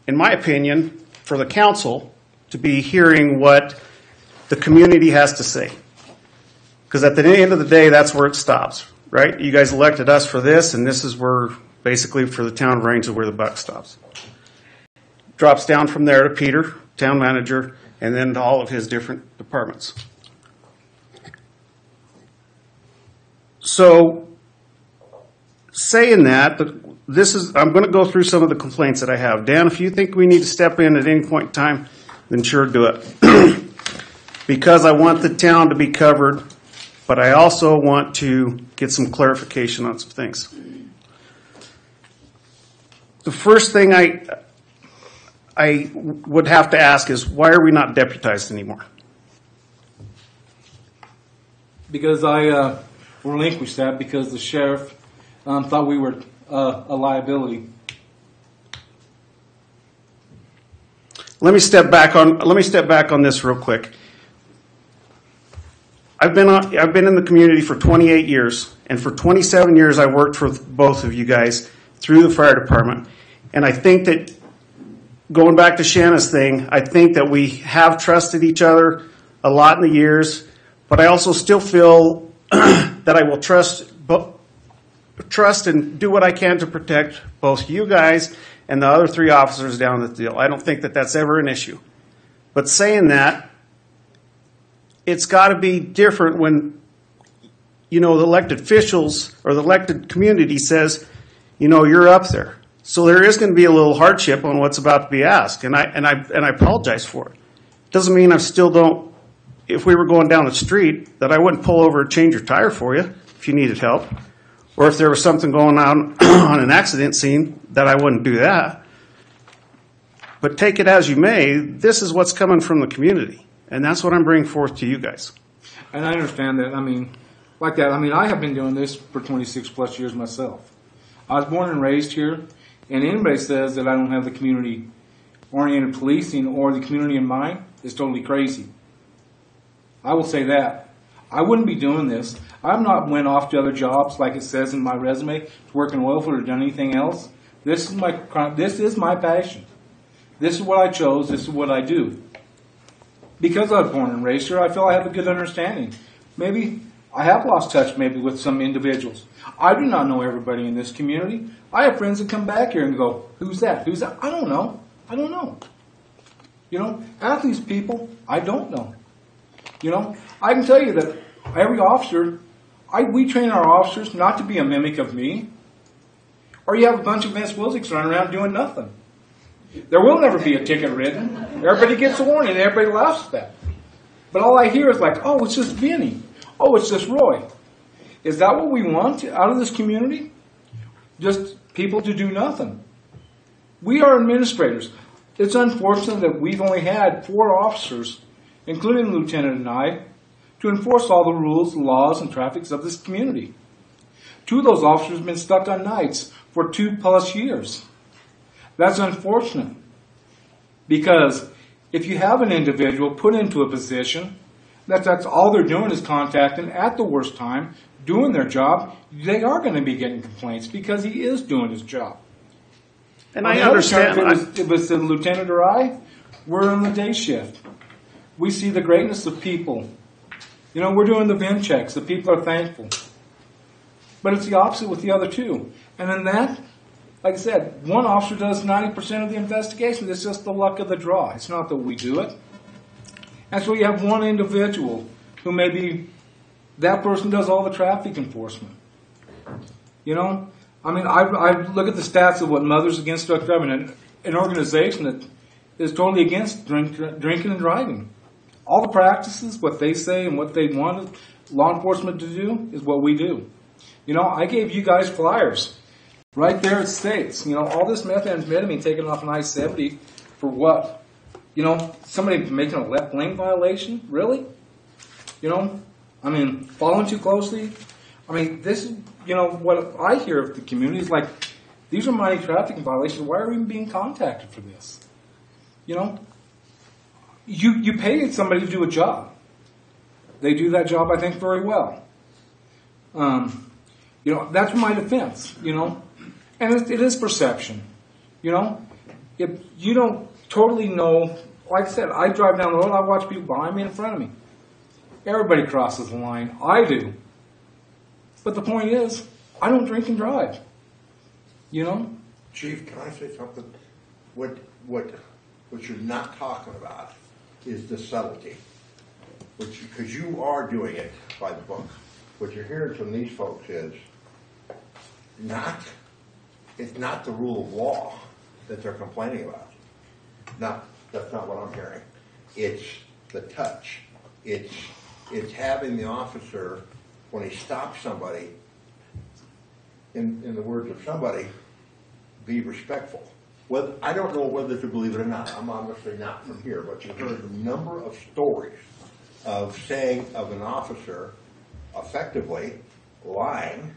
in my opinion, for the council to be hearing what the community has to say. Because at the end of the day, that's where it stops, right? You guys elected us for this, and this is where, basically for the town of Rangeley, where the buck stops. Drops down from there to Peter, town manager, and then to all of his different departments. So, saying that, I'm going to go through some of the complaints that I have. Dan, if you think we need to step in at any point in time, then sure, do it. Because I want the town to be covered, but I also want to get some clarification on some things. The first thing I would have to ask is, why are we not deputized anymore? Because I relinquished that because the sheriff thought we were a liability. Let me step back on this real quick. I've been in the community for 28 years, and for 27 years I worked for both of you guys through the fire department. And I think that, going back to Shanna's thing, I think that we have trusted each other a lot in the years, but I also still feel that I will trust and do what I can to protect both you guys and the other 3 officers down at the deal. I don't think that that's ever an issue. But saying that, it's got to be different when, the elected officials or the elected community says, you're up there. So there is going to be a little hardship on what's about to be asked, and I apologize for it. Doesn't mean I still don't. If we were going down the street, that I wouldn't pull over and change your tire for you if you needed help, or if there was something going on on an accident scene, that I wouldn't do that. But take it as you may, this is what's coming from the community, and that's what I'm bringing forth to you guys. And I understand that. I mean, like that. I mean, I have been doing this for 26 plus years myself. I was born and raised here, and anybody says that I don't have the community-oriented policing or the community in mind is totally crazy. I will say that. I wouldn't be doing this. I've not went off to other jobs like it says in my resume to work in oil field or done anything else. This is my passion. This is what I chose. This is what I do. Because I was born and raised here, I feel I have a good understanding. Maybe I have lost touch maybe with some individuals. I do not know everybody in this community. I have friends that come back here and go, who's that? Who's that? I don't know. I don't know. You know, half these people, I don't know. You know, I can tell you that every officer, we train our officers not to be a mimic of me. Or you have a bunch of Vince Wilsicks running around doing nothing. There will never be a ticket written. Everybody gets a warning and everybody laughs at that. But all I hear is like, oh, it's just Vinny. Oh, it's just Roy. Is that what we want out of this community? Just people to do nothing. We are administrators. It's unfortunate that we've only had 4 officers, including the lieutenant and I, to enforce all the rules, laws, and traffics of this community. 2 of those officers have been stuck on nights for 2+ years. That's unfortunate. Because if you have an individual put into a position that's all they're doing is contacting at the worst time, doing their job, they are going to be getting complaints because he is doing his job. And I understand. If it was the lieutenant or I, we're on the day shift. We see the greatness of people. You know, we're doing the VIN checks. The people are thankful. But it's the opposite with the other 2. And in that, like I said, one officer does 90% of the investigation. It's just the luck of the draw. It's not that we do it. And so you have one individual who maybe that person does all the traffic enforcement. You know? I mean, I look at the stats of what Mothers Against Drunk Driving, an organization that is totally against drinking and driving. All the practices, what they say and what they want law enforcement to do is what we do. You know, I gave you guys flyers. Right there it states, you know, all this methamphetamine taken off an I-70 for what? You know, somebody making a left lane violation? Really? You know, I mean, following too closely? I mean, this is, you know, what I hear of the community is like, these are minor traffic violations. Why are we even being contacted for this? You know, you pay somebody to do a job. They do that job, I think, very well. You know, that's my defense, you know. And it is perception, you know. If you don't totally know, like I said, I drive down the road, I watch people behind me and in front of me. Everybody crosses the line. I do. But the point is, I don't drink and drive. You know? Chief, can I say something? What you're not talking about is the subtlety. Because you are doing it by the book. What you're hearing from these folks is it's not the rule of law that they're complaining about. That's not what I'm hearing. It's the touch. It's having the officer, when he stops somebody, in the words of somebody, be respectful. Well, I don't know whether to believe it or not. I'm obviously not from here, but you've heard a number of stories of saying of an officer effectively lying,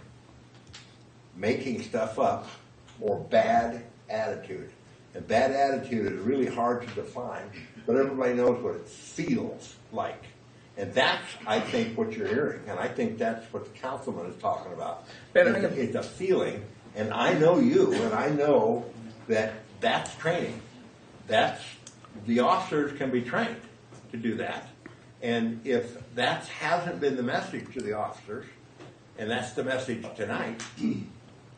making stuff up, or bad attitude. And bad attitude is really hard to define, but everybody knows what it feels like. And that's, I think, what you're hearing. And I think that's what the councilman is talking about. It's a feeling. And I know you, and I know that that's training. The officers can be trained to do that. And if that hasn't been the message to the officers, and that's the message tonight,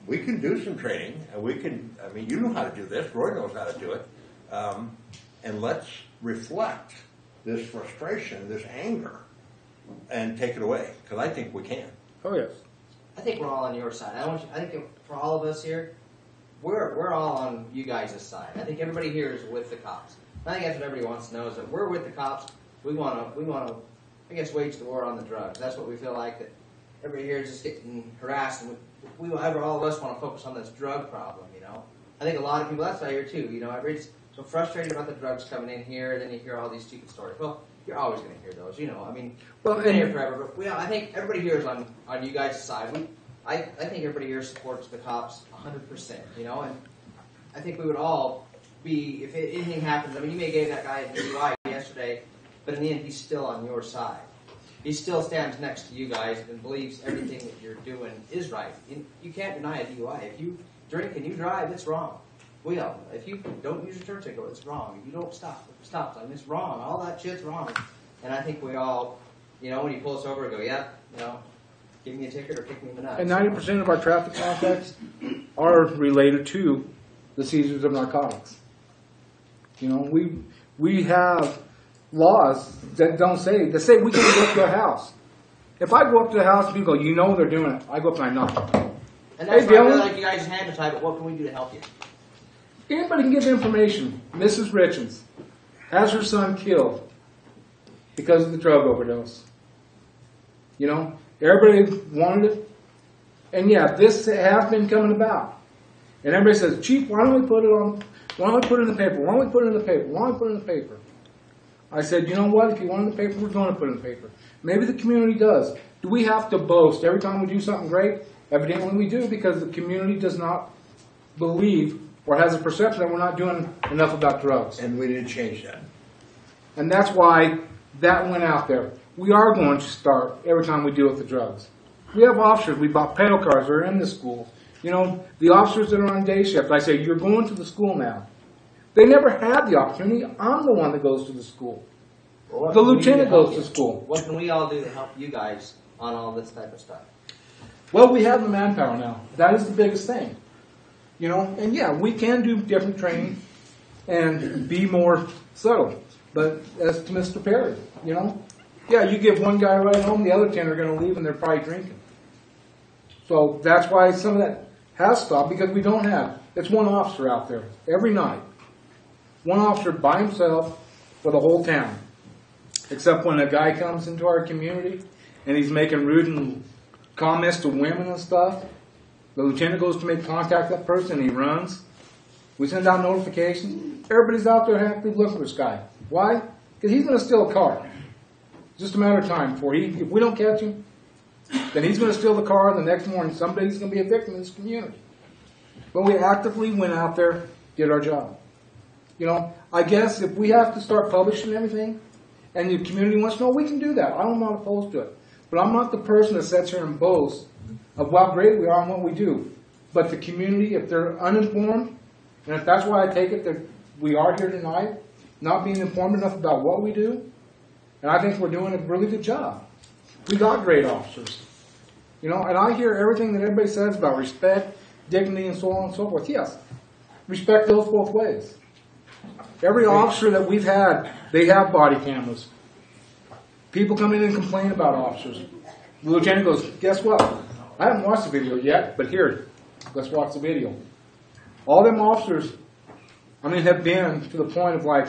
we can do some training, and you know how to do this, Roy knows how to do it, and let's reflect this frustration, this anger, and take it away, because I think we can. Oh, yes. I think we're all on your side. I think for all of us here, we're all on you guys' side. I think everybody here is with the cops. I think that's what everybody wants to know is that we're with the cops. We want to, I guess, wage the war on the drugs. That's what we feel like, that everybody here is just getting harassed, and all of us want to focus on this drug problem, you know. I think a lot of people, that's why I hear too, you know, everybody's so frustrated about the drugs coming in here, and then you hear all these stupid stories. Well, You're always going to hear those, you know. I mean, Well, we've been and- here forever, but I think everybody here is on you guys' side. I think everybody here supports the cops 100%, you know, and I think we would all be, if anything happens, I mean, you may give that guy a DUI yesterday, but in the end, he's still on your side. He still stands next to you guys and believes everything that you're doing is right. You can't deny a DUI. If you drink and you drive, it's wrong. We all know. If you don't use your turn signal, it's wrong. If you don't stop sign, it's wrong. All that shit's wrong. And I think we all, you know, when you pull us over, go, yep, you know, give me a ticket or kick me in the nuts. And 90% of our traffic contacts are related to the seizures of narcotics. You know, we have laws that say we can go up to a house. If I go up to a house and people go, you know they're doing it, I go up and I knock. And that's Hey, why I feel Dylan? like you guys hand to tie, but what can we do to help you? Anybody can give information. Mrs. Richens has her son killed because of the drug overdose. You know, everybody wanted it. And yeah, this has been coming about. And everybody says, Chief, why don't we put it in the paper? Why don't we put it in the paper? Why don't we put it in the paper? I said, you know what? If you want it in the paper, we're going to put it in the paper. Maybe the community does. Do we have to boast every time we do something great? Evidently we do, because the community does not believe or has a perception that we're not doing enough about drugs. And we didn't change that. And that's why that went out there. We are going to start every time we deal with the drugs. We have officers. We bought pedal cars. They're in the schools. You know, the officers that are on day shift, I say, you're going to the school now. They never had the opportunity. I'm the one that goes to the school. Well, The lieutenant goes to school. What can we all do to help you guys on all this type of stuff? Well, we have the manpower now. That is the biggest thing. You know, and yeah, we can do different training and be more subtle. But as to Mr. Perry, you know, yeah, you give one guy a ride home, the other 10 are going to leave and they're probably drinking. So that's why some of that has stopped, because we don't have, it's one officer out there every night. One officer by himself for the whole town. Except when a guy comes into our community and he's making rude comments to women and stuff, the lieutenant goes to make contact with that person and he runs. We send out notifications. Everybody's out there happily looking for this guy. Why? Because he's going to steal a car. It's just a matter of time before if we don't catch him, then he's going to steal the car, and the next morning somebody's going to be a victim in this community. But we actively went out there, did our job. You know, I guess if we have to start publishing everything, and the community wants to know, we can do that. I'm not opposed to it. But I'm not the person that sits here and boasts of how great we are and what we do. But the community, if they're uninformed, and if that's why I take it that we are here tonight, not being informed enough about what we do, and I think we're doing a really good job. We got great officers. You know, and I hear everything that everybody says about respect, dignity, and so on and so forth. Yes, respect goes both ways. Every officer that we've had, they have body cameras. People come in and complain about officers. The lieutenant goes, guess what? I haven't watched the video yet, but here, let's watch the video. All them officers, I mean, have been to the point of like,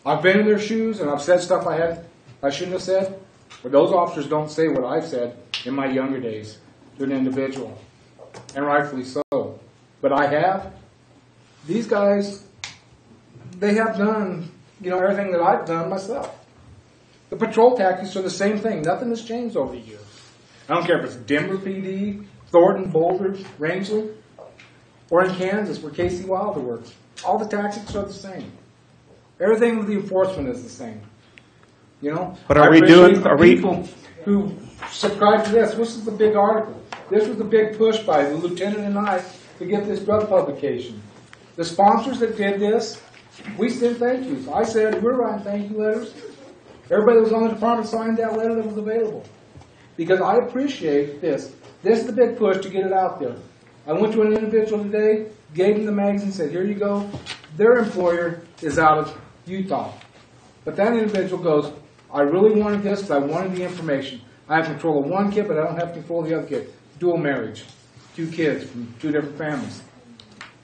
I've been in their shoes and I've said stuff I shouldn't have said, but those officers don't say what I've said in my younger days to an individual, and rightfully so. But I have. These guys, they have done, you know, everything that I've done myself. The patrol tactics are the same thing. Nothing has changed over the years. I don't care if it's Denver PD, Thornton, Boulder, Rangeley, or in Kansas where Casey Wilder works. All the tactics are the same. Everything with the enforcement is the same. You know? But are we doing? Are we? People who subscribe to this. This is the big article. This was the big push by the lieutenant and I to get this drug publication. The sponsors that did this, we sent thank yous. I said, we're writing thank you letters. Everybody that was on the department signed that letter that was available. Because I appreciate this. This is the big push to get it out there. I went to an individual today, gave him the magazine, said, here you go. Their employer is out of Utah. But that individual goes, I really wanted this because I wanted the information. I have control of one kid, but I don't have control of the other kid. Dual marriage. 2 kids from 2 different families.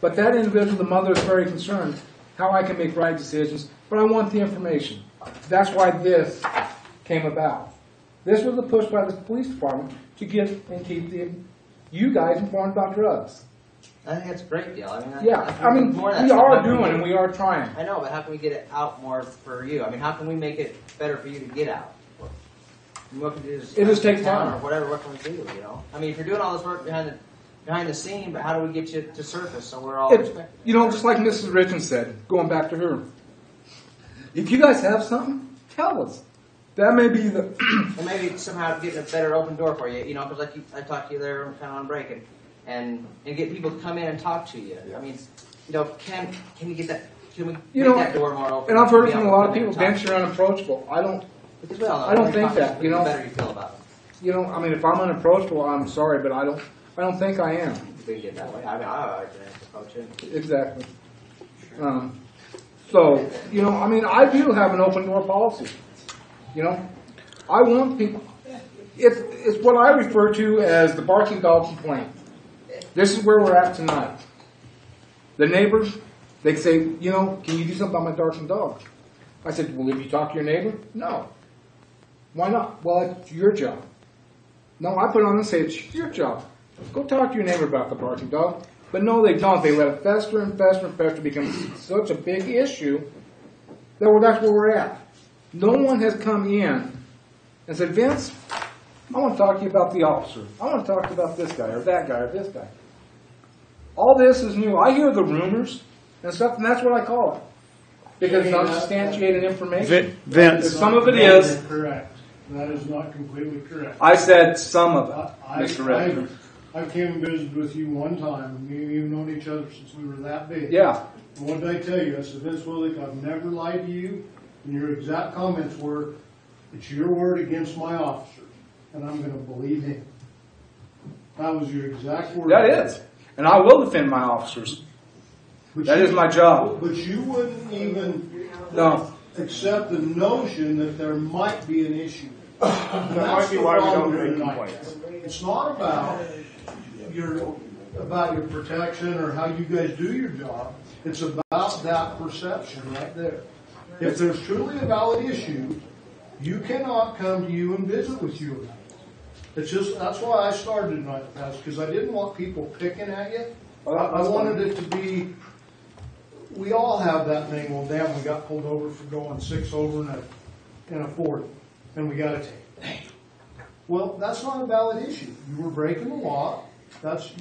But that individual, the mother, is very concerned how I can make right decisions, but I want the information. That's why this came about. This was a push by the police department to get and keep you guys informed about drugs. I think that's a great deal. I mean, we are doing and we are trying. I know, but how can we get it out more for you? I mean, how can we make it better for you to get out? What can we do? It just takes time. Or whatever. What can we do? You know, I mean, if you're doing all this work behind the scene, but how do we get you to surface so we're all respected? You know, just like Mrs. Richmond said, going back to her. If you guys have something, tell us. That may be the. Well, maybe somehow getting a better open door for you. You know, because like I talked to you there kind of on break, and get people to come in and talk to you. I mean, you know, can you get that? Can we make that door more open? And I've heard from a lot of people, Vince, you're unapproachable. I don't think that. You know, better you feel about it. You know, I mean, if I'm unapproachable, I'm sorry, but I don't think I am. We get that way. I mean, I like to approach it. Exactly. So, you know, I mean, I do have an open door policy. You know, I want people. It's what I refer to as the barking dog complaint. This is where we're at tonight. The neighbors, they say, you know, can you do something about my barking dog? I said, well, if you talk to your neighbor, no. Why not? Well, it's your job. No, I put on and say, it's your job. Go talk to your neighbor about the barking dog. But no, they don't. They let it fester and fester and fester, become such a big issue that that's where we're at. No one has come in and said, Vince, I want to talk to you about the officer. I want to talk to you about this guy or that guy or this guy. All this is new. I hear the rumors and stuff, and that's what I call it. Because it's unsubstantiated information. Vince. Some of it is. Correct. That is not completely correct. I said some of it, Mr. Redford. I came and visited with you one time. Me and you have known each other since we were that big. Yeah. And what did I tell you? I said, Vince Willick, I've never lied to you. And your exact comments were, it's your word against my officer. And I'm going to believe him. That was your exact word. That is. And I will defend my officers. That is my job. But you wouldn't even accept the notion that there might be an issue. That might be why we don't make complaints. It's not about your protection or how you guys do your job. It's about that perception right there. If there's truly a valid issue, you cannot come to you and visit with you about it. It's just, that's why I started tonight, because I didn't want people picking at you. I wanted it to be, we all have that thing, well, damn, we got pulled over for going 6 over in a 40, and we got a ticket. Well, that's not a valid issue. You were breaking the law. That's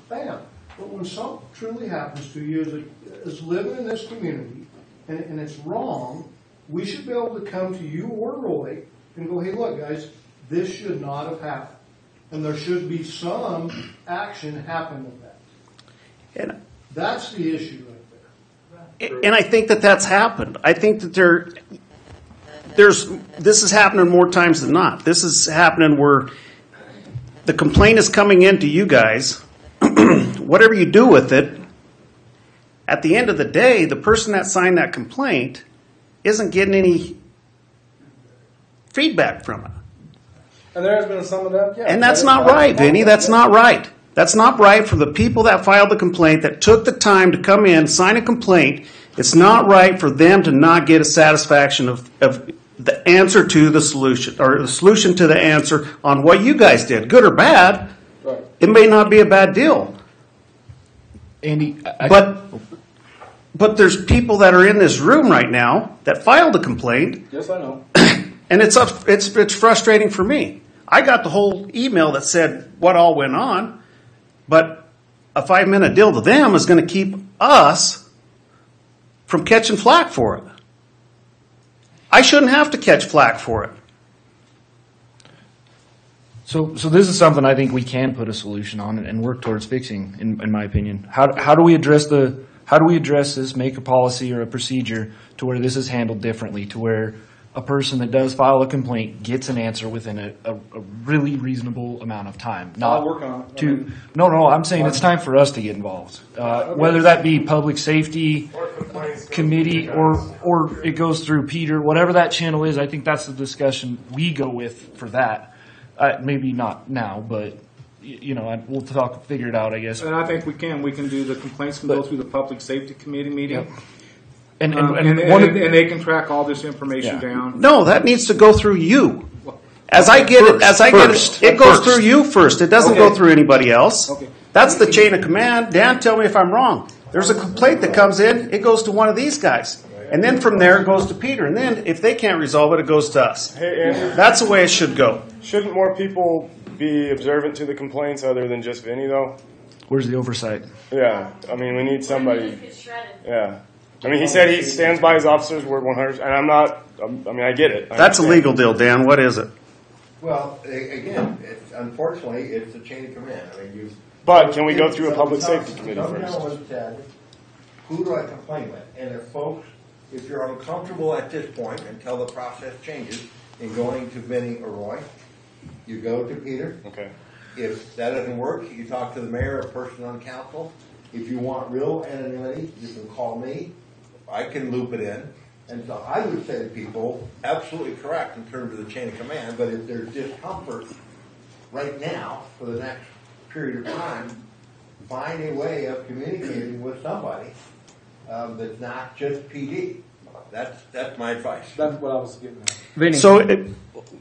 bam. But when something truly happens to you as living in this community, and it's wrong, we should be able to come to you or Roy and go, hey, look, guys, this should not have happened. And there should be some action happen with that. And that's the issue right there. And I think that's happened. I think that this is happening more times than not. This is happening where the complaint is coming into you guys. Whatever you do with it, at the end of the day, the person that signed that complaint isn't getting any feedback from it. And there has been some of that, yeah. And that's not right, Vinny. That's not right. That's not right for the people that filed the complaint, that took the time to come in, sign a complaint. It's not right for them to not get a satisfaction of the answer to the solution, or the solution to the answer on what you guys did, good or bad. Right. It may not be a bad deal. Andy, but there's people that are in this room right now that filed a complaint. Yes, I know. And it's frustrating for me. I got the whole email that said what all went on, but a 5-minute deal to them is going to keep us from catching flack for it. I shouldn't have to catch flack for it. So this is something I think we can put a solution on and work towards fixing, in my opinion. How do we address this, make a policy or a procedure to where this is handled differently, to where a person that does file a complaint gets an answer within a really reasonable amount of time? I'll work on it. No, I'm saying it's time for us to get involved. Whether that be public safety committee or it goes through Peter, whatever that channel is, I think that's the discussion we go with for that. Maybe not now, but we'll figure it out, I guess. And I think we can. We can do the complaints can go through the public safety committee meeting. Yep. And they can track all this information down. No, that needs to go through you. It goes through you first. It doesn't go through anybody else. Okay. That's the chain of command. Dan, tell me if I'm wrong. There's a complaint that comes in, it goes to one of these guys. And then from there, it goes to Peter. And then if they can't resolve it, it goes to us. Hey, Andy, that's the way it should go. Shouldn't more people be observant to the complaints other than just Vinny, though? Where's the oversight? Yeah, I mean, we need somebody. Yeah. I mean, he said he stands by his officers' word 100%, and I'm not, I mean, I get it. That's a legal deal, Dan. What is it? Well, again, unfortunately, it's a chain of command. I mean, But can we go through a public safety committee some first? gentleman said, who do I complain with? And if you're uncomfortable at this point until the process changes in going to Vinny or Roy, you go to Peter. Okay. If that doesn't work, you talk to the mayor or person on council. If you want real anonymity, you can call me. I can loop it in. And so I would say to people, absolutely correct in terms of the chain of command, but if there's discomfort right now for the next period of time, find a way of communicating with somebody that's not just PD. That's my advice. That's what I was getting at. Vinny,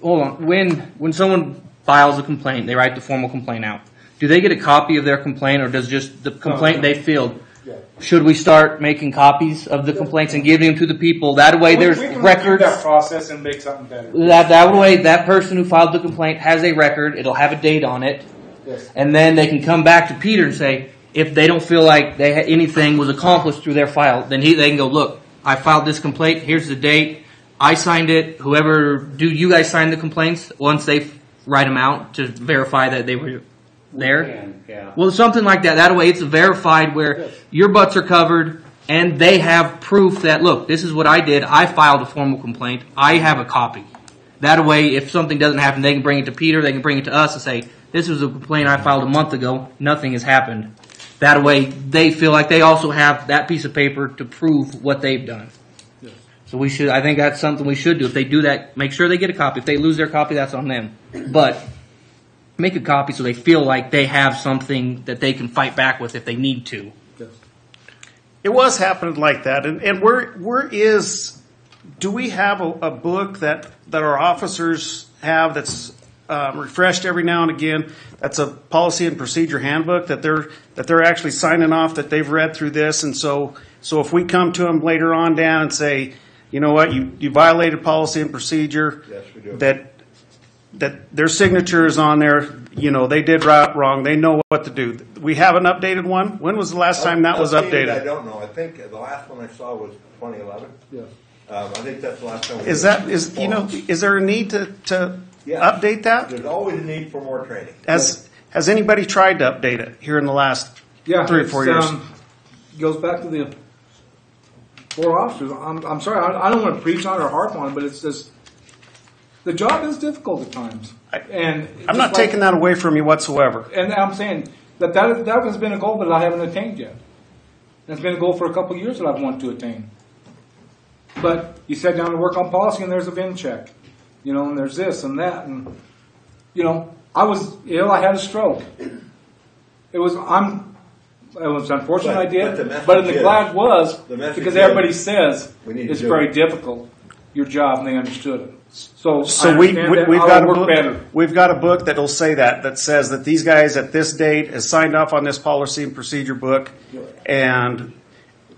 hold on. When someone files a complaint, they write the formal complaint out. Do they get a copy of their complaint, or does just the complaint they filled? Yeah. Should we start making copies of the complaints and giving them to the people? That way, there's we can records. That process and make something better. That way, that person who filed the complaint has a record. It'll have a date on it, Yes. and then they can come back to Peter and say, if they don't feel like anything was accomplished through their file, then they can go, look, I filed this complaint. Here's the date. I signed it. Do you guys sign the complaints once they write them out to verify that they were there? Yeah. Well, something like that. That way it's verified where your butts are covered and they have proof that, look, this is what I did. I filed a formal complaint. I have a copy. That way, if something doesn't happen, they can bring it to Peter. They can bring it to us and say, this was a complaint I filed a month ago. Nothing has happened. That way, they feel like they also have that piece of paper to prove what they've done. Yes. So I think that's something we should do. If they do that, make sure they get a copy. If they lose their copy, that's on them. But make a copy so they feel like they have something that they can fight back with if they need to. Yes. It was happening like that. And do we have a book that our officers have that's refreshed every now and again? That's a policy and procedure handbook that they're actually signing off that they've read through this. And so if we come to them later on, Dan, and say, you know what, you violated policy and procedure, Yes, we do. that their signature is on there, they did wrong, they know what to do. We have an updated one. When was the last time that was updated? I don't know. I think the last one I saw was 2011. Yeah. I think that's the last time. Is there a need to update that? There's always a need for more training. Has anybody tried to update it here in the last 3 or 4 years? Goes back to the 4 officers. I'm sorry, I don't want to preach on it or harp on it, but it's just the job is difficult at times. And I'm not taking that away from you whatsoever. And I'm saying that has been a goal that I haven't attained yet. And it's been a goal for a couple of years that I've wanted to attain. But you sat down to work on policy, and there's a VIN check, and there's this and that, and I was ill. I had a stroke. It was unfortunate I did, but the glad was because everybody says it's very difficult, your job, and they understood it. So we've got a book that'll say that says that these guys at this date has signed off on this policy and procedure book, and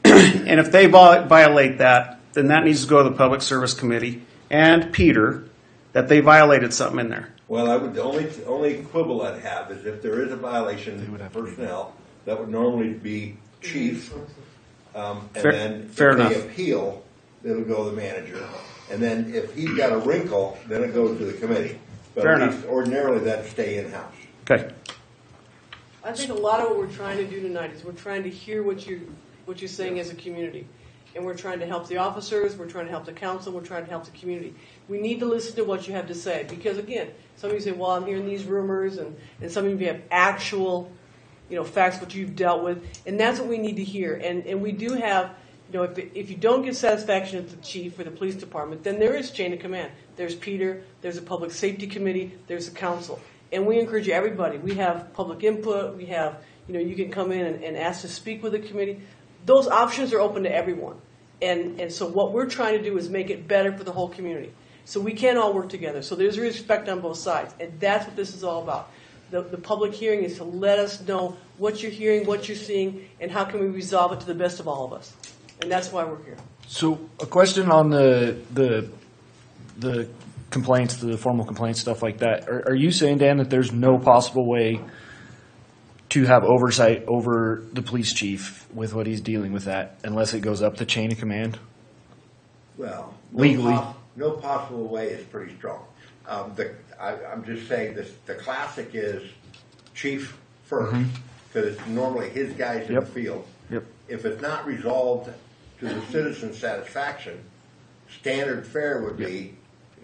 if they violate that, then that needs to go to the Public Service Committee and Peter that they violated something in there. Well, I would the only quibble I'd have is if there is a violation of personnel, that would normally be chief, and then if they appeal, it'll go to the manager, and then if he's got a wrinkle, then it goes to the committee. But Fair at enough. least ordinarily that'd stay in house. Okay. I think a lot of what we're trying to do tonight is we're trying to hear what you're saying as a community. And we're trying to help the officers, we're trying to help the council, we're trying to help the community. We need to listen to what you have to say. Because again, some of you say, well, I'm hearing these rumors, and some of you have actual, facts, what you've dealt with. And that's what we need to hear. And we do have, if you don't get satisfaction at the chief or the police department, then there is chain of command. There's Peter, there's a public safety committee, there's a council. And we encourage everybody. We have public input, we have, you can come in and ask to speak with the committee. Those options are open to everyone. And so what we're trying to do is make it better for the whole community. So we can all work together. So there's respect on both sides. And that's what this is all about. the public hearing is to let us know what you're hearing, what you're seeing, and how can we resolve it to the best of all of us. And that's why we're here. So a question on the complaints, the formal complaints, stuff like that. Are you saying, Dan, that there's no possible way to have oversight over the police chief with what he's dealing with that unless it goes up the chain of command? Well, legally. No possible way is pretty strong. I'm just saying this, the classic is chief first, because it's normally his guys in the field. Yep. If it's not resolved to the citizen's satisfaction, standard fare would be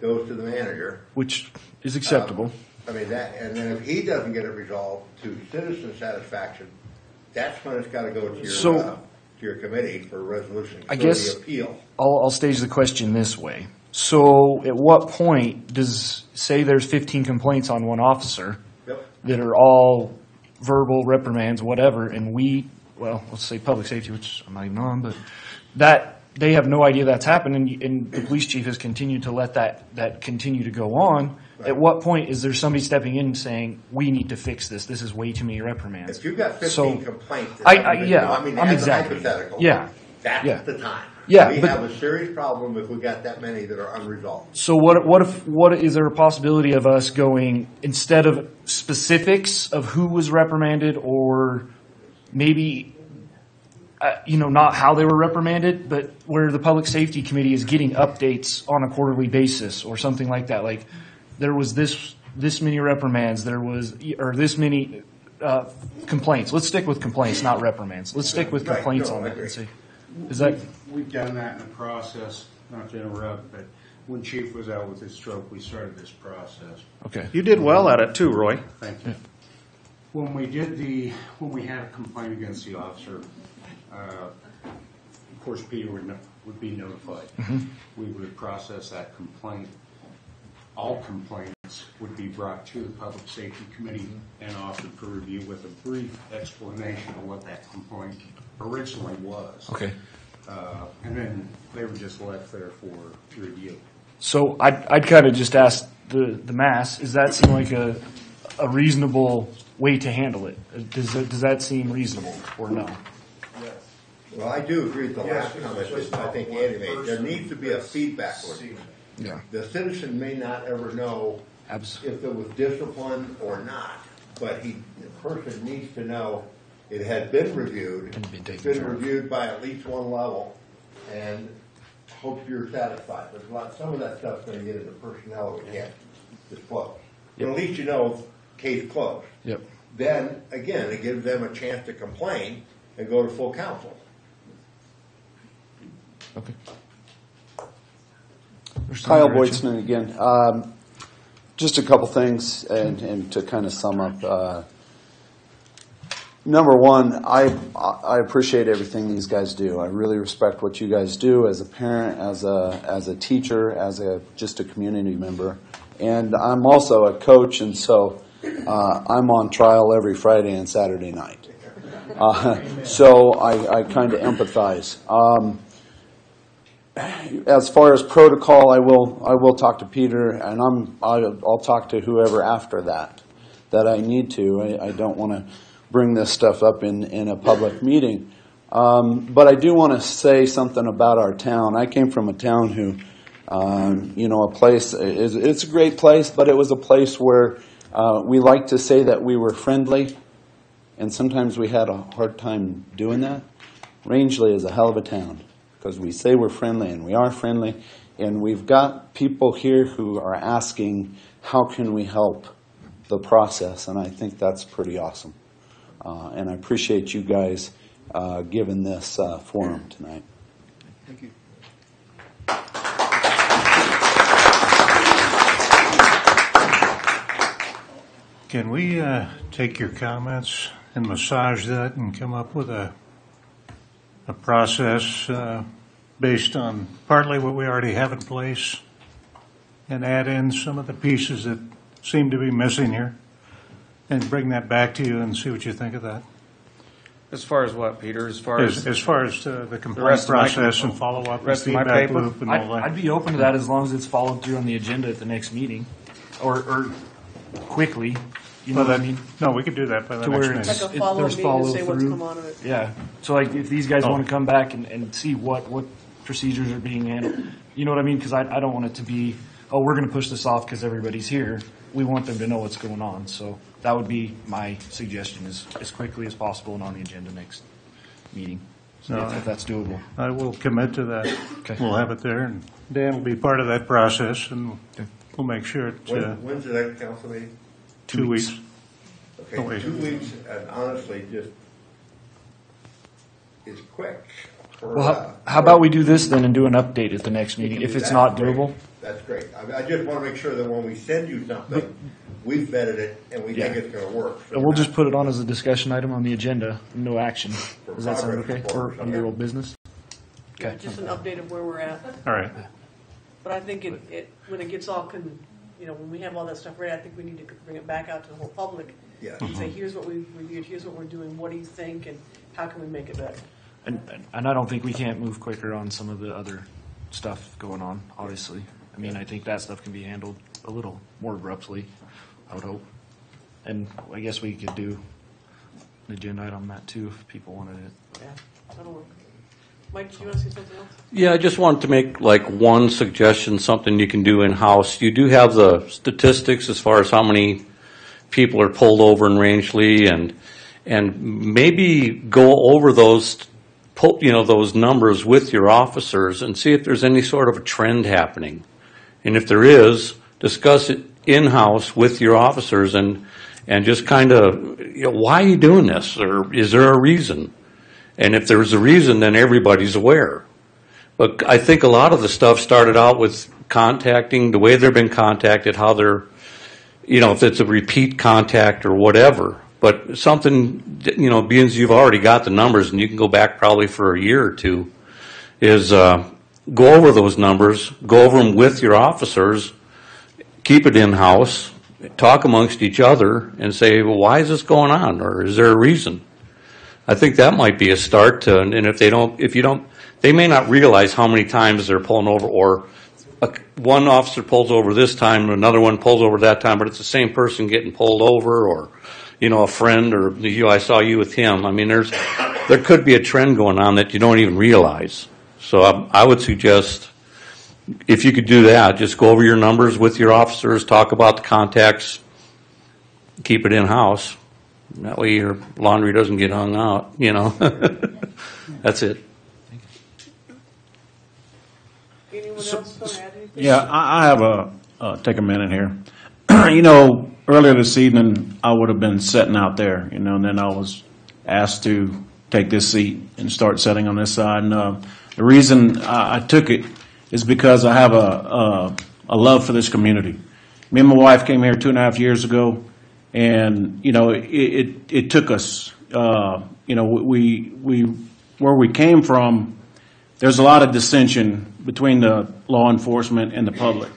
goes to the manager. Which is acceptable. I mean, that, and then if he doesn't get it resolved to citizen satisfaction, that's when it's got to go to your committee for resolution. I guess the appeal. I'll stage the question this way. So at what point does, say there's 15 complaints on one officer that are all verbal reprimands, whatever, and let's say public safety, which I'm not even on, but that they have no idea that's happened, and the police chief has continued to let that continue to go on. Right. At what point is there somebody stepping in and saying, we need to fix this, this is way too many reprimands? If you've got 15 complaints, I'm exactly. Hypothetical. That's the time. Yeah, we have a serious problem if we got that many that are unresolved. So what is there a possibility of us going, instead of specifics of who was reprimanded, or maybe not how they were reprimanded, but where the public safety committee is getting updates on a quarterly basis or something like that? Like, there was this many reprimands, or this many complaints. Let's stick with complaints, not reprimands. Let's stick with complaints on that and see. We've done that in the process, not to interrupt, but when Chief was out with his stroke, we started this process. Okay. You did well at it too, Roy. Thank you. When we had a complaint against the officer, of course, Peter would be notified. We would process that complaint. All complaints would be brought to the Public Safety Committee and offered for review with a brief explanation of what that complaint originally was. Okay. And then they were just left there for review. So I'd kind of just ask the mass, does that seem like a reasonable way to handle it? Does that seem reasonable or no? Well, I do agree with the last comment that I think Andy made. There needs to be a feedback loop. Yeah. The citizen may not ever know if there was discipline or not, but the person needs to know it had been reviewed, it's been reviewed by at least one level, and hope you're satisfied. There's some of that stuff's going to get into personnel that we can't disclose. But at least you know, case closed. Yep. Then, again, it gives them a chance to complain and go to full counsel. Okay. Kyle Boydston again. Just a couple things, and to kind of sum up. Number one, I appreciate everything these guys do. I really respect what you guys do as a parent, as a teacher, as just a community member, and I'm also a coach, and so I'm on trial every Friday and Saturday night. So I kind of empathize. As far as protocol, I will talk to Peter, and I'll talk to whoever after that I need to. I don't want to bring this stuff up in a public meeting, but I do want to say something about our town. I came from a town who, a place. It's a great place, but it was a place where we like to say that we were friendly, and sometimes we had a hard time doing that. Rangeley is a hell of a town, because we say we're friendly, and we are friendly, and we've got people here who are asking, how can we help the process? And I think that's pretty awesome. And I appreciate you guys giving this forum tonight. Thank you. Can we take your comments and massage that and come up with a process based on partly what we already have in place and add in some of the pieces that seem to be missing here and bring that back to you and see what you think of that? As far as what, Peter? As far as the complaint process and follow up and feedback loop and all that? I'd be open to that as long as it's followed through on the agenda at the next meeting or quickly. You know what I mean? No, we could do that by the To next where meeting. Like a follow there's meeting to follow say what's through. come out of it. Yeah. So like if these guys want to come back and see what procedures are being handled, you know what I mean? Because I don't want it to be, oh, we're going to push this off because everybody's here. We want them to know what's going on. So that would be my suggestion, is as quickly as possible and on the agenda next meeting. So No, if that's doable. I will commit to that. Okay. We'll have it there, and Dan will be part of that process, and we'll make sure it, When's the next council meeting? 2 weeks. Okay, Oh, wait. 2 weeks, and honestly, just, it's quick. for, Well, how about we do this then and do an update at the next meeting if it's That's not great. doable? That's great. I just want to make sure that when we send you something, we've vetted it and we think it's going to work. And we'll just put it on as a discussion item on the agenda, no action. Does that sound progress okay? report. Or under old business? Yeah, just an update of where we're at. All right. But I think when it gets all, when we have all that stuff ready, I think we need to bring it back out to the whole public. Yeah. And say, here's what we've reviewed, here's what we're doing, what do you think, and how can we make it better? And I don't think we can't move quicker on some of the other stuff going on, obviously. I mean, I think that stuff can be handled a little more abruptly, I would hope. And I guess we could do an agenda item on that too if people wanted it. Yeah, that'll work. Mike, do you want to say something else? Yeah, I just wanted to make like one suggestion, something you can do in-house. You do have the statistics as far as how many people are pulled over in Rangeley, and maybe go over those numbers with your officers and see if there's any sort of a trend happening. And if there is, discuss it in-house with your officers and just kind of, why are you doing this? Or is there a reason? And if there's a reason, then everybody's aware. But I think a lot of the stuff started out with contacting, the way they've been contacted, how they're, if it's a repeat contact or whatever. But something, being you've already got the numbers and you can go back probably for a year or two, is go over those numbers, go over them with your officers, keep it in-house, talk amongst each other and say, well, why is this going on? Or is there a reason? I think that might be a start to, and they may not realize how many times they're pulling over, or one officer pulls over this time and another one pulls over that time, but it's the same person getting pulled over, or, a friend, or I saw you with him. I mean, there could be a trend going on that you don't even realize. So I would suggest, if you could do that, just go over your numbers with your officers, talk about the contacts, keep it in-house. That way your laundry doesn't get hung out, That's it. Anyone else want to add anything? Yeah, I have take a minute here. Earlier this evening, I would have been sitting out there, and then I was asked to take this seat and start sitting on this side. And the reason I took it is because I have a love for this community. Me and my wife came here 2.5 years ago, and it took us. We where we came from. There's a lot of dissension between the law enforcement and the public.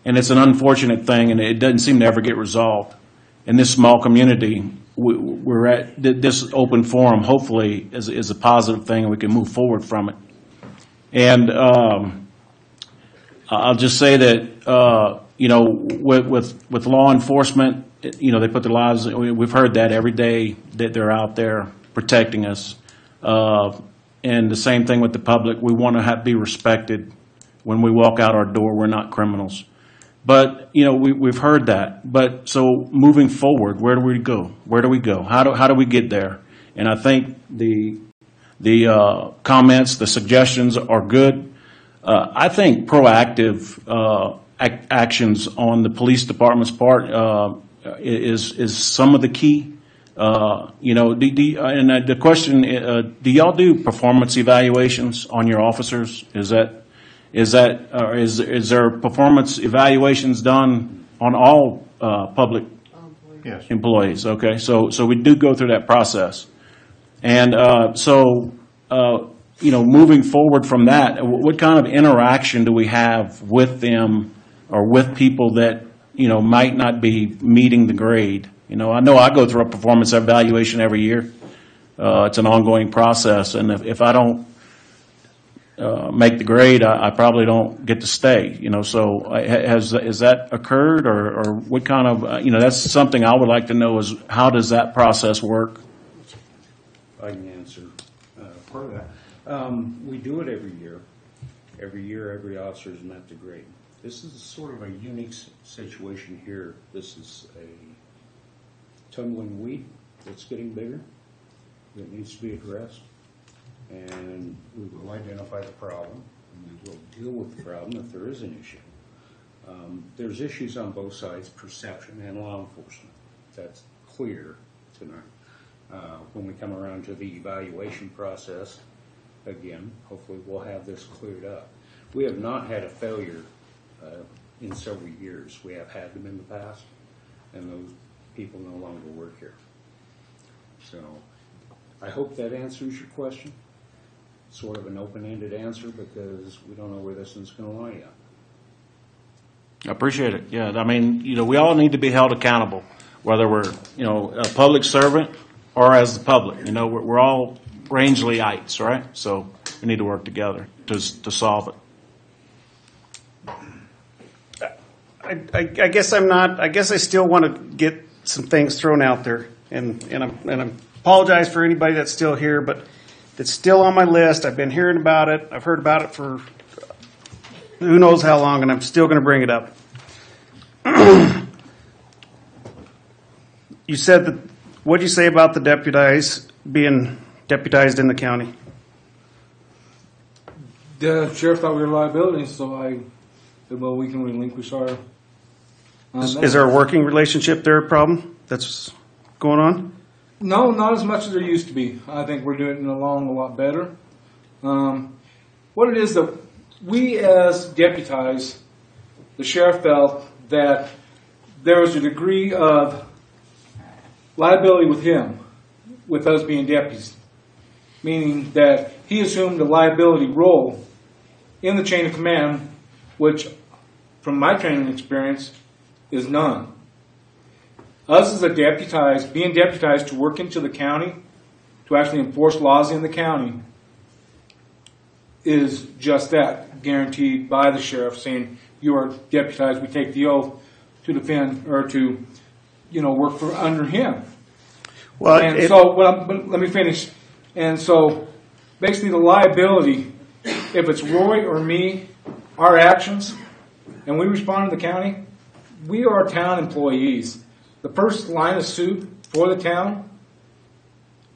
And it's an unfortunate thing, and it doesn't seem to ever get resolved. In this small community, we're at this open forum, hopefully, is a positive thing, and we can move forward from it. And I'll just say that, with law enforcement, they put their lives, we've heard that every day that they're out there protecting us. And the same thing with the public. We want to be respected when we walk out our door. We're not criminals. But, we've heard that. But so moving forward, where do we go? Where do we go? How do we get there? And I think the comments, the suggestions are good. I think proactive actions on the police department's part is some of the key. The question, do y'all do performance evaluations on your officers? Is there performance evaluations done on all public employees? Okay, so we do go through that process, and moving forward from that, what kind of interaction do we have with them or with people that might not be meeting the grade? I know I go through a performance evaluation every year. It's an ongoing process, and if I don't make the grade, I probably don't get to stay. So has that occurred, or what kind of that's something I would like to know is how does that process work? I can answer part of that. We do it every year. Every year, every officer is met the grade. This is sort of a unique situation here. This is a tumbling weed that's getting bigger that needs to be addressed. And we will identify the problem, and we will deal with the problem if there is an issue. There's issues on both sides, perception and law enforcement. That's clear tonight. When we come around to the evaluation process, again, hopefully we'll have this cleared up. We have not had a failure in several years. We have had them in the past, and those people no longer work here. So I hope that answers your question. Sort of an open-ended answer because we don't know where this one's going to lie yet. I appreciate it. Yeah, I mean, we all need to be held accountable, whether we're, a public servant or as the public. We're all Rangeley-ites, right? So we need to work together to solve it. I guess I'm not. I guess I still want to get some things thrown out there, and I apologize for anybody that's still here, but it's still on my list. I've been hearing about it. I've heard about it for who knows how long, and I'm still going to bring it up. You said that. What did you say about the deputized being deputized in the county? The sheriff thought we were liability, so I said, well, we can relinquish our. Is there a working relationship there, a problem that's going on? No, not as much as there used to be. I think we're doing it along a lot better. What it is that we as deputized, the sheriff felt that there was a degree of liability with him, with us being deputies, meaning that he assumed a liability role in the chain of command, which, from my training experience, is none. Us as being deputized to work into the county, to actually enforce laws in the county, is just that, guaranteed by the sheriff, saying you are deputized, we take the oath to defend or to, work for under him. Well, but let me finish. And so, basically, the liability, if it's Roy or me, our actions, and we respond to the county, we are town employees. The first line of suit for the town,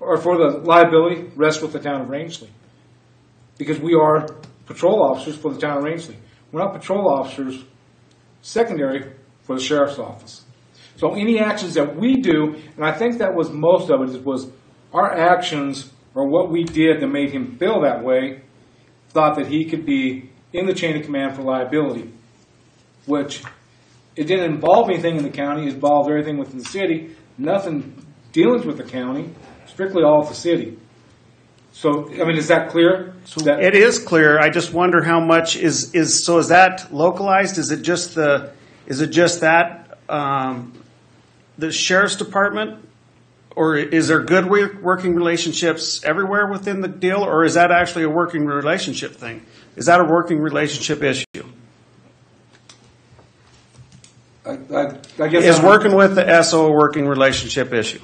or for the liability, rests with the town of Rangeley. Because we are patrol officers for the town of Rangeley. We're not patrol officers secondary for the sheriff's office. So any actions that we do, and I think that was most of it, was our actions or what we did that made him feel that way, thought that he could be in the chain of command for liability, which it didn't involve anything in the county. It involved everything within the city. Nothing dealings with the county. Strictly all of the city. So, I mean, is that clear? It is clear. I just wonder how much is that localized? Is it just that the sheriff's department, or is there good working relationships everywhere within the deal, or is that actually a working relationship thing? Is that a working relationship issue? I guess is working with the SO a working relationship issue?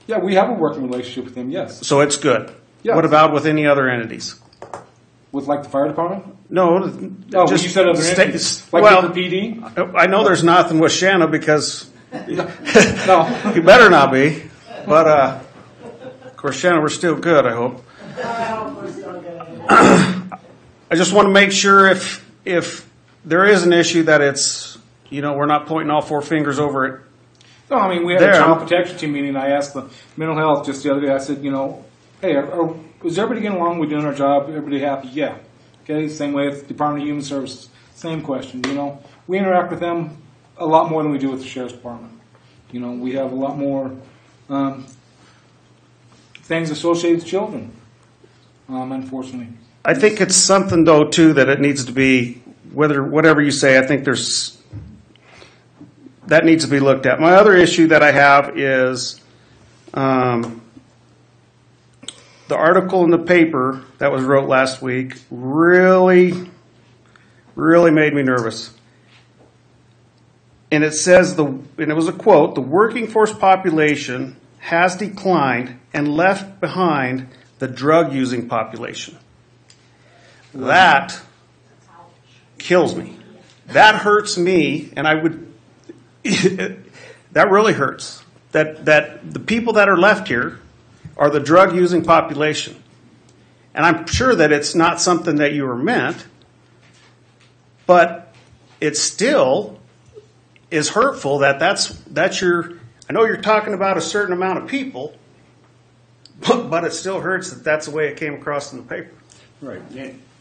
Yeah, we have a working relationship with him, yes. So it's good. Yes. What about with any other entities? With like the fire department? No, just you said other entities. Like the PD? I know there's nothing with Shanna because no. You better not be. But of course, Shanna, we're still good, I hope. I just want to make sure if there is an issue that it's, we're not pointing all four fingers over it. No, I mean, we had a child protection team meeting. I asked the mental health just the other day. I said, hey, is everybody getting along? We're doing our job. Everybody happy? Yeah. Okay. Same way with Department of Human Services. Same question. We interact with them a lot more than we do with the sheriff's department. We have a lot more things associated with children. Unfortunately. I think it's something though too that it needs to be whatever you say. I think that needs to be looked at. My other issue that I have is the article in the paper that was wrote last week really made me nervous. And it says, and it was a quote, the working force population has declined and left behind the drug-using population. That kills me. That hurts me, and that really hurts. That the people that are left here are the drug-using population. And I'm sure that it's not something that you were meant, but it still is hurtful that's your, I know you're talking about a certain amount of people, but it still hurts that that's the way it came across in the paper. Right.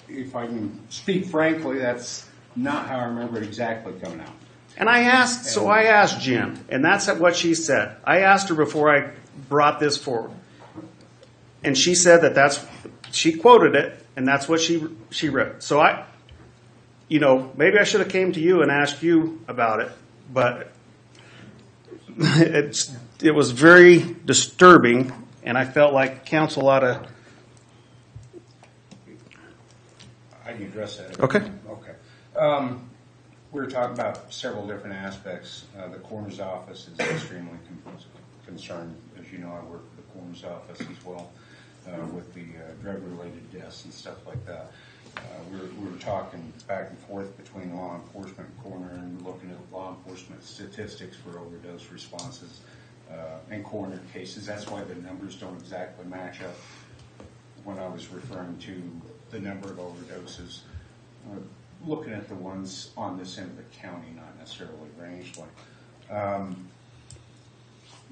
If I can speak frankly, that's not how I remember it exactly coming out. And I asked Jen, and that's what she said. I asked her before I brought this forward. And she said she quoted it, and that's what she read. So maybe I should have came to you and asked you about it, but it was very disturbing, and I felt like council ought to. I can address that. Okay. Okay. We were talking about several different aspects. The coroner's office is extremely concerned. As you know, I work for the coroner's office as well with the drug-related deaths and stuff like that. We were talking back and forth between law enforcement and coroner and looking at law enforcement statistics for overdose responses and coroner cases. That's why the numbers don't exactly match up when I was referring to the number of overdoses. Looking at the ones on this end of the county, not necessarily Rangeley.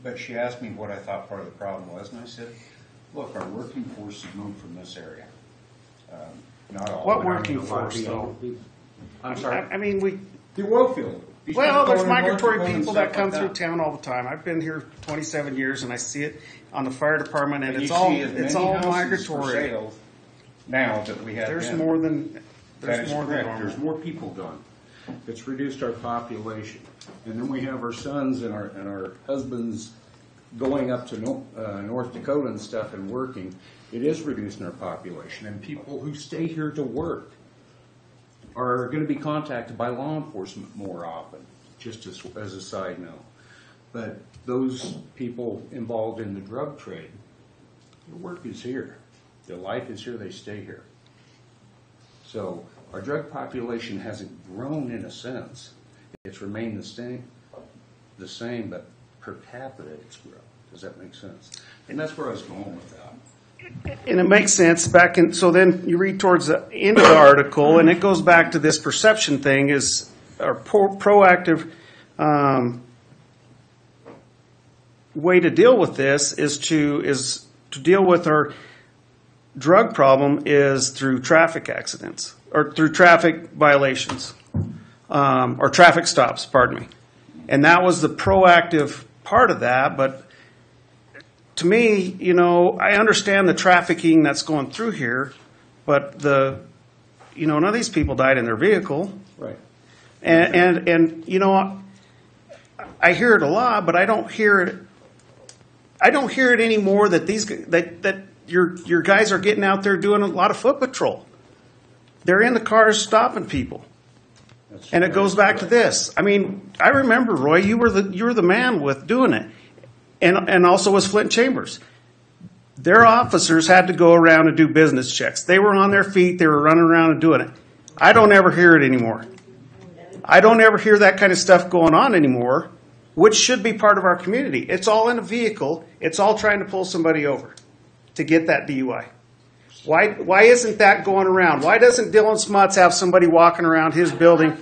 But she asked me what I thought part of the problem was, and I said, look, our working force has moved from this area. Not all. What working force, though? I'm sorry? I mean, the oil field. Well, there's migratory people that come through town all the time. I've been here 27 years, and I see it on the fire department, and it's all migratory. Now that we have there's more than normal. There's more people gone. It's reduced our population, and then we have our sons and our husbands going up to North Dakota and stuff and working. It is reducing our population, and people who stay here to work are going to be contacted by law enforcement more often, just as a side note. But those people involved in the drug trade, their work is here. Their life is here. They stay here. So our drug population hasn't grown in a sense. It's remained the same, but per capita it's grown. Does that make sense? And that's where I was going with that. And it makes sense so then you read towards the end of the article, and it goes back to this perception thing is our proactive way to deal with this is to deal with our drug problem is through traffic accidents or through traffic violations or traffic stops, pardon me. And that was the proactive part of that, but to me, I understand the trafficking that's going through here, but none of these people died in their vehicle. Right. And I hear it a lot, but I don't hear it anymore that that your guys are getting out there doing a lot of foot patrol. They're in the cars stopping people. And it goes back to this. I mean, I remember, Roy, you were the man with doing it. And also was Flint Chambers. Their officers had to go around and do business checks. They were on their feet. They were running around and doing it. I don't ever hear it anymore. I don't ever hear that kind of stuff going on anymore, which should be part of our community. It's all in a vehicle. It's all trying to pull somebody over to get that DUI. Why isn't that going around? Why doesn't Dylan Smuts have somebody walking around his building?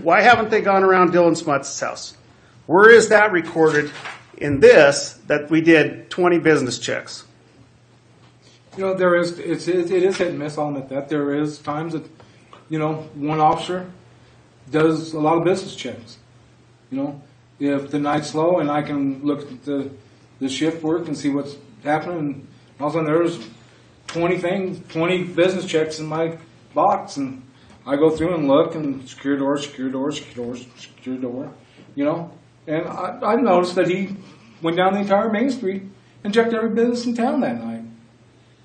Why haven't they gone around Dylan Smuts' house? Where is that recorded in this that we did 20 business checks? There is it is hit and miss. I'll admit that there is times that one officer does a lot of business checks. If the night's slow and I can look at the shift work and see what's happening, and all of a sudden there's 20 business checks in my box, and I go through and look and secure door, and I've noticed that he went down the entire Main Street and checked every business in town that night.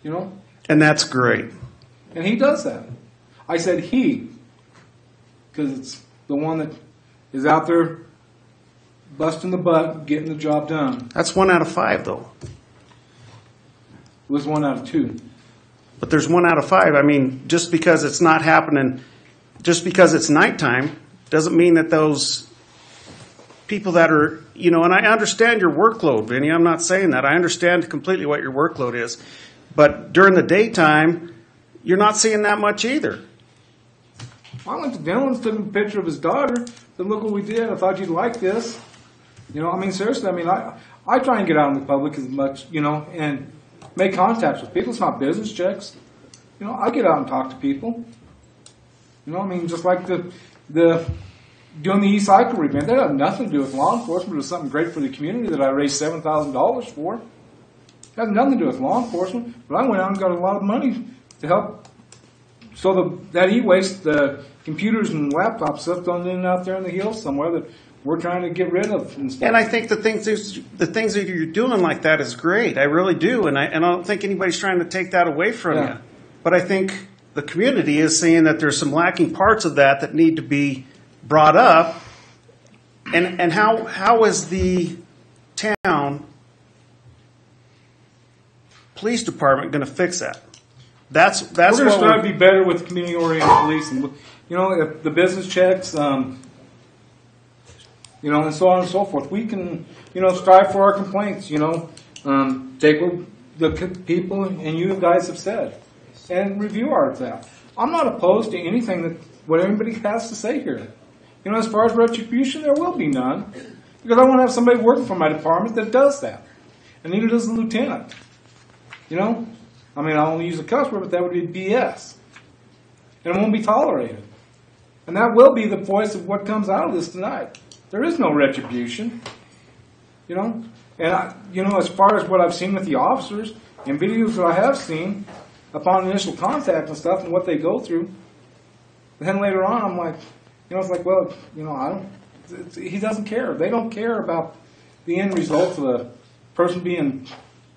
You know? And that's great. And he does that. I said he, because it's the one that is out there busting the butt, getting the job done. That's 1 out of 5, though. It was 1 out of 2. But there's 1 out of 5. I mean, just because it's not happening, just because it's nighttime, doesn't mean that those people that are, you know, and I understand your workload, Vinny. I'm not saying that. I understand completely what your workload is. But during the daytime, you're not seeing that much either. I went to Dylan's, took a picture of his daughter, said, look what we did. I thought you'd like this. You know, I mean, seriously, I mean, I try and get out in the public as much, you know, and make contacts with people. It's not business checks. You know, I get out and talk to people. You know, I mean, just like the doing the e-cycle event, that had nothing to do with law enforcement. It was something great for the community that I raised $7,000 for. It had nothing to do with law enforcement, but I went out and got a lot of money to help. So that e-waste, the computers and laptops stuff done in out there in the hills somewhere that we're trying to get rid of. And I think the things that you're doing like that is great. I really do, and I don't think anybody's trying to take that away from you. But I think the community is seeing that there's some lacking parts of that need to be brought up. And how is the town police department going to fix that? That's we're going to what try to be better with community-oriented policing. You know, if the business checks, you know, and so on and so forth. We can, you know, strive for our complaints. You know, take what the people and you guys have said, and review our that. I'm not opposed to anything that what everybody has to say here. You know, as far as retribution, there will be none, because I want to have somebody working for my department that does that, and neither does the lieutenant. You know. I mean, I only use a cuss word, but that would be BS. And it won't be tolerated. And that will be the voice of what comes out of this tonight. There is no retribution. You know? And, you know, as far as what I've seen with the officers and videos that I have seen upon initial contact and stuff and what they go through, then later on I'm like, you know, it's like, well, you know, he doesn't care. They don't care about the end result of a person being,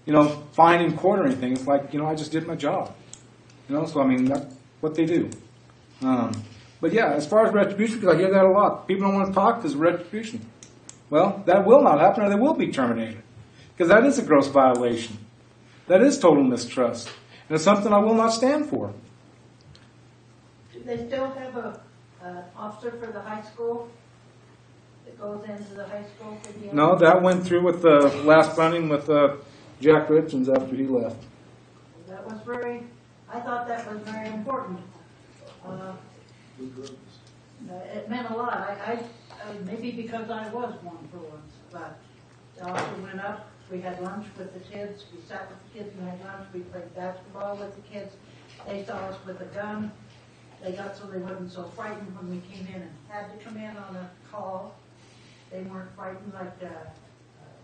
you know, fined in court or anything. It's like, you know, I just did my job. You know, so I mean, that's what they do. But yeah, as far as retribution, because I hear that a lot. People don't want to talk because of retribution. Well, that will not happen, or they will be terminated. Because that is a gross violation. That is total mistrust. And it's something I will not stand for. Do they still have an officer for the high school that goes into the high school for the No, that went through with the last funding with Jack Richards after he left. That was I thought that was very important. It meant a lot. I maybe because I was one for once, but the officer went up. We had lunch with the kids. We sat with the kids and had lunch. We played basketball with the kids. They saw us with a gun. They got so they wasn't so frightened when we came in and had to come in on a call. They weren't frightened like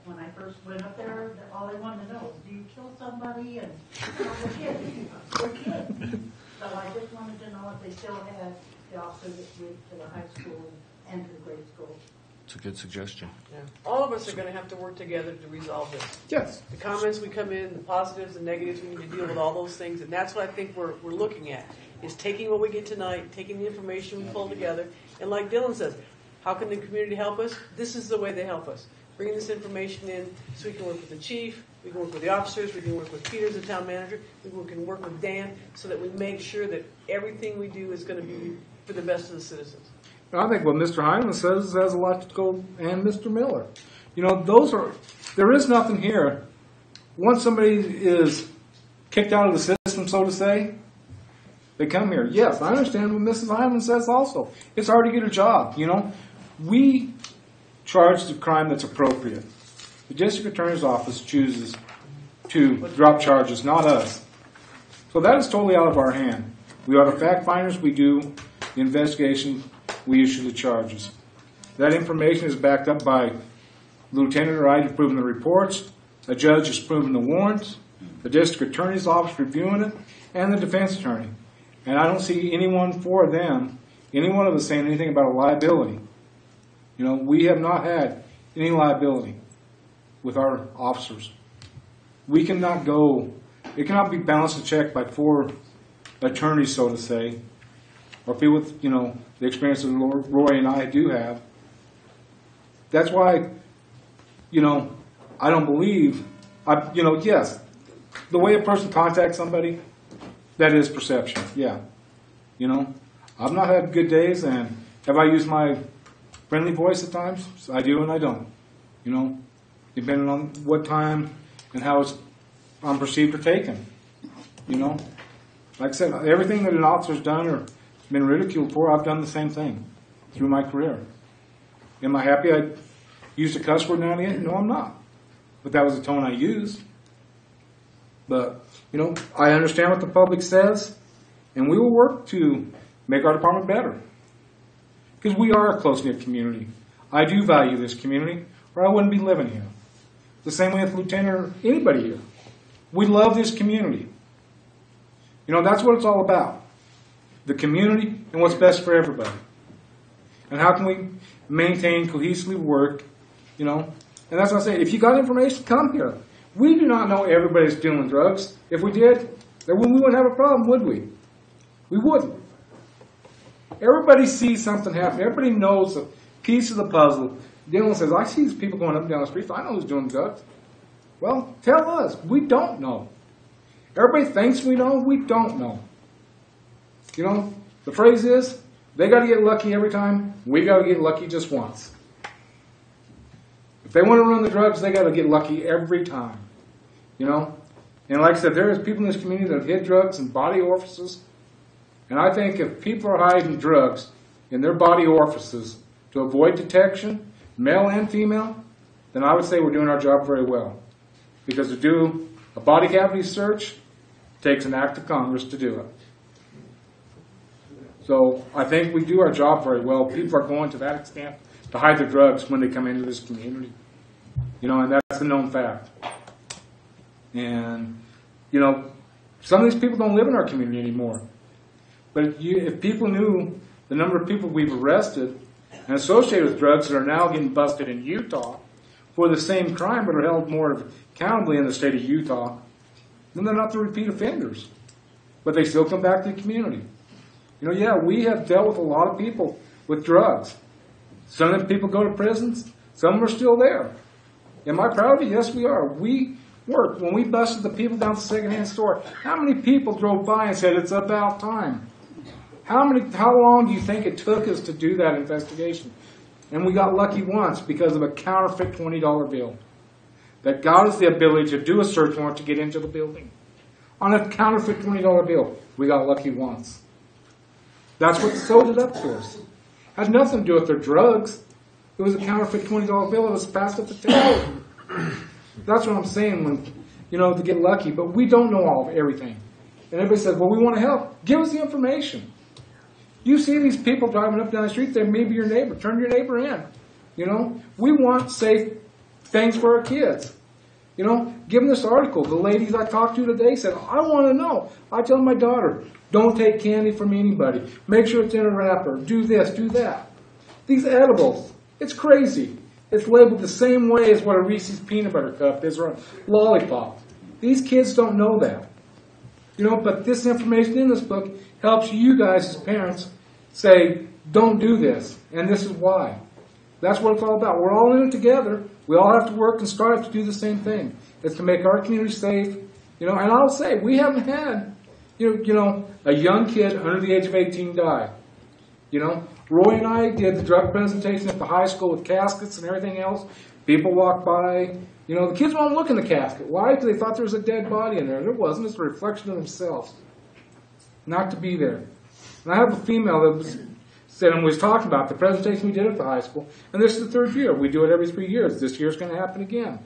when I first went up there. All they wanted to know was, do you kill somebody? And we're kids. We're kids. So I just wanted to know if they still had the officer that went to the high school and to the grade school. It's a good suggestion. Yeah. All of us are going to have to work together to resolve this. Yes. The comments we come in, the positives and negatives, we need to deal with all those things. And that's what I think we're looking at, is taking what we get tonight, taking the information we pull together. And like Dylan says, how can the community help us? This is the way they help us. Bring this information in so we can work with the chief, we can work with the officers, we can work with Peter, the town manager, we can work with Dan, so that we make sure that everything we do is going to be for the best of the citizens. I think what Mr. Hyman says has a lot to go, and Mr. Miller. You know, there is nothing here. Once somebody is kicked out of the system, so to say, they come here. Yes, I understand what Mrs. Hyman says also. It's hard to get a job, you know. We charge the crime that's appropriate. The district attorney's office chooses to drop charges, not us. So that is totally out of our hand. We are the fact finders. We do the investigation. We issue the charges. That information is backed up by the lieutenant or I have proven the reports, a judge has proven the warrants, the district attorney's office reviewing it, and the defense attorney. And I don't see anyone for them, any one of us saying anything about a liability. You know, we have not had any liability with our officers. we cannot go, it cannot be balanced and checked by 4 attorneys, so to say, or people with, the experience that Roy and I do have. That's why, I don't believe, yes, the way a person contacts somebody, that is perception, yeah. I've not had good days, and have I used my friendly voice at times? I do and I don't, depending on what time and how I'm perceived or taken, Like I said, everything that an officer's done or been ridiculed for, I've done the same thing through my career. Am I happy I used a cuss word now and again? No, I'm not. But that was the tone I used. But, I understand what the public says, and we will work to make our department better. Because we are a close-knit community. I do value this community, or I wouldn't be living here. The same way with Lieutenant or anybody here. We love this community. That's what it's all about. The community and what's best for everybody. And how can we maintain cohesively work, And that's what I say. If you got information, come here. We do not know everybody's dealing drugs. If we did, then we wouldn't have a problem, would we? We wouldn't. Everybody sees something happen. Everybody knows a piece of the puzzle. Dylan says, I see these people going up and down the street. I know who's doing drugs. Well, tell us. We don't know. Everybody thinks we know. We don't know. The phrase is, they got to get lucky every time. We got to get lucky just once. If they want to run the drugs, they got to get lucky every time. And like I said, there is people in this community that have hid drugs in body orifices. And I think if people are hiding drugs in their body orifices to avoid detection, male and female, then I would say we're doing our job very well. Because to do a body cavity search takes an act of Congress to do it. So I think we do our job very well. People are going to that extent to hide their drugs when they come into this community. And that's a known fact. And, some of these people don't live in our community anymore. But if people knew the number of people we've arrested and associated with drugs that are now getting busted in Utah for the same crime but are held more accountably in the state of Utah, then they're not the repeat offenders. But they still come back to the community. We have dealt with a lot of people with drugs. Some of the people go to prisons. Some of them are still there. Am I proud of it? Yes, we are. We worked. When we busted the people down at the secondhand store, how many people drove by and said, it's about time? How long do you think it took us to do that investigation? And we got lucky once because of a counterfeit $20 bill that got us the ability to do a search warrant to get into the building. On a counterfeit $20 bill, we got lucky once. That's what sold it up to us. Had nothing to do with their drugs. It was a counterfeit $20 bill that was passed at the table. That's what I'm saying when, to get lucky. But we don't know all of everything. And everybody says, well, we want to help. Give us the information. You see these people driving up and down the street, they may be your neighbor. Turn your neighbor in. We want safe things for our kids. Give them this article. The ladies I talked to today said, I want to know. I tell my daughter, don't take candy from anybody. Make sure it's in a wrapper. Do this, do that. These edibles, it's crazy. It's labeled the same way as what a Reese's peanut butter cup is or a lollipop. These kids don't know that. But this information in this book helps you guys as parents say, don't do this, and this is why. That's what it's all about. We're all in it together. We all have to work and strive to do the same thing. It's to make our community safe. And I'll say, we haven't had, a young kid under the age of 18 die. Roy and I did the drug presentation at the high school with caskets and everything else. People walked by. The kids won't look in the casket. Why? Because they thought there was a dead body in there. There wasn't. It's a reflection of themselves. Not to be there. And I have a female that said and was talking about the presentation we did at the high school. And this is the 3rd year. We do it every 3 years. This year's going to happen again.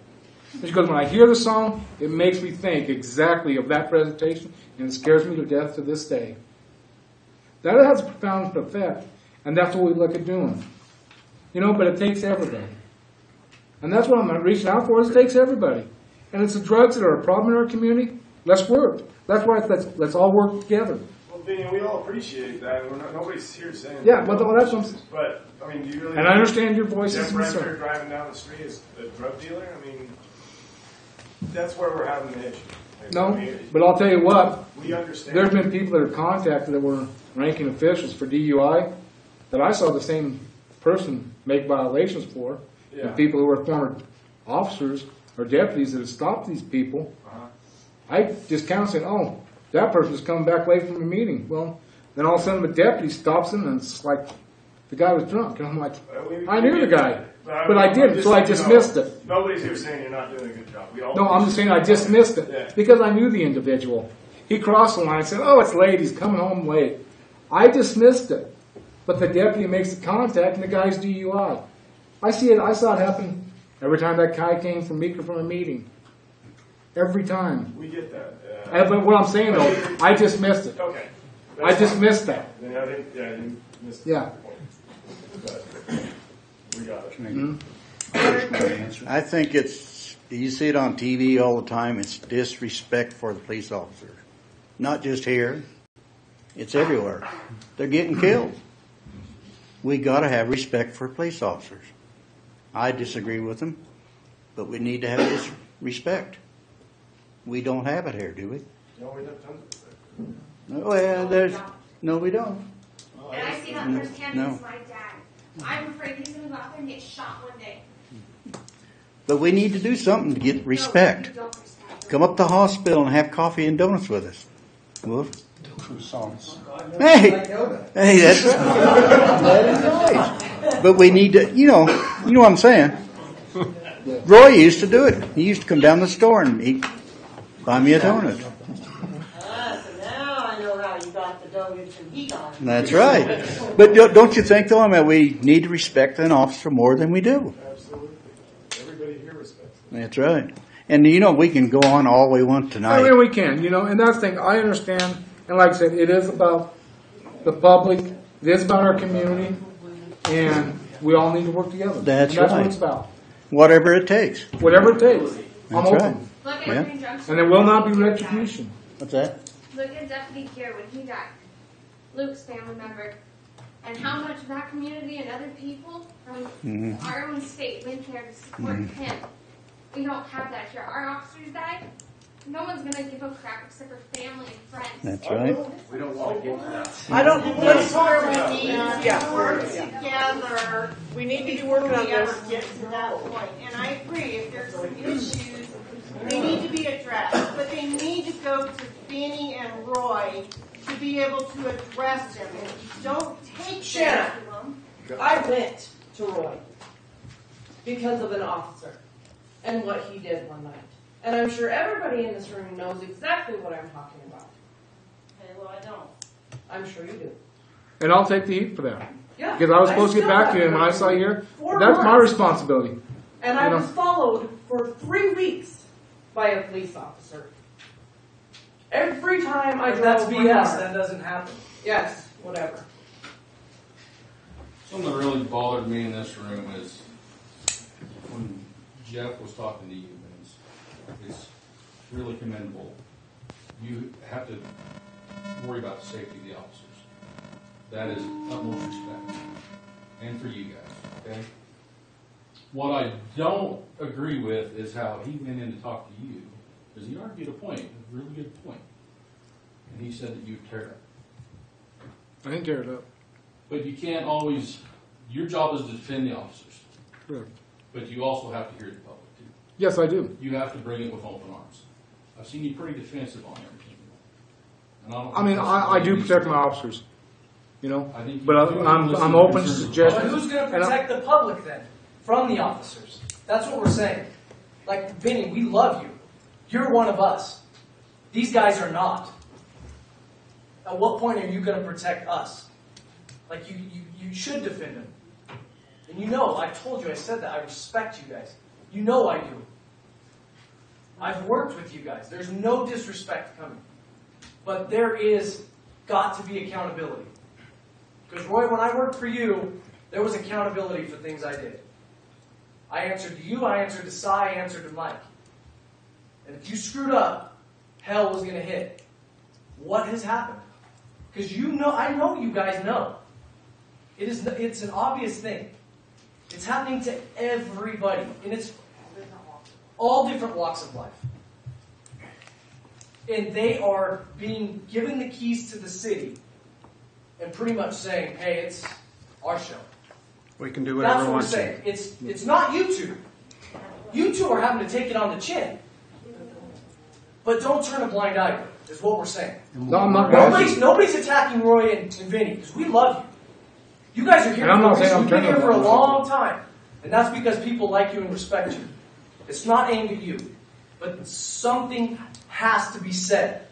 And she goes, when I hear the song, it makes me think exactly of that presentation, and it scares me to death to this day. That has a profound effect, and that's what we look at doing. But it takes everybody. And that's what I'm reaching out for, is it takes everybody. And it's the drugs that are a problem in our community. Let's work. That's why let's all work together. Well, Vinny, we all appreciate that. Nobody's here saying yeah, but that's what I'm saying. But, do you really... And I understand your voice is concerned. concerned. Driving down the street is a drug dealer? That's where we're having the issue. No, but I'll tell you what, We understand. there's been people that are contacted that were ranking officials for DUI that I saw the same person make violations for. Yeah. And people who are former officers or deputies that have stopped these people. I just kind of said, oh, that person's coming back late from the meeting. Well, then all of a sudden the deputy stops him and it's like the guy was drunk. And I'm like, I knew the guy, but I didn't, so I dismissed it. Nobody's here saying you're not doing a good job. We all No, I'm just saying I dismissed it because I knew the individual. He crossed the line and said, oh, it's late, he's coming home late. I dismissed it, but the deputy makes the contact and the guy's DUI. I saw it happen every time that guy came from Meeker from a meeting. Every time. We get that. But what I'm saying though, I dismissed it. Okay. I dismissed that. Then I think, you missed Yeah. the point. But we got it. I think you see it on TV all the time, it's disrespect for the police officers. Not just here, it's everywhere. They're getting killed. We got to have respect for police officers. I disagree with them, but we need to have this respect. We don't have it here, do we? No, we have tons of it. Well, no, we don't. And I see that firsthand with my dad. I'm afraid he's going to go out there and get shot one day. But we need to do something to get respect. Come up to the hospital and have coffee and donuts with us. Wolf? Hey, that's right. But we need to, you know what I'm saying. Roy used to do it. He used to come down the store and buy me a donut. So now I know how you got the donuts and he got them. That's right. But don't you think, though, I mean, we need to respect an officer more than we do? Absolutely. Everybody here respects them. That's right. And, we can go on all we want tonight. I mean, we can, and that's the thing. I understand, and like I said, it is about the public. It is about our community, and we all need to work together. That's and that's right. what it's about. Whatever it takes. Whatever it takes. I'm That's open. right. Yeah. And there will not be retribution. What's that? Look at Deputy Gear when he died. Luke's family member. And how much of that community and other people from our own state went there to support him. We don't have that here. Our officers died. No one's going to give a crap except for family and friends. That's right. We don't want to get to that. I don't. That's where we need Yeah. work together. We need to be working on We ever this. get to that point. And I agree, if there's some issues, they need to be addressed. But they need to go to Benny and Roy to be able to address them. And if you don't take Shanna, care of them. I went to Roy because of an officer and what he did one night. And I'm sure everybody in this room knows exactly what I'm talking about. Okay, well, I don't. I'm sure you do. And I'll take the heat for that. Yeah. Because I was supposed to get still back to you, have and when I saw you here, 4 that's my months. responsibility. And I was followed for 3 weeks by a police officer. Every time I drove That's my BS. car. That doesn't happen. Yes, whatever. Something that really bothered me in this room is when Jeff was talking to you, and it's really commendable. You have to worry about the safety of the officers. That is utmost respect. And for you guys, okay? What I don't agree with is how he went in to talk to you, because he argued a point, a really good point. And he said that you tear it up. I didn't tear it up. But you can't always, your job is to defend the officers. Correct. But you also have to hear the public too. Yes, I do. You have to bring it with open arms. I've seen you pretty defensive on everything. And I mean, I do protect my officers, I think but I'm open to But suggestions. who's going to and protect the public then from the officers? That's what we're saying. Like, Vinny, we love you. You're one of us. These guys are not. At what point are you going to protect us? Like, you should defend them. And I told you, I said that. I respect you guys. You know I do. I've worked with you guys. There's no disrespect coming. But there is got to be accountability. Because, Roy, when I worked for you, there was accountability for things I did. I answered to you, I answered to Cy, I answered to Mike. And if you screwed up, hell was going to hit. What has happened? Because I know you guys know. It's an obvious thing. It's happening to everybody. And it's all different walks of life. and they are being given the keys to the city and pretty much saying, hey, it's our show. We can do whatever That's we what we're want saying. It's not you two. You two are having to take it on the chin. But don't turn a blind eye to it, is what we're saying. No, I'm not Nobody's attacking Roy and Vinny, because we love you. You guys are here And I'm not for saying I'm We've been turning here for a a blind eye. long time. And that's because people like you and respect you. It's not aimed at you. But something has to be said.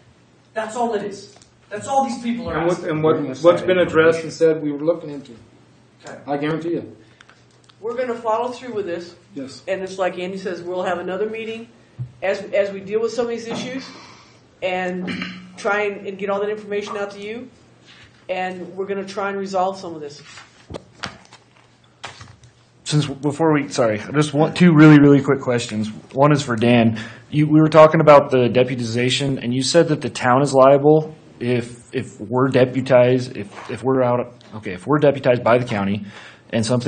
That's all it is. That's all these people are asking. And what's been addressed and said we were looking into. Okay. I guarantee you. We're going to follow through with this. Yes. And it's like Andy says, we'll have another meeting as we deal with some of these issues and try and get all that information out to you. And we're going to try and resolve some of this. Just two really quick questions. One is for Dan. We were talking about the deputization, and you said that the town is liable if we're deputized, if we're deputized by the county, and something